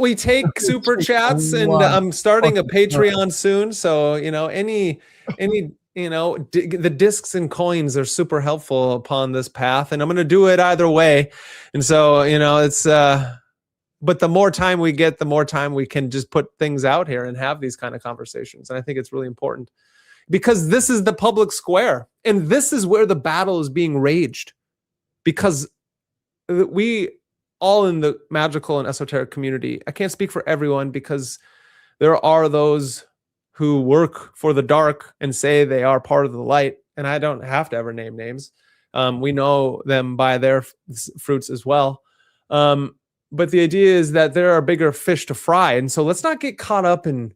we take super chats, and I'm starting a Patreon soon. So any the discs and coins are super helpful upon this path, and I'm going to do it either way. And so it's but the more time we get, the more time we can just put things out here and have these kind of conversations. And I think it's really important because this is the public square, and this is where the battle is being raged, because we all in the magical and esoteric community, I can't speak for everyone because there are those who work for the dark and say they are part of the light. And I don't have to ever name names. We know them by their fruits as well. But the idea is that there are bigger fish to fry. And so let's not get caught up in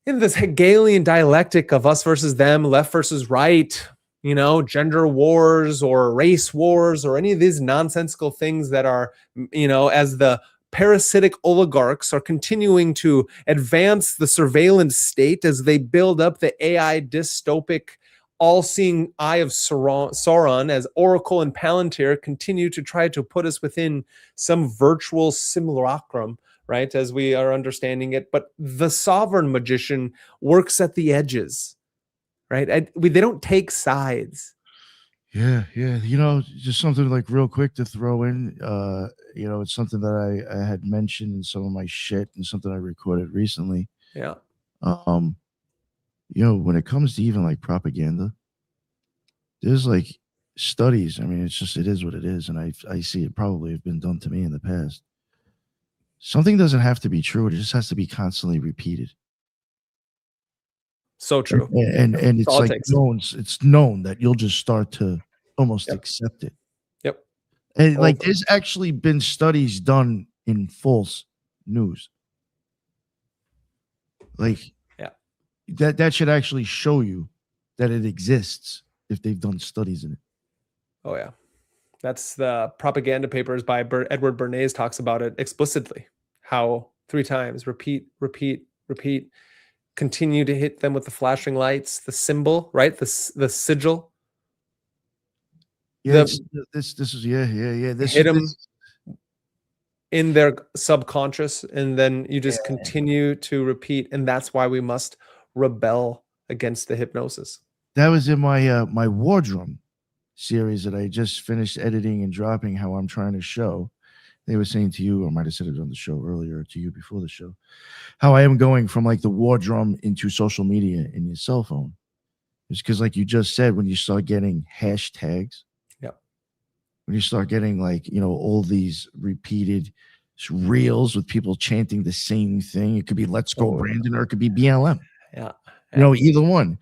this Hegelian dialectic of us versus them, left versus right, gender wars or race wars or any of these nonsensical things that are, as the parasitic oligarchs are continuing to advance the surveillance state as they build up the AI dystopic all-seeing eye of Sauron, as Oracle and Palantir continue to try to put us within some virtual simulacrum, right, as we are understanding it. But the sovereign magician works at the edges, right? They don't take sides. Yeah. Just something like real quick to throw in. It's something that I had mentioned in some of my shit and something I recorded recently. Yeah. When it comes to even like propaganda, there's like studies. I mean, it is what it is. And I see it probably have been done to me in the past. Something doesn't have to be true. It just has to be constantly repeated. So true. And it's like it's known that you'll just start to almost accept it. Yep. And like there's actually been studies done in false news. Like that should actually show you that it exists if they've done studies in it. Oh yeah. That's the propaganda papers by Edward Bernays talks about it explicitly. How 3 times, repeat, continue to hit them with the flashing lights, the symbol, right? The sigil. Yeah, this is This hit them in their subconscious, and then you just continue to repeat, and that's why we must rebel against the hypnosis. That was in my my War Drum series that I just finished editing and dropping. How I'm trying to show. They were saying to you, or I might have said it on the show earlier to you before the show, how I am going from like the war drum into social media in your cell phone. It's because, like you just said, when you start getting hashtags, when you start getting like, all these repeated reels with people chanting the same thing, it could be "Let's Go Brandon" or it could be BLM. Yeah. Either one.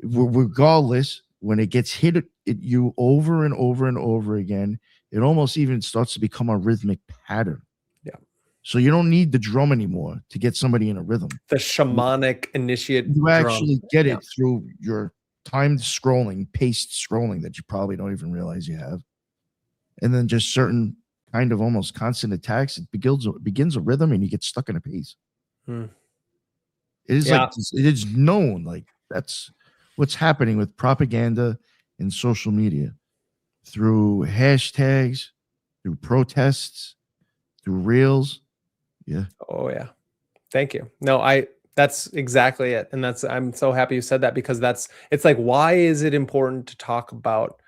Regardless, when it gets hit at you over and over and over again, it almost even starts to become a rhythmic pattern. Yeah. So you don't need the drum anymore to get somebody in a rhythm. The shamanic initiate. You actually get it through your timed scrolling, paced scrolling that you probably don't even realize you have. And then just certain kind of almost constant attacks. It begins a rhythm and you get stuck in a pace. It is like, it is known, like that's what's happening with propaganda and social media through hashtags, through protests, through reels. Yeah. Oh yeah. Thank you. No, that's exactly it. And I'm so happy you said that, because it's like, why is it important to talk about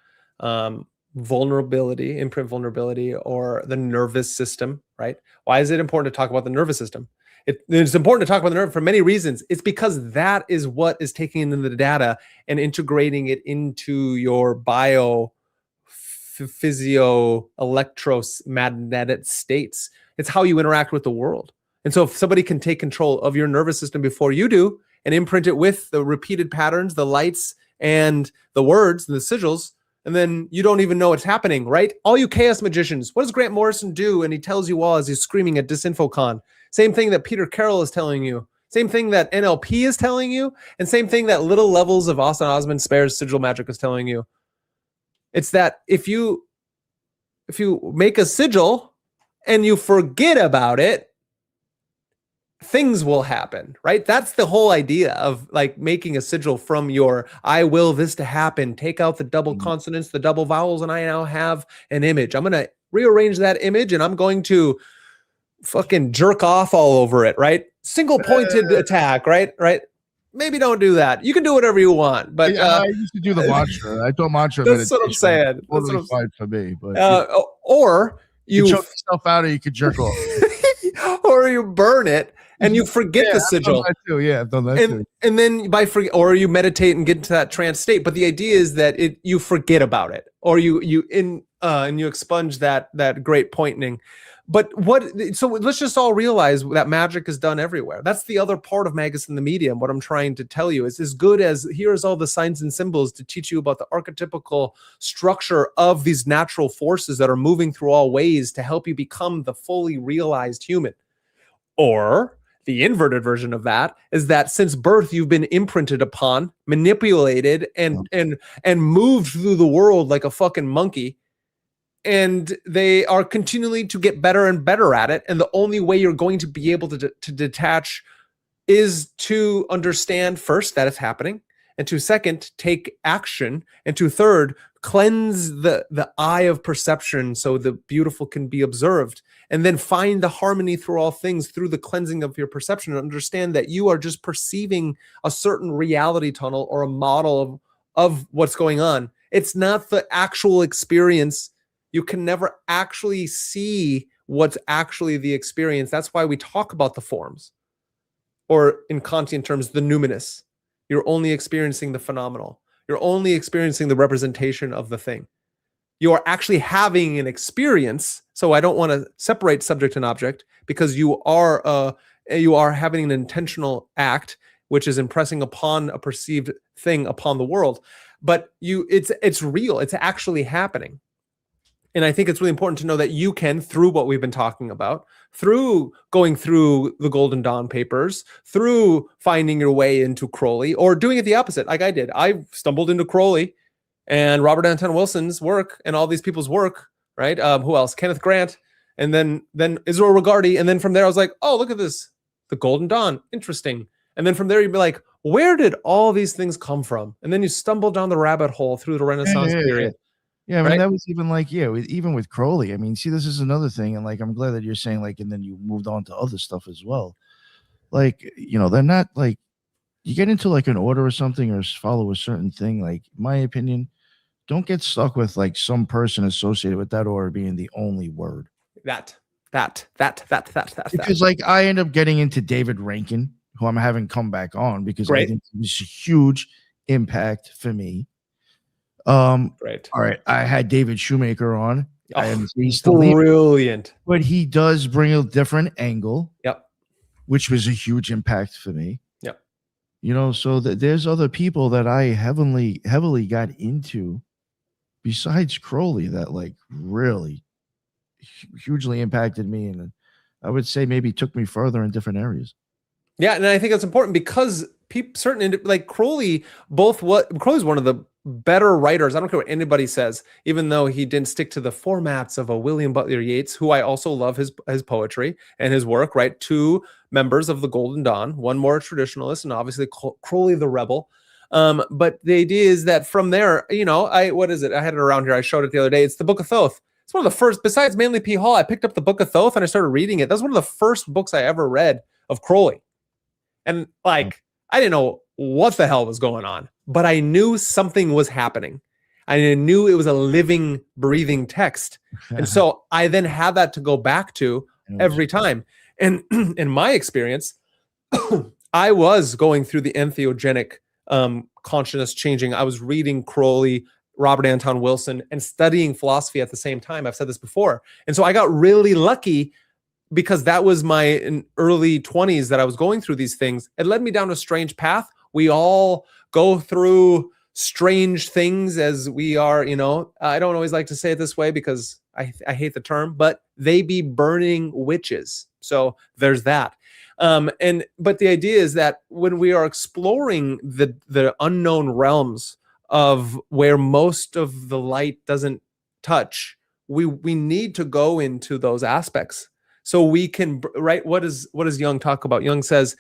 vulnerability, imprint vulnerability, or the nervous system, right? Why is it important to talk about the nervous system? It's important to talk about the nerve for many reasons. It's because that is what is taking in the data and integrating it into your physio electromagnetic states. It's how you interact with the world. And so if somebody can take control of your nervous system before you do and imprint it with the repeated patterns, the lights and the words and the sigils, and then you don't even know it's happening, right? All you chaos magicians, what does Grant Morrison do? And he tells you all as he's screaming at DisinfoCon. Same thing that Peter Carroll is telling you. Same thing that NLP is telling you. And same thing that little levels of Austin Osman Spare's sigil magic is telling you. It's that if you make a sigil and you forget about it, things will happen, right? That's the whole idea of like making a sigil from your I will this to happen. Take out the double consonants, the double vowels, and I now have an image. I'm going to rearrange that image and I'm going to fucking jerk off all over it, right? Single pointed attack, right? Maybe don't do that. You can do whatever you want, but I used to do the mantra. I thought mantra. That's what I'm saying. That's totally fine for me. But or you choke yourself out, or you could jerk off, or you burn it and you forget the sigil. I've done that too. And then or you meditate and get into that trance state. But the idea is that you forget about it, or you expunge that great pointing. But so let's just all realize that magic is done everywhere. That's the other part of MagusintheMedia. And what I'm trying to tell you is as good as here's all the signs and symbols to teach you about the archetypical structure of these natural forces that are moving through all ways to help you become the fully realized human. Or the inverted version of that is that since birth, you've been imprinted upon, manipulated, and moved through the world like a fucking monkey. And they are continually to get better and better at it. And the only way you're going to be able to detach is to understand first that it's happening, and to second, take action, and to third, cleanse the eye of perception so the beautiful can be observed, and then find the harmony through all things through the cleansing of your perception, and understand that you are just perceiving a certain reality tunnel or a model of what's going on. It's not the actual experience. You can never actually see what's actually the experience. That's why we talk about the forms, or in Kantian terms, the numinous. You're only experiencing the phenomenal. You're only experiencing the representation of the thing. You are actually having an experience. So I don't want to separate subject and object, because you are having an intentional act, which is impressing upon a perceived thing upon the world. But it's real. It's actually happening. And I think it's really important to know that you can, through what we've been talking about, through going through the Golden Dawn papers, through finding your way into Crowley, or doing it the opposite, like I did. I stumbled into Crowley and Robert Anton Wilson's work and all these people's work, right? Who else? Kenneth Grant, and then Israel Regardie. And then from there, I was like, oh, look at this. The Golden Dawn. Interesting. And then from there, you'd be like, where did all these things come from? And then you stumble down the rabbit hole through the Renaissance period. Yeah, I mean, that was even like, even with Crowley. I mean, see, this is another thing. And like, I'm glad that you're saying like, and then you moved on to other stuff as well. Like, they're not like, you get into like an order or something or follow a certain thing. Like, in my opinion, don't get stuck with like some person associated with that order being the only word. That. Because like, I end up getting into David Rankin, who I'm having come back on because I think it was a huge impact for me. Great. All right. I had David Shoemaker on. He's brilliant. But he does bring a different angle. Yep. Which was a huge impact for me. Yep. So there's other people that I heavily got into besides Crowley that like really hugely impacted me. And I would say maybe took me further in different areas. Yeah. And I think that's important because certain like Crowley's one of the better writers. I don't care what anybody says, even though he didn't stick to the formats of a William Butler Yeats, who I also love his poetry and his work, right? Two members of the Golden Dawn, one more traditionalist, and obviously Crowley the rebel. But the idea is that from there, what is it? I had it around here. I showed it the other day. It's the Book of Thoth. It's one of the first, besides Manly P. Hall, I picked up the Book of Thoth and I started reading it. That's one of the first books I ever read of Crowley. And like, I didn't know what the hell was going on, but I knew something was happening. I knew it was a living, breathing text. And so I then had that to go back to every time. And in my experience, I was going through the entheogenic consciousness changing. I was reading Crowley, Robert Anton Wilson, and studying philosophy at the same time. I've said this before. And so I got really lucky because that was my early 20s that I was going through these things. It led me down a strange path. We all go through strange things as we are, I don't always like to say it this way because I hate the term, but they be burning witches. So there's that. But the idea is that when we are exploring the unknown realms of where most of the light doesn't touch, we need to go into those aspects so we can, right? What does Jung talk about? Jung says,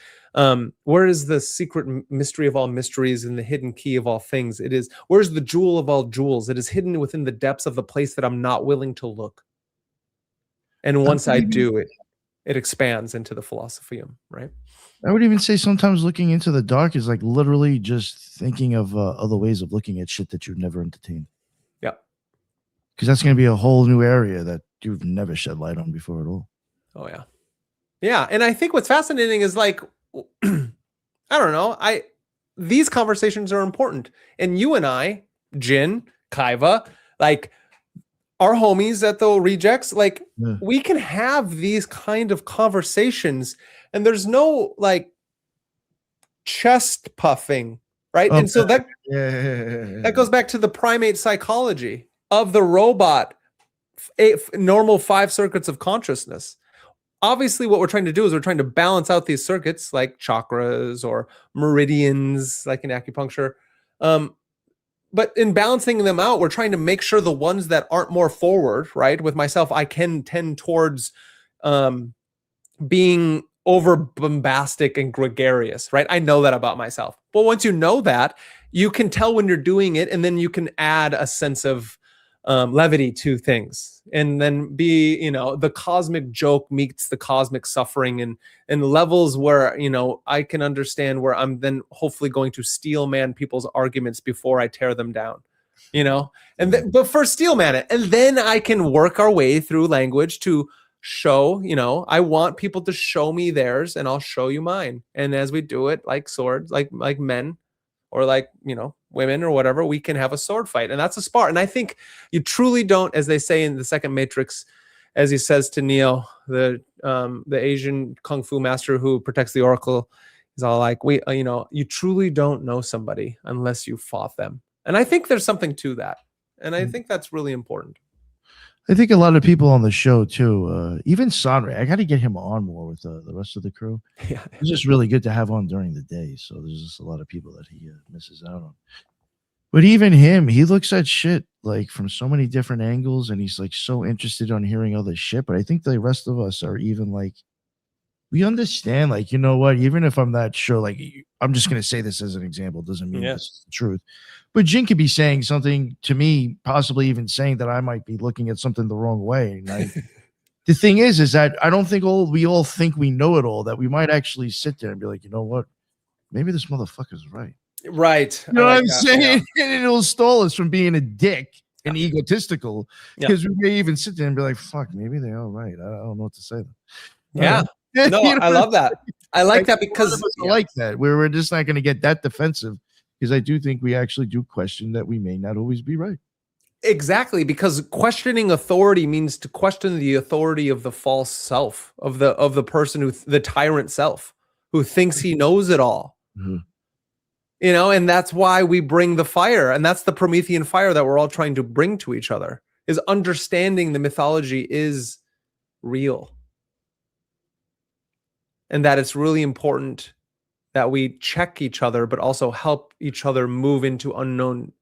where is the secret mystery of all mysteries and the hidden key of all things? Where's the jewel of all jewels? It is hidden within the depths of the place that I'm not willing to look. And once I do it expands into the philosophium, right? I would even say sometimes looking into the dark is like literally just thinking of other ways of looking at shit that you've never entertained. Yeah. Because that's going to be a whole new area that you've never shed light on before at all. Oh, yeah. Yeah. And I think what's fascinating is like, I don't know, these conversations are important. And you and I, Jin, Kaiva, like, our homies at the Rejects, like we can have these kind of conversations and there's no like chest puffing, right? And so that goes back to the primate psychology of the robot, normal 5 circuits of consciousness. Obviously, what we're trying to do is we're trying to balance out these circuits like chakras or meridians, like in acupuncture. But in balancing them out, we're trying to make sure the ones that aren't more forward, right? With myself, I can tend towards being over bombastic and gregarious, right? I know that about myself. But once you know that, you can tell when you're doing it, and then you can add a sense of levity to things, and then be, the cosmic joke meets the cosmic suffering, and levels where, I can understand where I'm then hopefully going to steel man people's arguments before I tear them down, but first steel man it, and then I can work our way through language to show, I want people to show me theirs and I'll show you mine. And as we do it, like swords, like men, or like, women or whatever, we can have a sword fight. And that's a spar. And I think you truly don't, as they say in the second Matrix, as he says to Neo, the Asian kung fu master who protects the Oracle, he's all like, you truly don't know somebody unless you fought them. And I think there's something to that. And I think that's really important. I think a lot of people on the show too, even Sanre, I got to get him on more with the rest of the crew. Yeah, it's just really good to have on during the day. So there's just a lot of people that he misses out on. But even him, he looks at shit like from so many different angles, and he's like so interested on hearing other shit. But I think the rest of us are even like, we understand, like, you know what, even if I'm not sure, like, I'm just going to say this as an example, doesn't mean this is the truth. But Jin could be saying something to me, possibly even saying that I might be looking at something the wrong way. And the thing is that I don't think we all think we know it all, that we might actually sit there and be like, you know what, maybe this motherfucker's right. Right. You know what I'm saying? Yeah. And it'll stall us from being a dick and egotistical, because we may even sit there and be like, fuck, maybe they're all right. I don't know what to say. Yeah. No, I love that. I like that because I like that. We're just not going to get that defensive, because I do think we actually do question that we may not always be right. Exactly, because questioning authority means to question the authority of the false self, of the person the tyrant self, who thinks he knows it all. Mm-hmm. And that's why we bring the fire, and that's the Promethean fire that we're all trying to bring to each other, is understanding the mythology is real. And that it's really important that we check each other, but also help each other move into unknown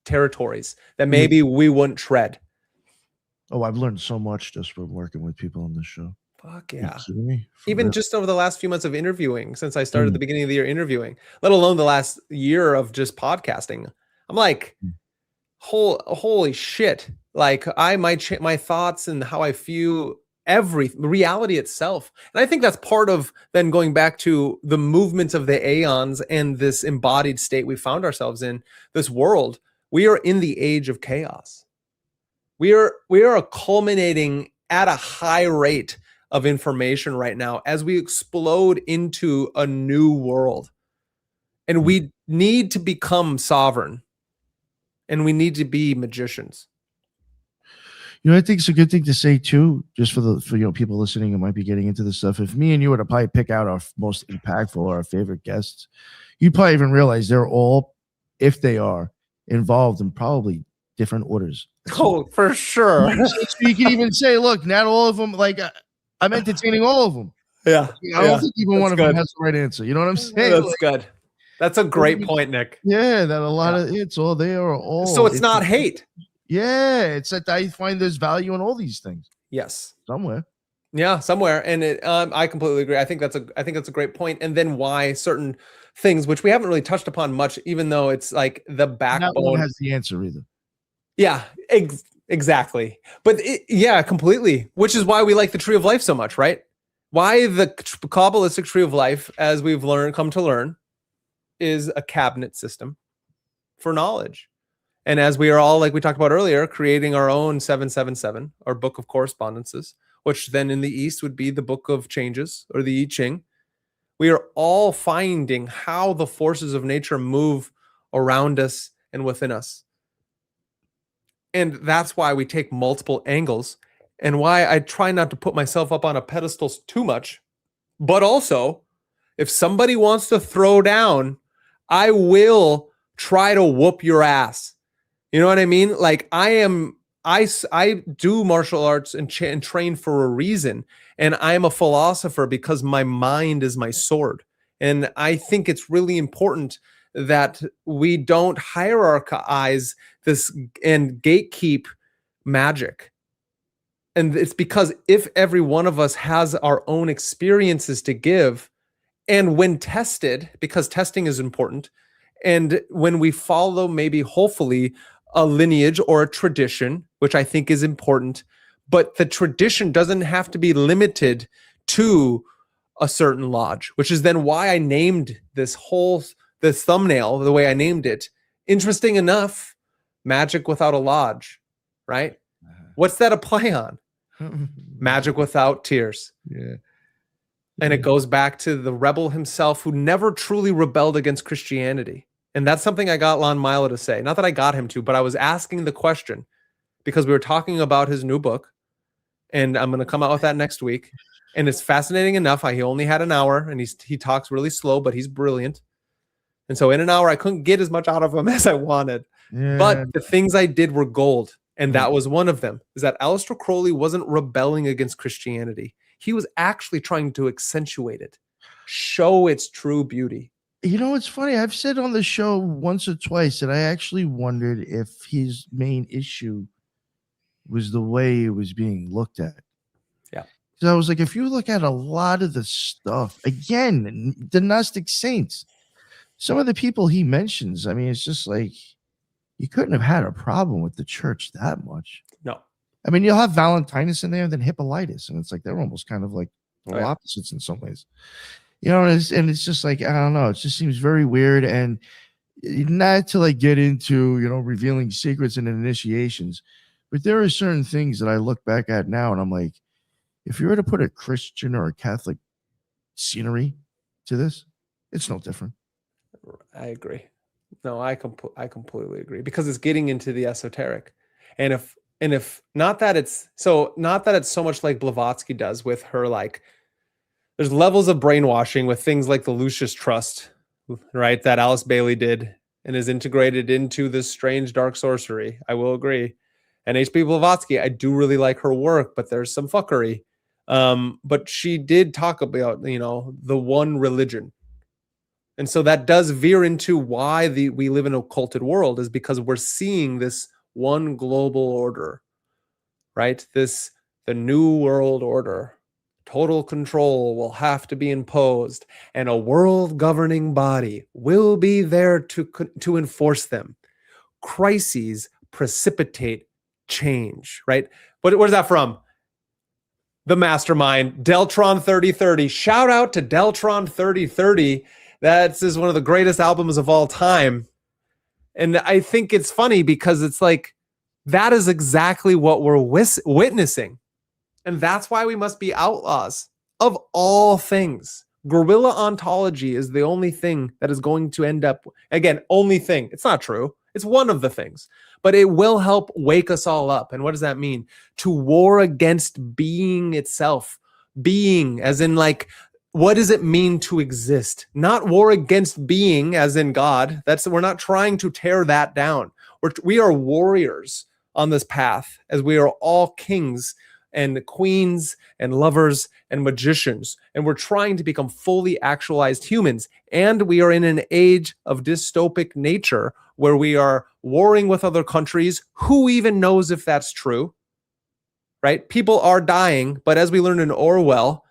territories that maybe we wouldn't tread. Oh, I've learned so much just from working with people on this show. Fuck yeah. Even just over the last few months of interviewing, since I started at the beginning of the year interviewing, let alone the last year of just podcasting, I'm like, holy shit. Like I might change my thoughts and how I feel, reality itself. And I think that's part of then going back to the movements of the aeons and this embodied state we found ourselves in, this world. We are in the age of chaos. We are culminating at a high rate of information right now as we explode into a new world. And we need to become sovereign, and we need to be magicians. I think it's a good thing to say too, just for people listening who might be getting into this stuff. If me and you were to probably pick out our most impactful or our favorite guests, you'd probably even realize they're all, if they are, involved in probably different orders. Oh, for sure. You can even say, look, not all of them, like I'm entertaining all of them. Yeah. I don't think even one of them has the right answer. You know what I'm saying? That's good. That's a great point, Nick. Yeah, that a lot of it's all they are all. So it's not hate. Yeah, it's that I find there's value in all these things. Yes, somewhere. Yeah, somewhere, and I completely agree. I think that's a great point. And then why certain things, which we haven't really touched upon much, even though it's like the backbone. Not one has the answer either. Yeah, exactly. But yeah, completely. Which is why we like the Tree of Life so much, right? Why the Kabbalistic Tree of Life, as we've come to learn, is a cabinet system for knowledge. And as we are all, like we talked about earlier, creating our own 777, our book of correspondences, which then in the East would be the book of changes or the I Ching. We are all finding how the forces of nature move around us and within us. And that's why we take multiple angles, and why I try not to put myself up on a pedestal too much. But also, if somebody wants to throw down, I will try to whoop your ass. You know what I mean? Like I do martial arts and train for a reason. And I am a philosopher because my mind is my sword. And I think it's really important that we don't hierarchize this and gatekeep magic. And it's because if every one of us has our own experiences to give, and when tested, because testing is important, and when we follow maybe hopefully a lineage or a tradition, which I think is important, but the tradition doesn't have to be limited to a certain lodge, which is then why I named this thumbnail the way I named it. Interesting enough, magic without a lodge, right? What's that a play on? Magic without tears. Yeah. And it goes back to the rebel himself who never truly rebelled against Christianity. And that's something I got Lon Milo to say. Not that I got him to, but I was asking the question because we were talking about his new book. And I'm going to come out with that next week. And it's fascinating enough. He only had an hour, and he talks really slow, but he's brilliant. And so in an hour, I couldn't get as much out of him as I wanted. Yeah. But the things I did were gold. And that was one of them, is that Aleister Crowley wasn't rebelling against Christianity. He was actually trying to accentuate it, show its true beauty. You know, it's funny. I've said on the show once or twice that I actually wondered if his main issue was the way it was being looked at. Yeah. So I was like, if you look at a lot of the stuff, again, the Gnostic saints, some of the people he mentions, I mean, it's just like, you couldn't have had a problem with the church that much. No. I mean, you'll have Valentinus in there and then Hippolytus, and it's like they're almost kind of like opposites in some ways. You know, and it's just like, I don't know, it just seems very weird. And not to like get into, revealing secrets and initiations, but there are certain things that I look back at now and I'm like, if you were to put a Christian or a Catholic scenery to this, it's no different. I agree. No, I completely agree, because it's getting into the esoteric. And if not that it's so much like Blavatsky does with her, like, there's levels of brainwashing with things like the Lucius Trust, right? That Alice Bailey did and is integrated into this strange dark sorcery. I will agree. And H.P. Blavatsky, I do really like her work, but there's some fuckery. But she did talk about, the one religion. And so that does veer into why we live in an occulted world, is because we're seeing this one global order, right? The new world order. Total control will have to be imposed, and a world governing body will be there to enforce them. Crises precipitate change, right? Where's that from? The mastermind, Deltron 3030. Shout out to Deltron 3030. That is one of the greatest albums of all time. And I think it's funny because it's like, that is exactly what we're witnessing. And that's why we must be outlaws of all things. Guerrilla ontology is the only thing that is going to end up, again, only thing. It's not true. It's one of the things, but it will help wake us all up. And what does that mean? To war against being itself. Being, as in like, what does it mean to exist? Not war against being, as in God. We're not trying to tear that down. We are warriors on this path, as we are all kings and queens and lovers and magicians, and we're trying to become fully actualized humans. And we are in an age of dystopic nature where we are warring with other countries. Who even knows if that's true, right? People are dying, but as we learned in Orwell,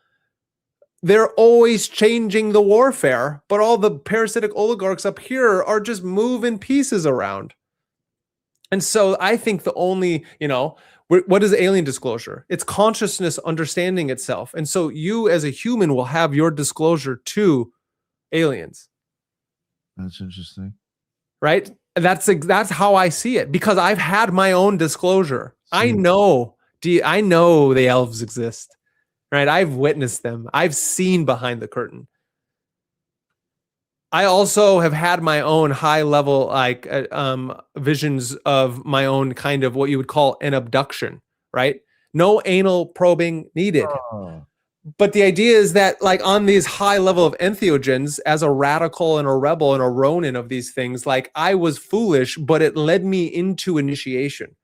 they're always changing the warfare, but all the parasitic oligarchs up here are just moving pieces around. And so I think the only, what is alien disclosure? It's consciousness understanding itself. And so you as a human will have your disclosure to aliens. That's interesting. Right? That's how I see it, because I've had my own disclosure. I know the elves exist. Right? I've witnessed them. I've seen behind the curtain. I also have had my own high level visions of my own kind of what you would call an abduction, right? No anal probing needed. Oh. But the idea is that like on these high level of entheogens, as a radical and a rebel and a Ronin of these things, like I was foolish, but it led me into initiation,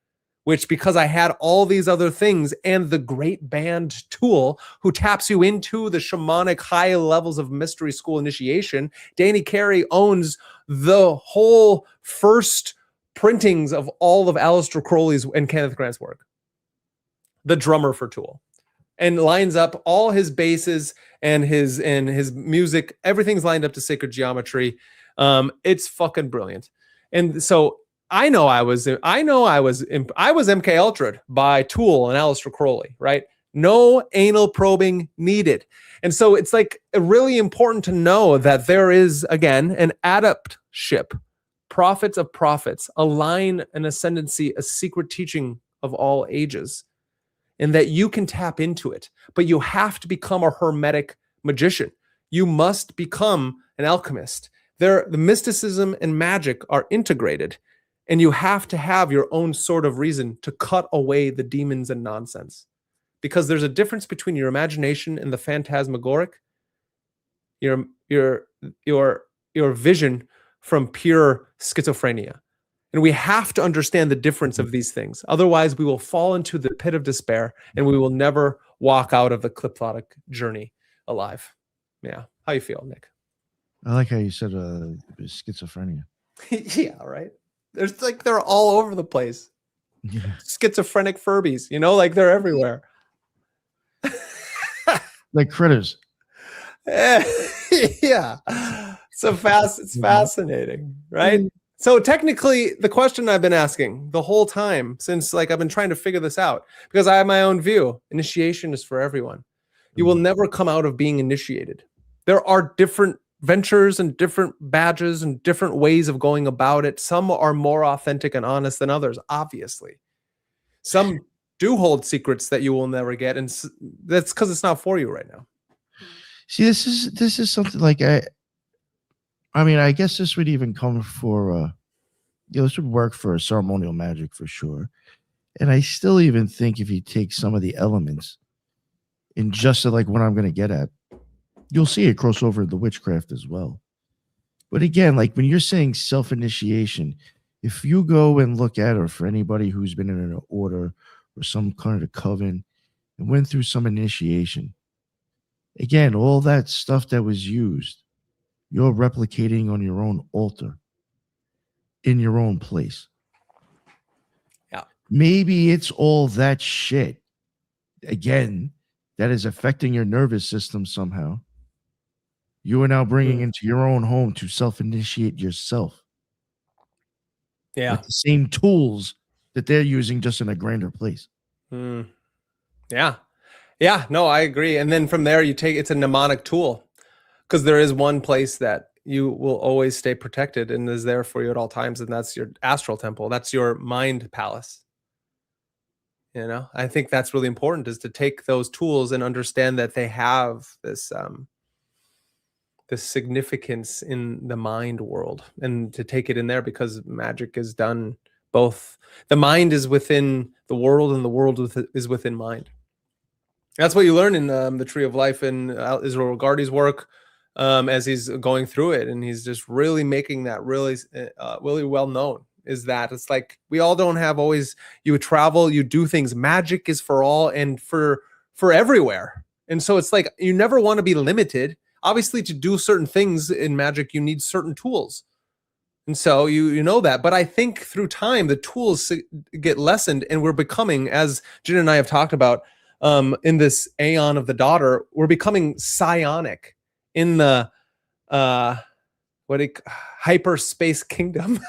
which because I had all these other things and the great band Tool, who taps you into the shamanic high levels of mystery school initiation. Danny Carey owns the whole first printings of all of Aleister Crowley's and Kenneth Grant's work, the drummer for Tool, and lines up all his basses and his music. Everything's lined up to sacred geometry. It's fucking brilliant. And so I was MK Ultra'd by Tool and Aleister Crowley, right? No anal probing needed. And so it's like really important to know that there is, again, an adeptship, prophets of prophets, a line, an ascendancy, a secret teaching of all ages, and that you can tap into it. But you have to become a hermetic magician. You must become an alchemist. The mysticism and magic are integrated. And you have to have your own sort of reason to cut away the demons and nonsense, because there's a difference between your imagination and the phantasmagoric, your vision from pure schizophrenia. And we have to understand the difference of these things. Otherwise, we will fall into the pit of despair and we will never walk out of the kleptotic journey alive. Yeah. How you feel, Nick? I like how you said schizophrenia. Yeah, right. They're all over the place. Yeah. Schizophrenic Furbies, like they're everywhere. Like critters. Yeah. It's fascinating, right? So technically, the question I've been asking the whole time since I've been trying to figure this out, because I have my own view. Initiation is for everyone. You will never come out of being initiated. There are different ventures and different badges and different ways of going about it. Some are more authentic and honest than others, obviously. Some do hold secrets that you will never get, and that's because it's not for you right now. See, this is something like I mean, I guess this would even come for this would work for ceremonial magic for sure. And I still even think if you take some of the elements in just like what I'm going to get at, you'll see it cross over the witchcraft as well. But again, like when you're saying self-initiation, if you go and look at, or for anybody who's been in an order or some kind of coven and went through some initiation, again, all that stuff that was used, you're replicating on your own altar in your own place. Yeah. Maybe it's all that shit, again, that is affecting your nervous system somehow. You are now bringing into your own home to self-initiate yourself. Yeah. With the same tools that they're using, just in a grander place. Yeah. Yeah. No, I agree. And then from there, it's a mnemonic tool, because there is one place that you will always stay protected and is there for you at all times. And that's your astral temple. That's your mind palace. You know, I think that's really important, is to take those tools and understand that they have this this significance in the mind world, and to take it in there, because magic is done both. The mind is within the world, and the world is within mind. That's what you learn in the Tree of Life in Israel Regardie's work, as he's going through it, and he's just really making that really well known. Is that it's like we all don't have always. You travel, you do things. Magic is for all and for everywhere, and so it's like you never want to be limited. Obviously, to do certain things in magic, you need certain tools, and so you know that. But I think through time, the tools get lessened, and we're becoming, as Jen and I have talked about, in this Aeon of the Daughter, we're becoming psionic in the hyperspace kingdom.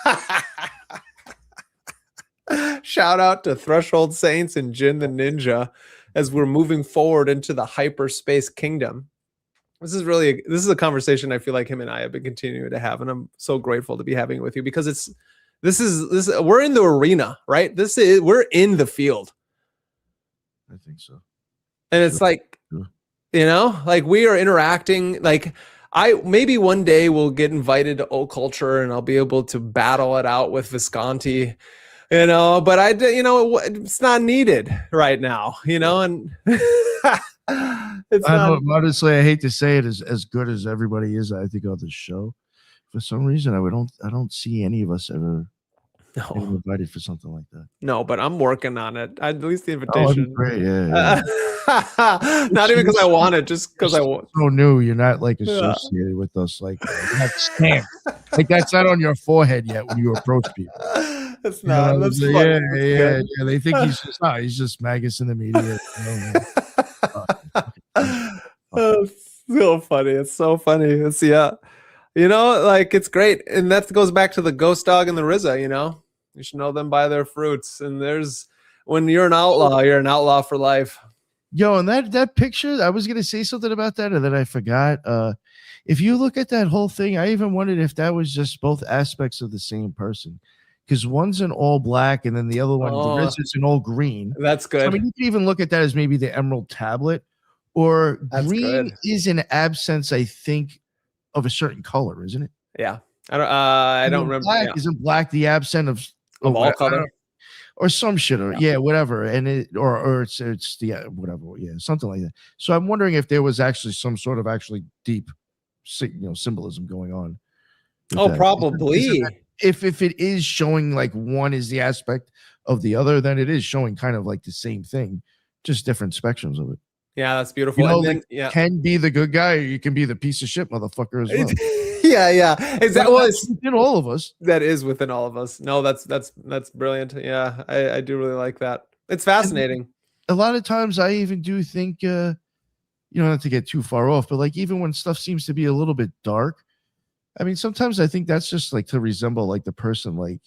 Shout out to Threshold Saints and Jin the Ninja as we're moving forward into the hyperspace kingdom. This is a conversation I feel like him and I have been continuing to have, and I'm so grateful to be having it with you, because this is we're in the arena, right? We're in the field. I think so. And it's like, you know, like we are interacting. Like maybe one day we'll get invited to Occulture and I'll be able to battle it out with Visconti, you know, but it's not needed right now, you know, and honestly, I hate to say it, as good as everybody is, I think, on the show, for some reason, I don't see any of us ever getting invited for something like that. No, but I'm working on it. At least the invitation. Great, yeah. Not even because I want it, just because I want. So new, you're not like associated with us, like you're not stamped. Like that's not on your forehead yet when you approach people. It's not. That's funny. Yeah. They think he's just Magus in the media. Oh, so funny. It's so funny. It's you know, like it's great, and that goes back to the ghost dog and the RZA. You know, you should know them by their fruits. And when you're an outlaw for life. Yo, and that picture, I was gonna say something about that, and then I forgot. If you look at that whole thing, I even wondered if that was just both aspects of the same person, because one's in all black, and then the other one, the RZA's in all green. That's good. So, I mean, you can even look at that as maybe the Emerald Tablet, or That's green good. is an absence, I think, of a certain color, isn't it? Yeah, I don't remember. Black, isn't black the absent of all color? Or some shit, or whatever, and or it's whatever, something like that. So I'm wondering if there was actually some sort of actually deep, symbolism going on. Oh, probably. If it is showing like one is the aspect of the other, then it is showing kind of like the same thing, just different spectrums of it. Yeah, that's beautiful. And then, you can be the good guy, or you can be the piece of shit motherfucker as well. Yeah. That was within all of us. That is within all of us. No, that's brilliant. Yeah, I do really like that. It's fascinating. And a lot of times I even do think, not to get too far off, but like even when stuff seems to be a little bit dark, I mean, sometimes I think that's just like to resemble like the person, like,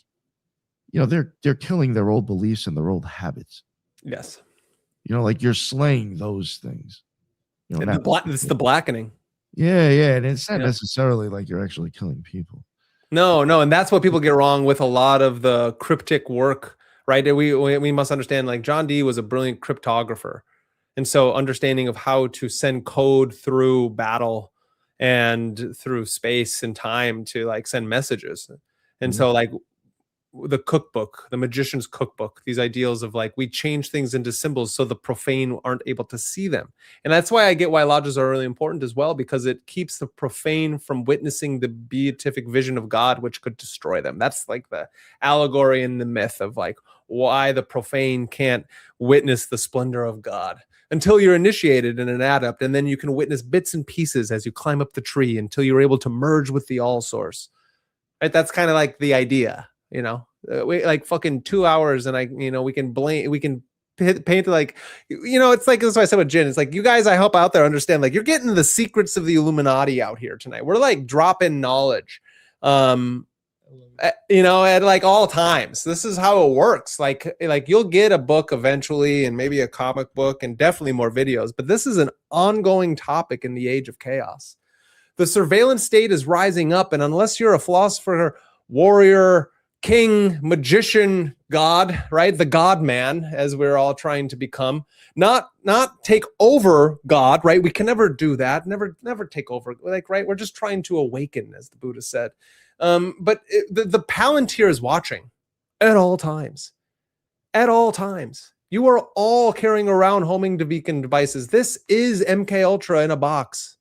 they're killing their old beliefs and their old habits. Yes. Like you're slaying those things. It's the blackening. Yeah, and it's not necessarily like you're actually killing people. No, and that's what people get wrong with a lot of the cryptic work, right? We must understand, like John Dee was a brilliant cryptographer, and so understanding of how to send code through battle and through space and time to like send messages, and so like the cookbook, the magician's cookbook, these ideals of like we change things into symbols so the profane aren't able to see them. And that's why I get why lodges are really important as well, because it keeps the profane from witnessing the beatific vision of God, which could destroy them. That's like the allegory and the myth of like why the profane can't witness the splendor of God until you're initiated in an adept, and then you can witness bits and pieces as you climb up the tree until you're able to merge with the all source. Right? That's kind of like the idea. We like fucking 2 hours, and we can paint like, it's like, that's what I said with Jin. It's like, you guys, I hope out there understand, like you're getting the secrets of the Illuminati out here tonight. We're like dropping knowledge, at like all times. This is how it works. Like you'll get a book eventually, and maybe a comic book, and definitely more videos, but this is an ongoing topic in the age of chaos. The surveillance state is rising up, and unless you're a philosopher, warrior, king, magician, god, right? The God man, as we're all trying to become. Not take over God, right? We can never do that. Never take over. Like, right? We're just trying to awaken, as the Buddha said. But the Palantir is watching at all times. At all times. You are all carrying around homing beacon devices. This is MK Ultra in a box.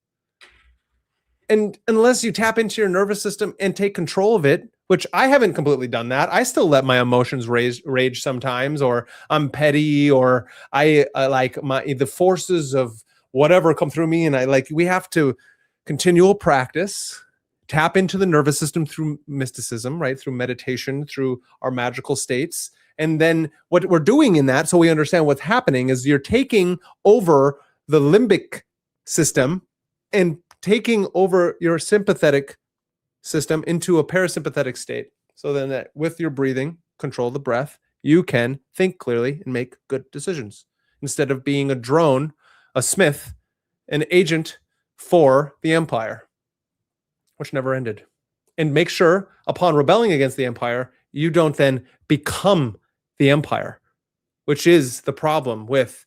And unless you tap into your nervous system and take control of it, which I haven't completely done that. I still let my emotions rage sometimes, or I'm petty, or I like the forces of whatever come through me. And we have to continual practice, tap into the nervous system through mysticism, right? Through meditation, through our magical states. And then what we're doing in that, so we understand what's happening, is you're taking over the limbic system and taking over your sympathetic system into a parasympathetic state. So then that with your breathing, control the breath, you can think clearly and make good decisions instead of being a drone, a smith, an agent for the empire, which never ended. And make sure upon rebelling against the empire, you don't then become the empire, which is the problem with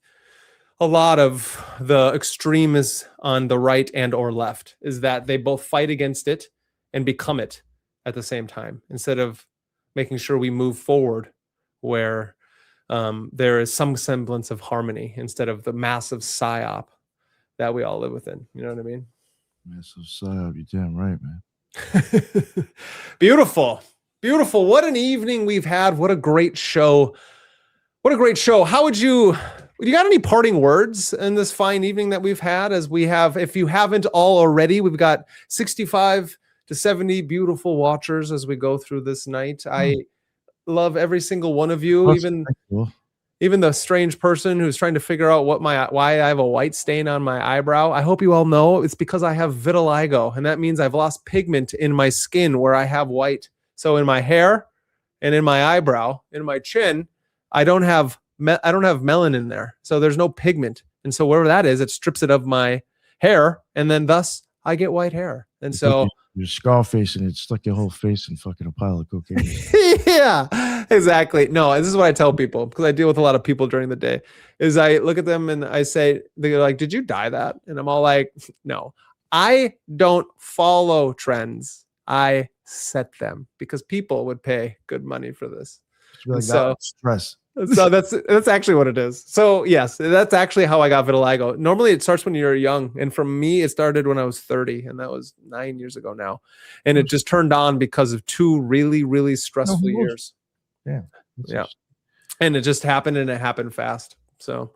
a lot of the extremists on the right and or left, is that they both fight against it and become it at the same time, instead of making sure we move forward where there is some semblance of harmony instead of the massive psyop that we all live within. You know what I mean? Massive psyop, you're damn right, man. Beautiful. Beautiful. What an evening we've had. What a great show. What a great show. How would you got any parting words in this fine evening that we've had? As we have, if you haven't all already, we've got 65 to 70 beautiful watchers as we go through this night. I love every single one of you, even the strange person who's trying to figure out why I have a white stain on my eyebrow. I hope you all know it's because I have vitiligo, and that means I've lost pigment in my skin where I have white. So in my hair and in my eyebrow, in my chin, I don't have melanin there. So there's no pigment. And so wherever that is, it strips it of my hair, and then thus I get white hair. And so your scar face, and it stuck your whole face in fucking a pile of cocaine. Yeah, exactly. No, this is what I tell people, because I deal with a lot of people during the day, is I look at them and I say, they're like, did you dye that? And I'm all like, no, I don't follow trends. I set them, because people would pay good money for this. Like so stress. So that's actually what it is. So yes, that's actually how I got vitiligo. Normally it starts when you're young. And for me, it started when I was 30, and that was 9 years ago now. And it just turned on because of 2 really, really stressful years. Yeah. Yeah. And it just happened, and it happened fast. So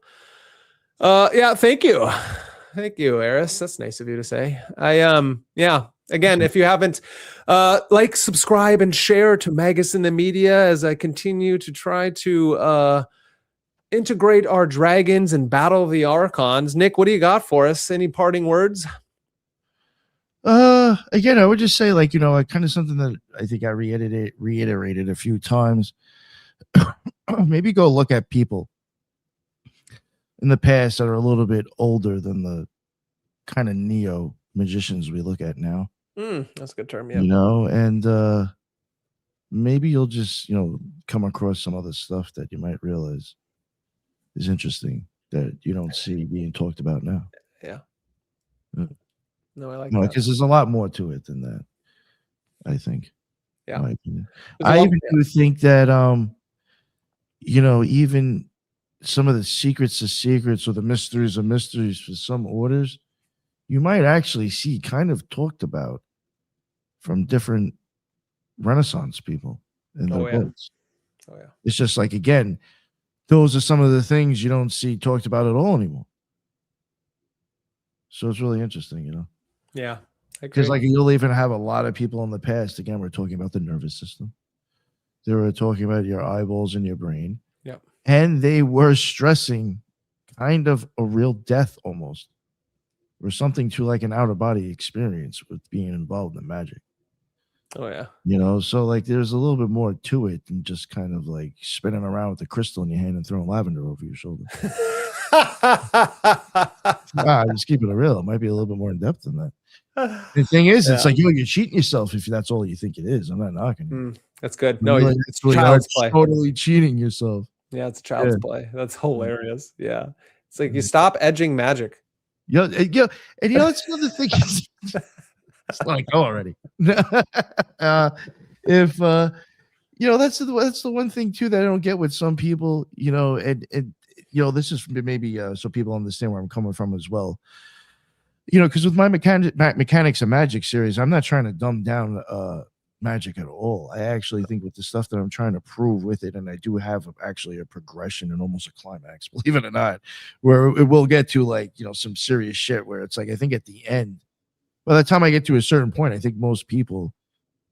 yeah, thank you. Thank you, Eris. That's nice of you to say. Yeah. Again, if you haven't, like, subscribe, and share to MagusintheMedia as I continue to try to integrate our dragons and battle the archons. Nick, what do you got for us? Any parting words? Again, I would just say, like, kind of something that I think I reiterated a few times. Maybe go look at people in the past that are a little bit older than the kind of neo magicians we look at now. That's a good term. Yeah. And maybe you'll just, come across some other stuff that you might realize is interesting that you don't see being talked about now. Yeah. No, I like that. Because there's a lot more to it than that, I think. Yeah. In my opinion. I even do think that, even some of the secrets of secrets, or the mysteries of mysteries for some orders, you might actually see kind of talked about from different Renaissance people in their books. Oh yeah. It's just like, again, those are some of the things you don't see talked about at all anymore. So it's really interesting, Yeah. Because like you'll even have a lot of people in the past. Again, we're talking about the nervous system. They were talking about your eyeballs and your brain. Yep. And they were stressing kind of a real death almost, or something to like an out-of-body experience with being involved in magic. Oh yeah. So like there's a little bit more to it than just kind of like spinning around with the crystal in your hand and throwing lavender over your shoulder. I'm just keeping it real. It might be a little bit more in depth than that. The thing is, it's like you're cheating yourself if that's all you think it is. I'm not knocking you. That's good. No, No, it's child's play. Totally cheating yourself. Yeah, it's child's play. That's hilarious. Yeah. It's like you stop edging magic. Yo, and that's another thing. It's like, go already. If that's the one thing too that I don't get with some people, and this is maybe so people understand where I'm coming from as well. Because with my mechanics of magic series, I'm not trying to dumb down magic at all. I actually think with the stuff that I'm trying to prove with it, and I do have actually a progression and almost a climax, believe it or not, where it will get to like some serious shit where it's like I think at the end, by the time I get to a certain point, I think most people,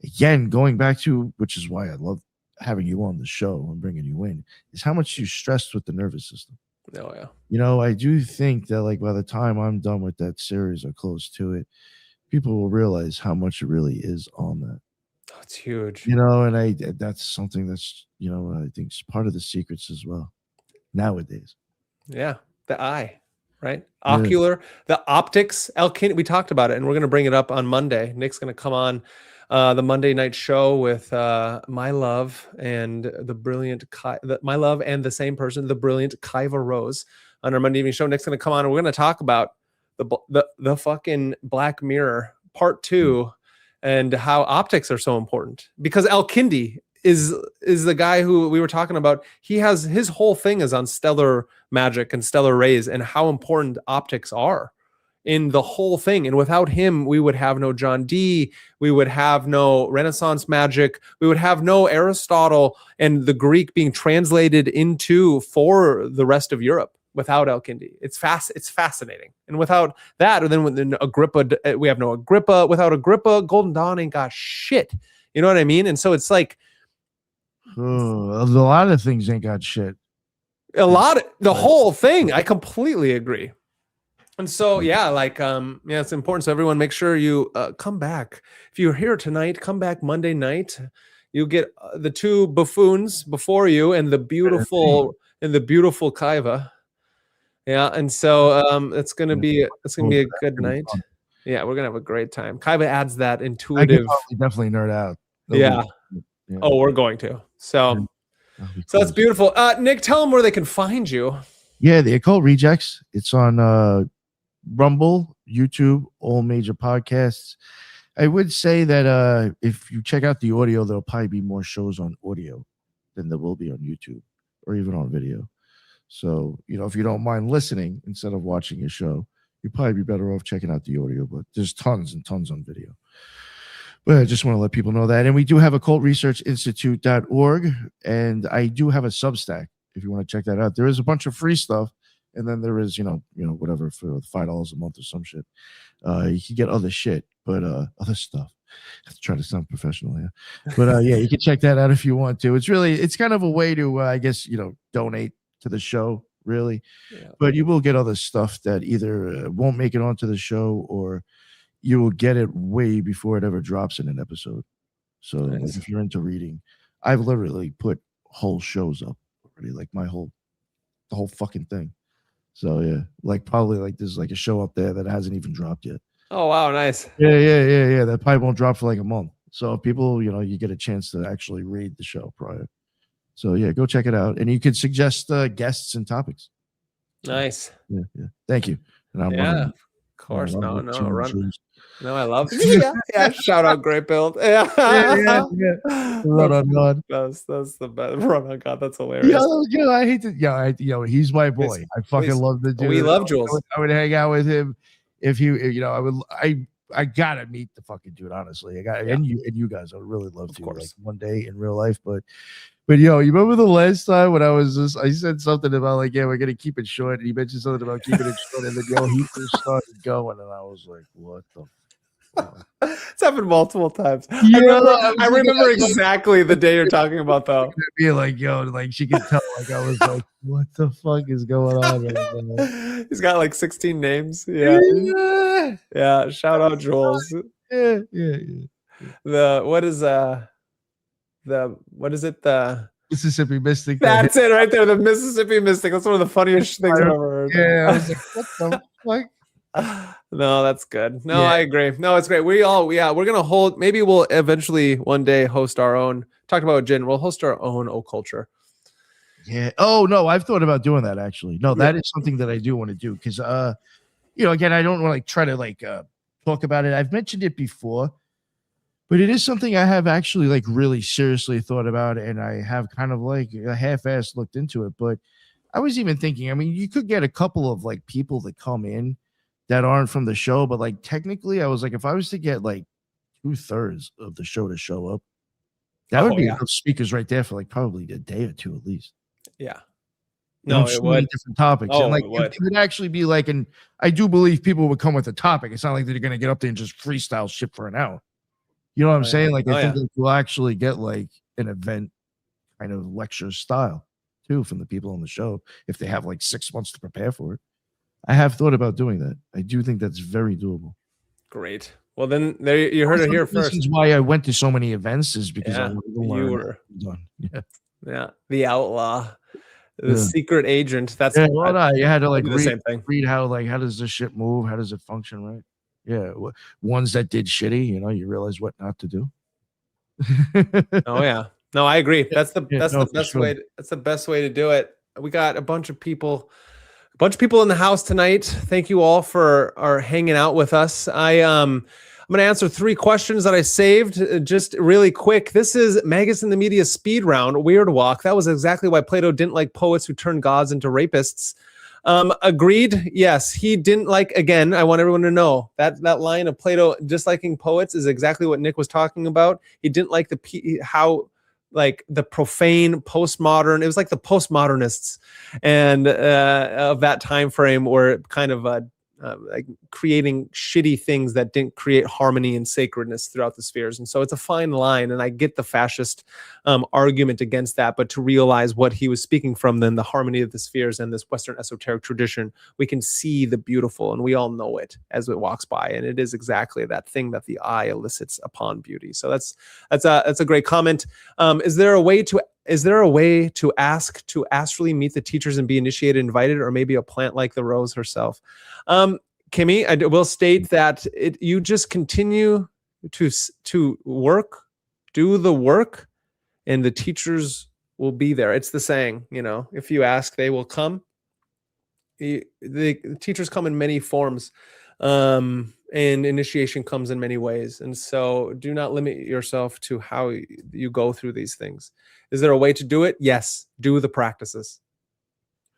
again, going back to, which is why I love having you on the show and bringing you in, is how much you stressed with the nervous system. Oh yeah. I do think that like by the time I'm done with that series or close to it, people will realize how much it really is on that. Oh, it's huge. And that's something that's I think is part of the secrets as well nowadays. Yeah, the eye. Right? Ocular, the optics, alchemy. We talked about it, and we're going to bring it up on Monday. Nick's going to come on the Monday night show with my love and the brilliant my love and the same person, the brilliant Kaiva Rose, on our Monday evening show. Nick's going to come on, and we're going to talk about the fucking Black Mirror Part 2 and how optics are so important, because Al-Kindi is the guy who we were talking about. He has his whole thing is on stellar magic and stellar rays and how important optics are in the whole thing. And without him, we would have no John Dee, we would have no Renaissance magic, we would have no Aristotle and the Greek being translated for the rest of Europe without Al-Kindi. It's fascinating. And without that, or then with Agrippa, we have no Agrippa. Without Agrippa, Golden Dawn ain't got shit. You know what I mean? And so it's like, a lot of things ain't got shit. The whole thing. I completely agree. And so, it's important. So everyone, make sure you come back. If you're here tonight, come back Monday night. You get the two buffoons before you and the beautiful Kaiva. Yeah. And so it's gonna be a good night. Yeah, we're gonna have a great time. Kaiva adds that intuitive. I could definitely nerd out. Yeah. Oh, we're going to. So that's beautiful. Nick, tell them where they can find you. Yeah, the Occult Rejects. It's on Rumble, YouTube, all major podcasts. I would say that if you check out the audio, there'll probably be more shows on audio than there will be on YouTube or even on video. So, if you don't mind listening instead of watching a show, you'd probably be better off checking out the audio, but there's tons and tons on video. But I just want to let people know that. And we do have occultresearchinstitute.org, and I do have a Substack if you want to check that out. There is a bunch of free stuff, and then there is, whatever for $5 a month or some shit. You can get other shit, but other stuff. I have to try to sound professional here. But you can check that out if you want to. It's kind of a way to, I guess, donate to the show, really. Yeah. But you will get other stuff that either won't make it onto the show, or you will get it way before it ever drops in an episode. So nice. If you're into reading, I've literally put whole shows up already, like the whole fucking thing. So yeah, probably there's a show up there that hasn't even dropped yet. Oh wow, nice. Yeah. That probably won't drop for a month. So if people, you get a chance to actually read the show prior. So yeah, go check it out, and you can suggest guests and topics. Nice. Yeah. Thank you. And I'm of course. No, run. No, I love it. Yeah. Shout out, great build. Yeah. Run on God. That's the best. Run on God. That's hilarious. I hate to. He's my boy. I fucking love the dude. We love Jules. I would hang out with him if I gotta meet the fucking dude. Honestly, and you guys. I would really love to one day in real life, but you remember the last time when I said something about we're gonna keep it short, and he mentioned something about keeping it short, and then he just started going, and I was like, what the fuck? It's happened multiple times. I remember exactly the day you're talking about, though. Be she could tell, I was like, what the fuck is going on right now? He's got 16 names. Yeah. Shout out Jules. Yeah. what is what is it? Mississippi Mystic. That's it right there. The Mississippi Mystic. That's one of the funniest things I've ever heard. Yeah, I was like, what the fuck? No, that's good. No, I agree. No, it's great. We're gonna hold. Maybe we'll eventually one day host our own. Talked about Jin. We'll host our own occulture. Yeah. Oh no, I've thought about doing that actually. No, that is something that I do want to do because again, I don't want to try to talk about it. I've mentioned it before, but it is something I have actually really seriously thought about, and I have kind of a half-assed looked into it. But I was even thinking, I mean, you could get a couple of people that come in that aren't from the show, but technically, I was if I was to get 2/3 of the show to show up, that would be enough speakers right there for probably a day or two at least. Yeah. No, so many different topics. Oh, and it would actually be and I do believe people would come with a topic. It's not like they're going to get up there and just freestyle shit for an hour. You know what I'm saying? I think we'll actually get an event kind of lecture style too from the people on the show if they have 6 months to prepare for it. I have thought about doing that. I do think that's very doable. Great. Well, then there you heard it here first. This is why I went to so many events is because I wanted to learn. You were done. Yeah. The outlaw, the secret agent. That's you had to the same thing. Read how does this shit move? How does it function? Right. Yeah. Ones that did shitty, you realize what not to do. Oh yeah. No, I agree. That's the best way. That's the best way to do it. We got a bunch of people in the house tonight. Thank you all for hanging out with us. I'm going to answer 3 questions that I saved just really quick. This is MagusintheMedia speed round, Weird Walk. That was exactly why Plato didn't like poets who turned gods into rapists. Agreed. Yes, he didn't again, I want everyone to know that line of Plato disliking poets is exactly what Nick was talking about. He didn't like the profane postmodern. It was the postmodernists and of that time frame were kind of creating shitty things that didn't create harmony and sacredness throughout the spheres. And so it's a fine line, and I get the fascist argument against that, but to realize what he was speaking from, then the harmony of the spheres and this Western esoteric tradition, we can see the beautiful, and we all know it as it walks by, and it is exactly that thing that the eye elicits upon beauty. So that's a great comment. Is there a way to ask to astrally meet the teachers and be initiated, invited, or maybe a plant like the rose herself? Kimmy, I will state that you just continue to work, do the work, and the teachers will be there. It's the saying, if you ask, they will come. The teachers come in many forms, and initiation comes in many ways. And so do not limit yourself to how you go through these things. Is there a way to do it? Yes. Do the practices.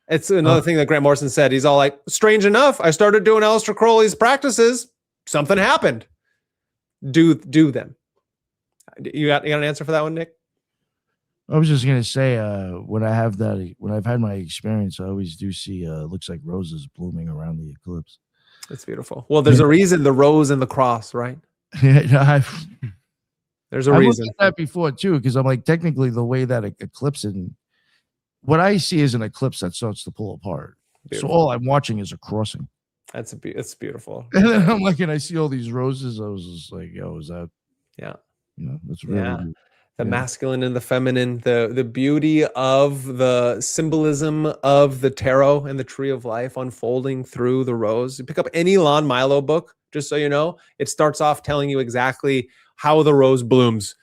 It's another thing that Grant Morrison said. He's all strange enough, I started doing Aleister Crowley's practices. Something happened. Do them. You got an answer for that one, Nick? I was just going to say, when I've had my experience, I always do see, looks like roses blooming around the eclipse. It's beautiful. Well, there's a reason the rose and the cross, right? Yeah, there's a reason. I've looked at that before too, because I'm technically the way that eclipse and what I see is an eclipse that starts to pull apart. Beautiful. So all I'm watching is a crossing. It's beautiful. And then I'm and I see all these roses. I was just yo, is that? Yeah. That's really the masculine and the feminine, the beauty of the symbolism of the tarot and the tree of life unfolding through the rose. You pick up any Lon Milo book, just so you know, it starts off telling you exactly how the rose blooms.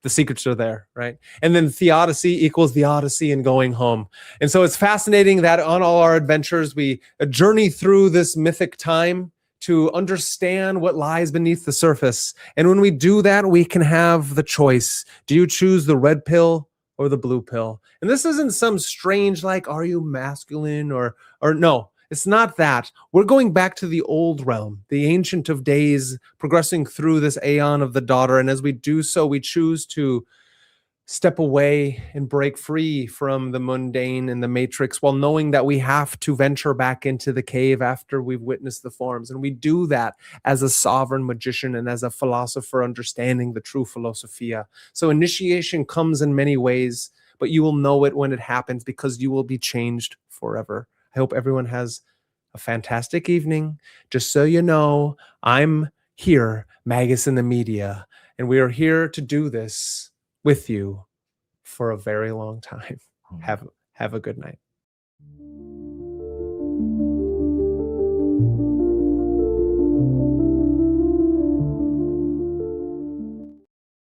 The secrets are there, right? And then theodicy equals the Odyssey and going home. And so it's fascinating that on all our adventures, we journey through this mythic time to understand what lies beneath the surface. And when we do that, we can have the choice. Do you choose the red pill or the blue pill? And this isn't some strange, are you masculine or no. It's not that. We're going back to the old realm, the ancient of days, progressing through this aeon of the daughter. And as we do so, we choose to step away and break free from the mundane and the matrix while knowing that we have to venture back into the cave after we've witnessed the forms. And we do that as a sovereign magician and as a philosopher understanding the true philosophia. So initiation comes in many ways, but you will know it when it happens because you will be changed forever. I hope everyone has a fantastic evening. Just so you know, I'm here, Magus in the Media, And we are here to do this with you for a very long time. Have a good night.